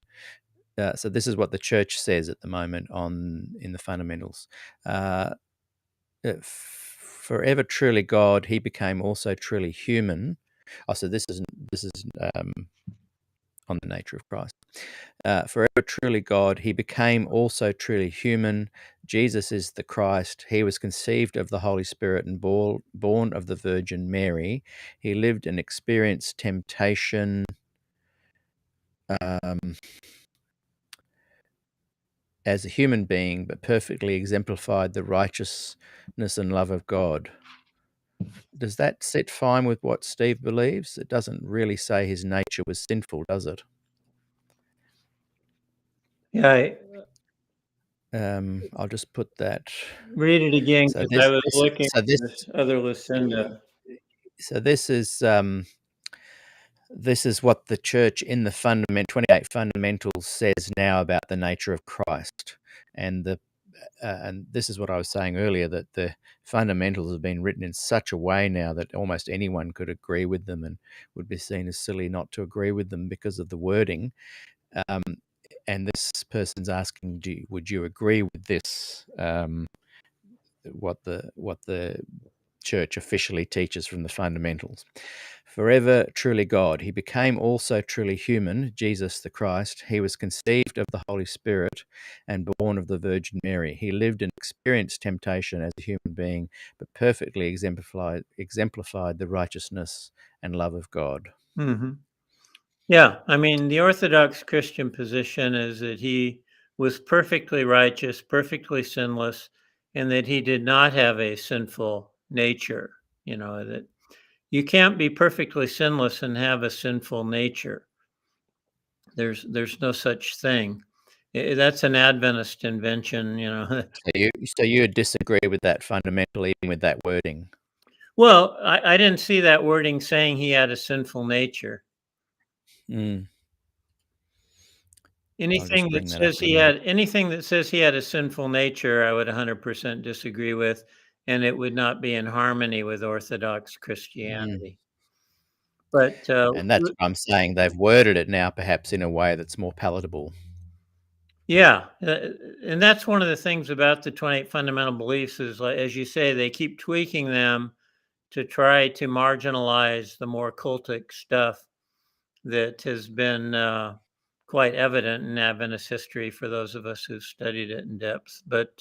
So this is what the church says at the moment in the fundamentals. Forever truly God, he became also truly human. Oh, so this is on the nature of Christ. Forever truly God, he became also truly human. Jesus is the Christ. He was conceived of the Holy Spirit and born of the Virgin Mary. He lived and experienced temptation. As a human being, but perfectly exemplified the righteousness and love of God. Does that sit fine with what Steve believes? It doesn't really say his nature was sinful, does it? Yeah, I'll just put that. read it again So because I was this, looking so at this, this other Lucinda. so this is what the church in the 28 fundamentals says now about the nature of Christ, and and this is what I was saying earlier, that the fundamentals have been written in such a way now that almost anyone could agree with them, and would be seen as silly not to agree with them because of the wording. Um, and this person's asking, would you agree with this? What the church officially teaches from the fundamentals. Forever truly God, he became also truly human, Jesus the Christ. He was conceived of the Holy Spirit and born of the Virgin Mary. He lived and experienced temptation as a human being, but perfectly exemplified the righteousness and love of God. Hmm. Yeah, I mean, the Orthodox Christian position is that he was perfectly righteous, perfectly sinless, and that he did not have a sinful nature. That you can't be perfectly sinless and have a sinful nature. There's no such thing. That's an Adventist invention. So you disagree with that fundamentally, even with that wording? Well, I didn't see that wording saying he had a sinful nature. Mm. I'll Anything just that bring that up says in the. anything that says he had a sinful nature, I would 100% disagree with, and it would not be in harmony with Orthodox Mm. Christianity. But And that's what I'm saying. They've worded it now perhaps in a way that's more palatable. yeah, and that's one of the things about the 28 fundamental beliefs is, like, as you say, they keep tweaking them to try to marginalize the more cultic stuff that has been quite evident in Adventist history for those of us who've studied it in depth. But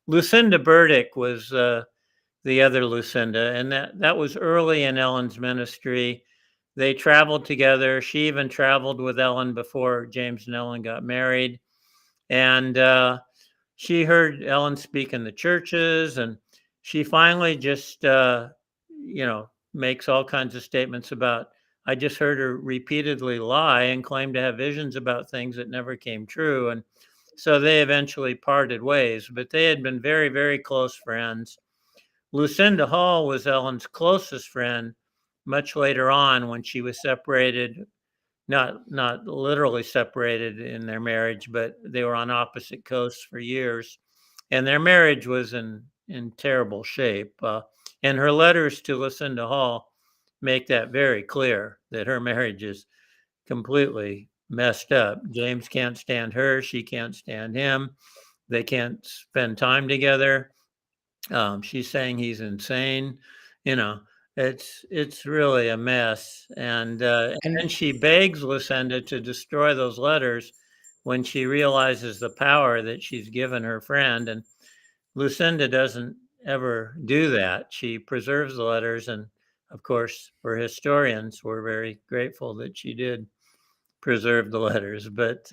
Lucinda Burdick was the other Lucinda, and that was early in Ellen's ministry. They traveled together. She even traveled with Ellen before James and Ellen got married. And she heard Ellen speak in the churches, and she finally just, makes all kinds of statements about, I just heard her repeatedly lie and claim to have visions about things that never came true. And so they eventually parted ways, but they had been very, very close friends. Lucinda Hall was Ellen's closest friend much later on when she was separated, not literally separated in their marriage, but they were on opposite coasts for years, and their marriage was in terrible shape. And her letters to Lucinda Hall make that very clear, that her marriage is completely messed up. James can't stand her; she can't stand him. They can't spend time together. She's saying he's insane. You know, it's really a mess. And And then she begs Lucinda to destroy those letters when she realizes the power that she's given her friend. And Lucinda doesn't ever do that. She preserves the letters, and of course, for historians, we're very grateful that she did preserve the letters. But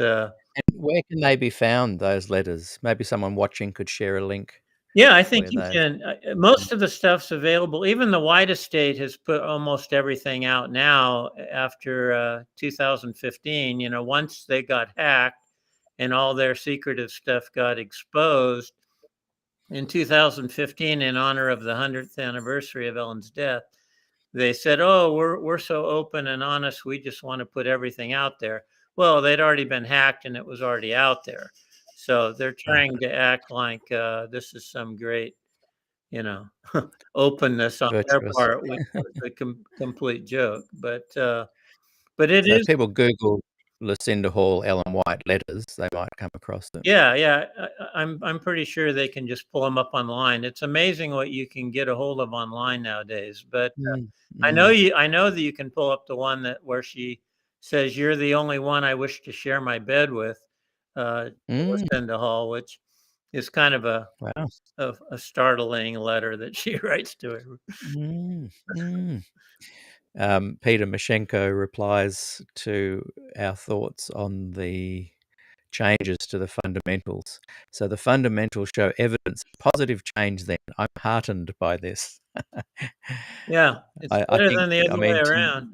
where can they be found, those letters? Maybe someone watching could share a link yeah, I think where you they've. can. Most of the stuff's available. Even the White Estate has put almost everything out now after 2015. Once they got hacked and all their secretive stuff got exposed in 2015 in honor of the 100th anniversary of Ellen's death, they said, "Oh, we're so open and honest. We just want to put everything out there." Well, they'd already been hacked and it was already out there. So they're trying to act like this is some great, you know, openness on their Virtuous. part, which was a complete joke. But it So if is, people Google Lucinda Hall, Ellen White letters, they might come across them. yeah, yeah. I'm pretty sure they can just pull them up online. It's amazing what you can get a hold of online nowadays. But Mm, mm, I know that you can pull up the one that where she says, "You're the only one I wish to share my bed with," mm. Lucinda Hall, which is kind of Wow. a startling letter that she writes to her. Mm, mm. Peter Mashenko replies to our thoughts on the changes to the fundamentals. So the fundamentals show evidence of positive change then. I'm heartened by this. Yeah, it's I better think, than the I other way mean, around.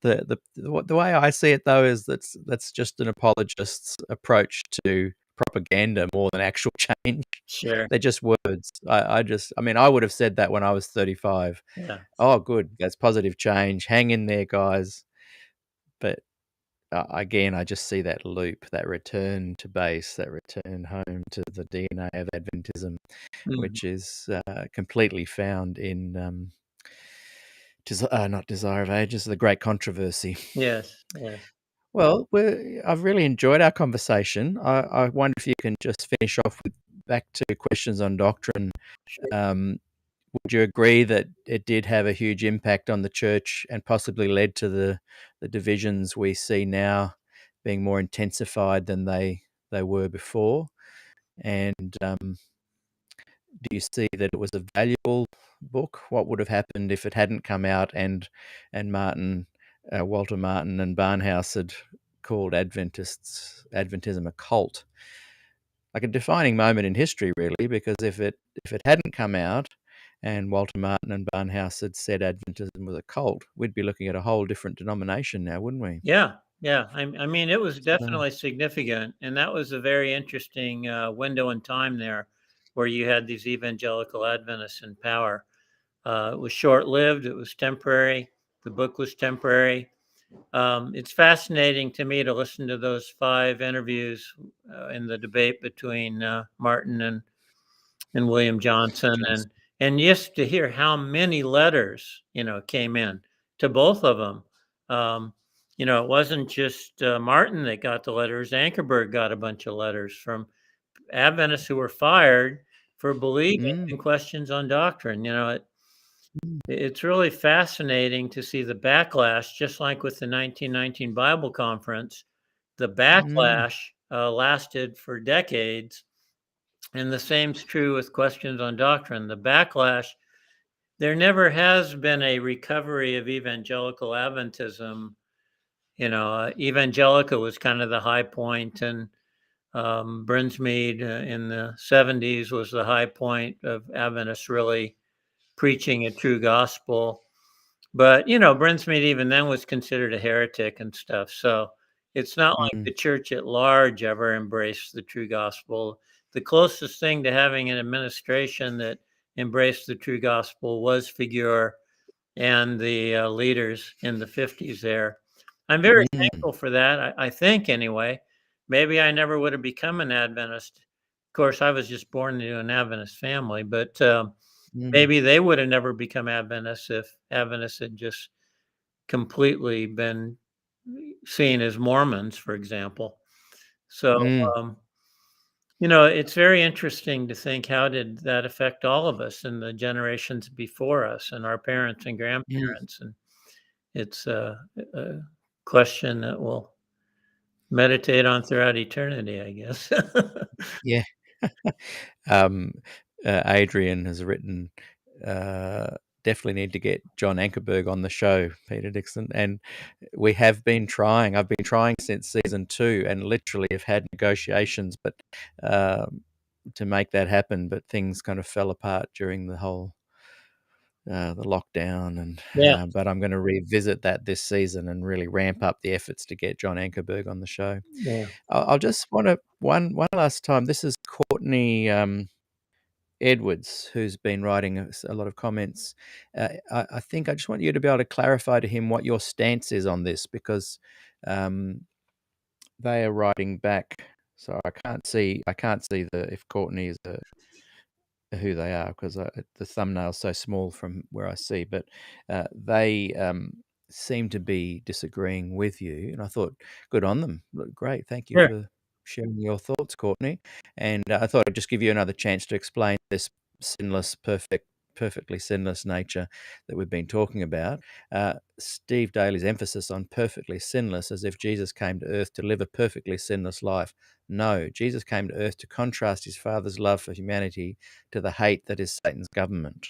the way I see it though is that's just an apologist's approach to propaganda more than actual change. Sure. They're just words. I mean, I would have said that when I was 35. Yeah. Oh, good, that's positive change. Hang in there, guys. But again, I just see that loop, that return to base, that return home to the DNA of Adventism, Mhm. which is completely found in not Desire of Ages, The Great Controversy. Yes, yes. Well, I've really enjoyed our conversation. I wonder if you can just finish off with back to questions on doctrine. Sure. Um, would you agree that it did have a huge impact on the church and possibly led to the divisions we see now being more intensified than they were before? And do you see that it was a valuable book? What would have happened if it hadn't come out and Walter Martin and Barnhouse had called Adventism a cult? Like a defining moment in history, really, because if it hadn't come out and Walter Martin and Barnhouse had said Adventism was a cult, we'd be looking at a whole different denomination now, wouldn't we? Yeah, yeah. I mean, it was So, definitely significant, and that was a very interesting window in time there, where you had these evangelical Adventists in power. It was short-lived. It was temporary. The book was temporary. It's fascinating to me to listen to those 5 interviews in the debate between Martin and William Johnson, Johnson. and just to hear how many letters came in to both of them. Um, it wasn't just Martin that got the letters. Ankerberg got a bunch of letters from Adventists who were fired for believing Mm, in questions on doctrine. mm, It's really fascinating to see the backlash, just like with the 1919 Bible Conference. The mm, backlash lasted for decades, and the same's true with questions on doctrine. The backlash, there never has been a recovery of evangelical Adventism. Evangelica was kind of the high point, and Brinsmead in the 70s was the high point of Adventists really preaching a true gospel. But, Brinsmead even then was considered a heretic and stuff. So it's not like mm, the church at large ever embraced the true gospel. The closest thing to having an administration that embraced the true gospel was Figure and the leaders in the 50s there. I'm very mm, thankful for that. I think, anyway. Maybe I never would have become an Adventist. Of course, I was just born into an Adventist family, but mm, maybe they would have never become Adventists if Adventists had just completely been seen as Mormons, for example. So, mm, um, it's very interesting to think, how did that affect all of us and the generations before us and our parents and mm. grandparents? And it's a question that we'll meditate on throughout eternity, I guess. Yeah. Um, Adrian has written, uh, definitely need to get John Ankerberg on the show, Peter Dixon. And we have been trying. I've been trying since season 2 and literally have had negotiations, but to make that happen. But things kind of fell apart during the lockdown. And Yeah, but I'm going to revisit that this season and really ramp up the efforts to get John Ankerberg on the show. yeah. I'll just want to one last time. This is Courtney Edwards, who's been writing a lot of comments. I think I just want you to be able to clarify to him what your stance is on this, because um, they are writing back. So I can't see if Courtney is who they are, because the thumbnail's so small from where I see. But they seem to be disagreeing with you, and I thought, good on them. Look, great, thank you Sure. for sharing your thoughts, Courtney. And I thought I'd just give you another chance to explain this perfectly sinless nature that we've been talking about. Steve Daly's emphasis on perfectly sinless, as if Jesus came to earth to live a perfectly sinless life. No, Jesus came to earth to contrast his Father's love for humanity to the hate that is Satan's government.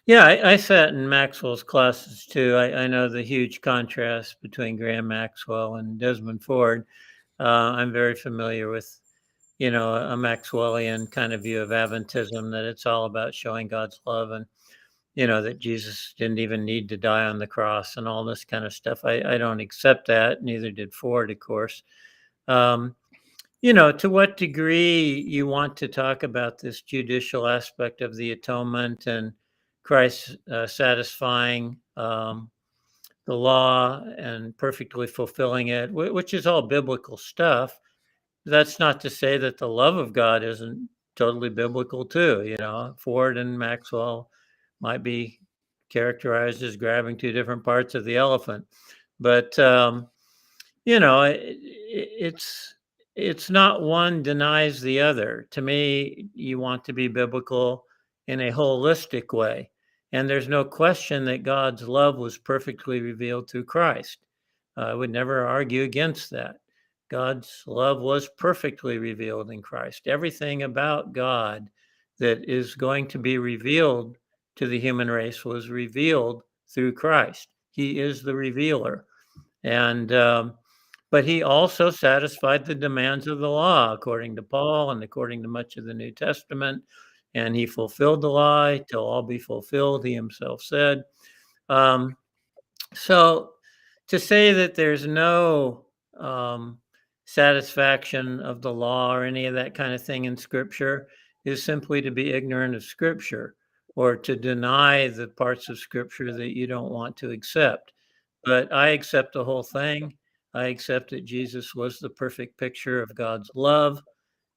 Yeah, I sat in Maxwell's classes too. I know the huge contrast between Graham Maxwell and Desmond Ford. I'm very familiar with, a Maxwellian kind of view of Adventism, that it's all about showing God's love, and, that Jesus didn't even need to die on the cross and all this kind of stuff. I don't accept that. Neither did Ford, of course. Um, to what degree you want to talk about this judicial aspect of the atonement and Christ satisfying the law and perfectly fulfilling it, which is all biblical stuff. That's not to say that the love of God isn't totally biblical too. You know, Ford and Maxwell might be characterized as grabbing two different parts of the elephant, but it's not one denies the other. To me, you want to be biblical in a holistic way, and there's no question that God's love was perfectly revealed through Christ. I would never argue against that. God's love was perfectly revealed in Christ. Everything about God that is going to be revealed to the human race was revealed through Christ. He is the revealer. And but he also satisfied the demands of the law, according to Paul and according to much of the New Testament. And he fulfilled the law till all be fulfilled, he himself said. So to say that there's no satisfaction of the law or any of that kind of thing in Scripture is simply to be ignorant of Scripture, or to deny the parts of Scripture that you don't want to accept. But I accept the whole thing. I accept that Jesus was the perfect picture of God's love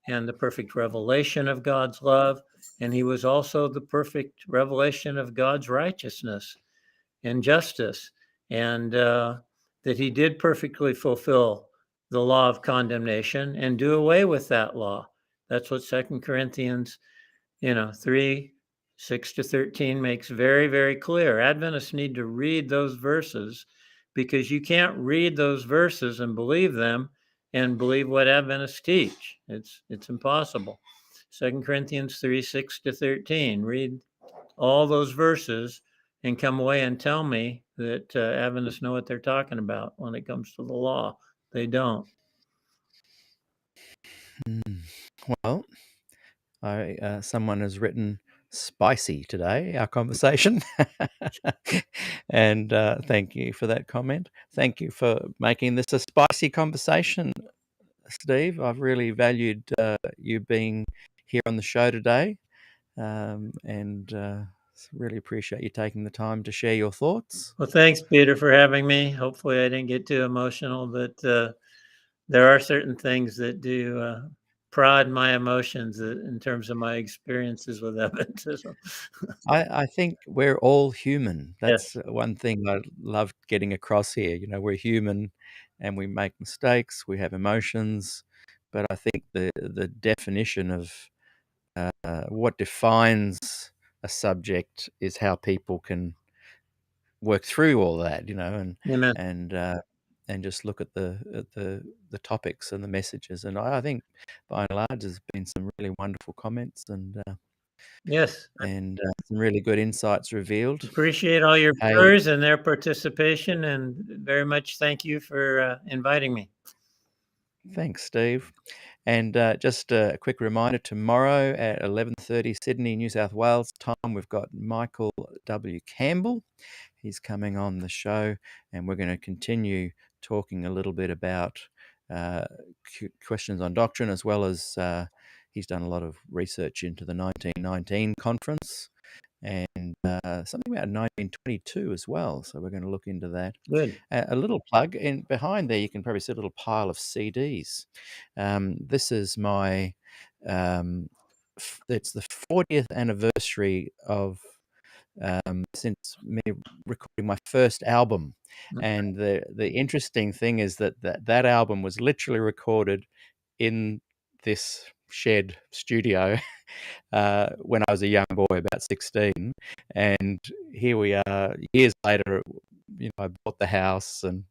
and the perfect revelation of God's love. And he was also the perfect revelation of God's righteousness and justice. And that he did perfectly fulfill the law of condemnation and do away with that law. That's what 2 Corinthians 3:6-13 makes very, very clear. Adventists need to read those verses, because you can't read those verses and believe them and believe what Adventists teach. It's impossible. 2 Corinthians 3:6-13. Read all those verses and come away and tell me that Adventists know what they're talking about when it comes to the law. They don't. Well, someone has written spicy today, our conversation. And thank you for that comment. Thank you for making this a spicy conversation, Steve. I've really valued you being here on the show today, and really appreciate you taking the time to share your thoughts. Well, thanks, Peter, for having me. Hopefully I didn't get too emotional, but there are certain things that do prod my emotions in terms of my experiences with Adventism. I think we're all human. Yes. That's one thing I love getting across here. You know, we're human and we make mistakes, we have emotions, but I think the definition of what defines a subject is how people can work through all that, you know, Amen. and just look at the topics and the messages. And I think by and large, there's been some really wonderful comments Yes. and some really good insights revealed. Appreciate all your Hey, prayers and their participation, and very much thank you for inviting me. thanks, Steve. And just a quick reminder, tomorrow at 11:30 Sydney, New South Wales time, we've got Michael W. Campbell. He's coming on the show, and we're going to continue talking a little bit about questions on doctrine, as well as he's done a lot of research into the 1919 conference and something about 1922 as well. So we're going to look into that. Good. A little plug, and behind there you can probably see a little pile of CDs. This is my it's the 40th anniversary of since me recording my first album. And the interesting thing is that album was literally recorded in this shed studio when I was a young boy, about 16. And here we are years later. You know, I bought the house and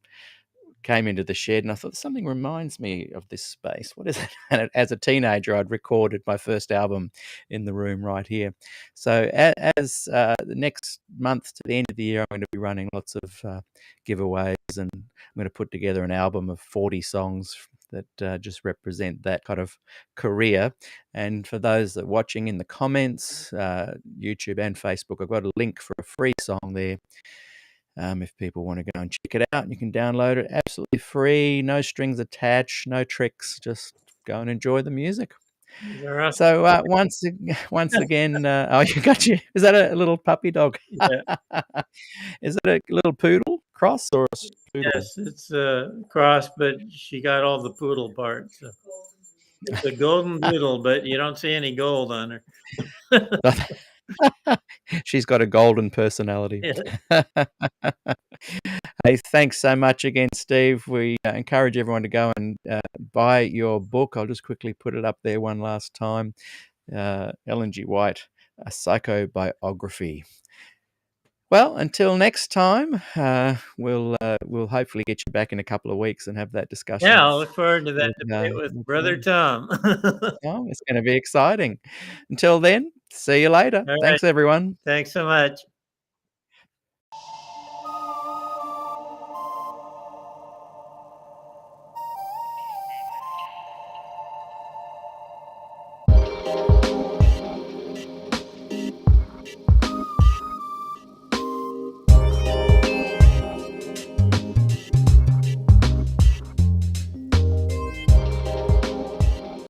came into the shed, and I thought, something reminds me of this space. What is it? And as a teenager, I'd recorded my first album in the room right here. So as the next month to the end of the year, I'm going to be running lots of giveaways, and I'm going to put together an album of 40 songs that just represent that kind of career. And for those that are watching in the comments, YouTube and Facebook, I've got a link for a free song there. If people want to go and check it out, you can download it absolutely free, no strings attached, no tricks, just go and enjoy the music. Awesome. So once again, oh, you got you. Is that a little puppy dog? Yeah. Is it a little poodle? cross or a poodle? Yes, it's a cross, but she got all the poodle parts. So. It's a golden doodle, but you don't see any gold on her. She's got a golden personality. Yeah. Hey, thanks so much again, Steve. We encourage everyone to go and buy your book. I'll just quickly put it up there one last time. Ellen G. White, A Psychobiography. Well, until next time, we'll hopefully get you back in a couple of weeks and have that discussion. Yeah, I'll look forward to that debate with Brother Tom. Oh, it's going to be exciting. Until then, see you later. All Thanks, right. everyone. Thanks so much.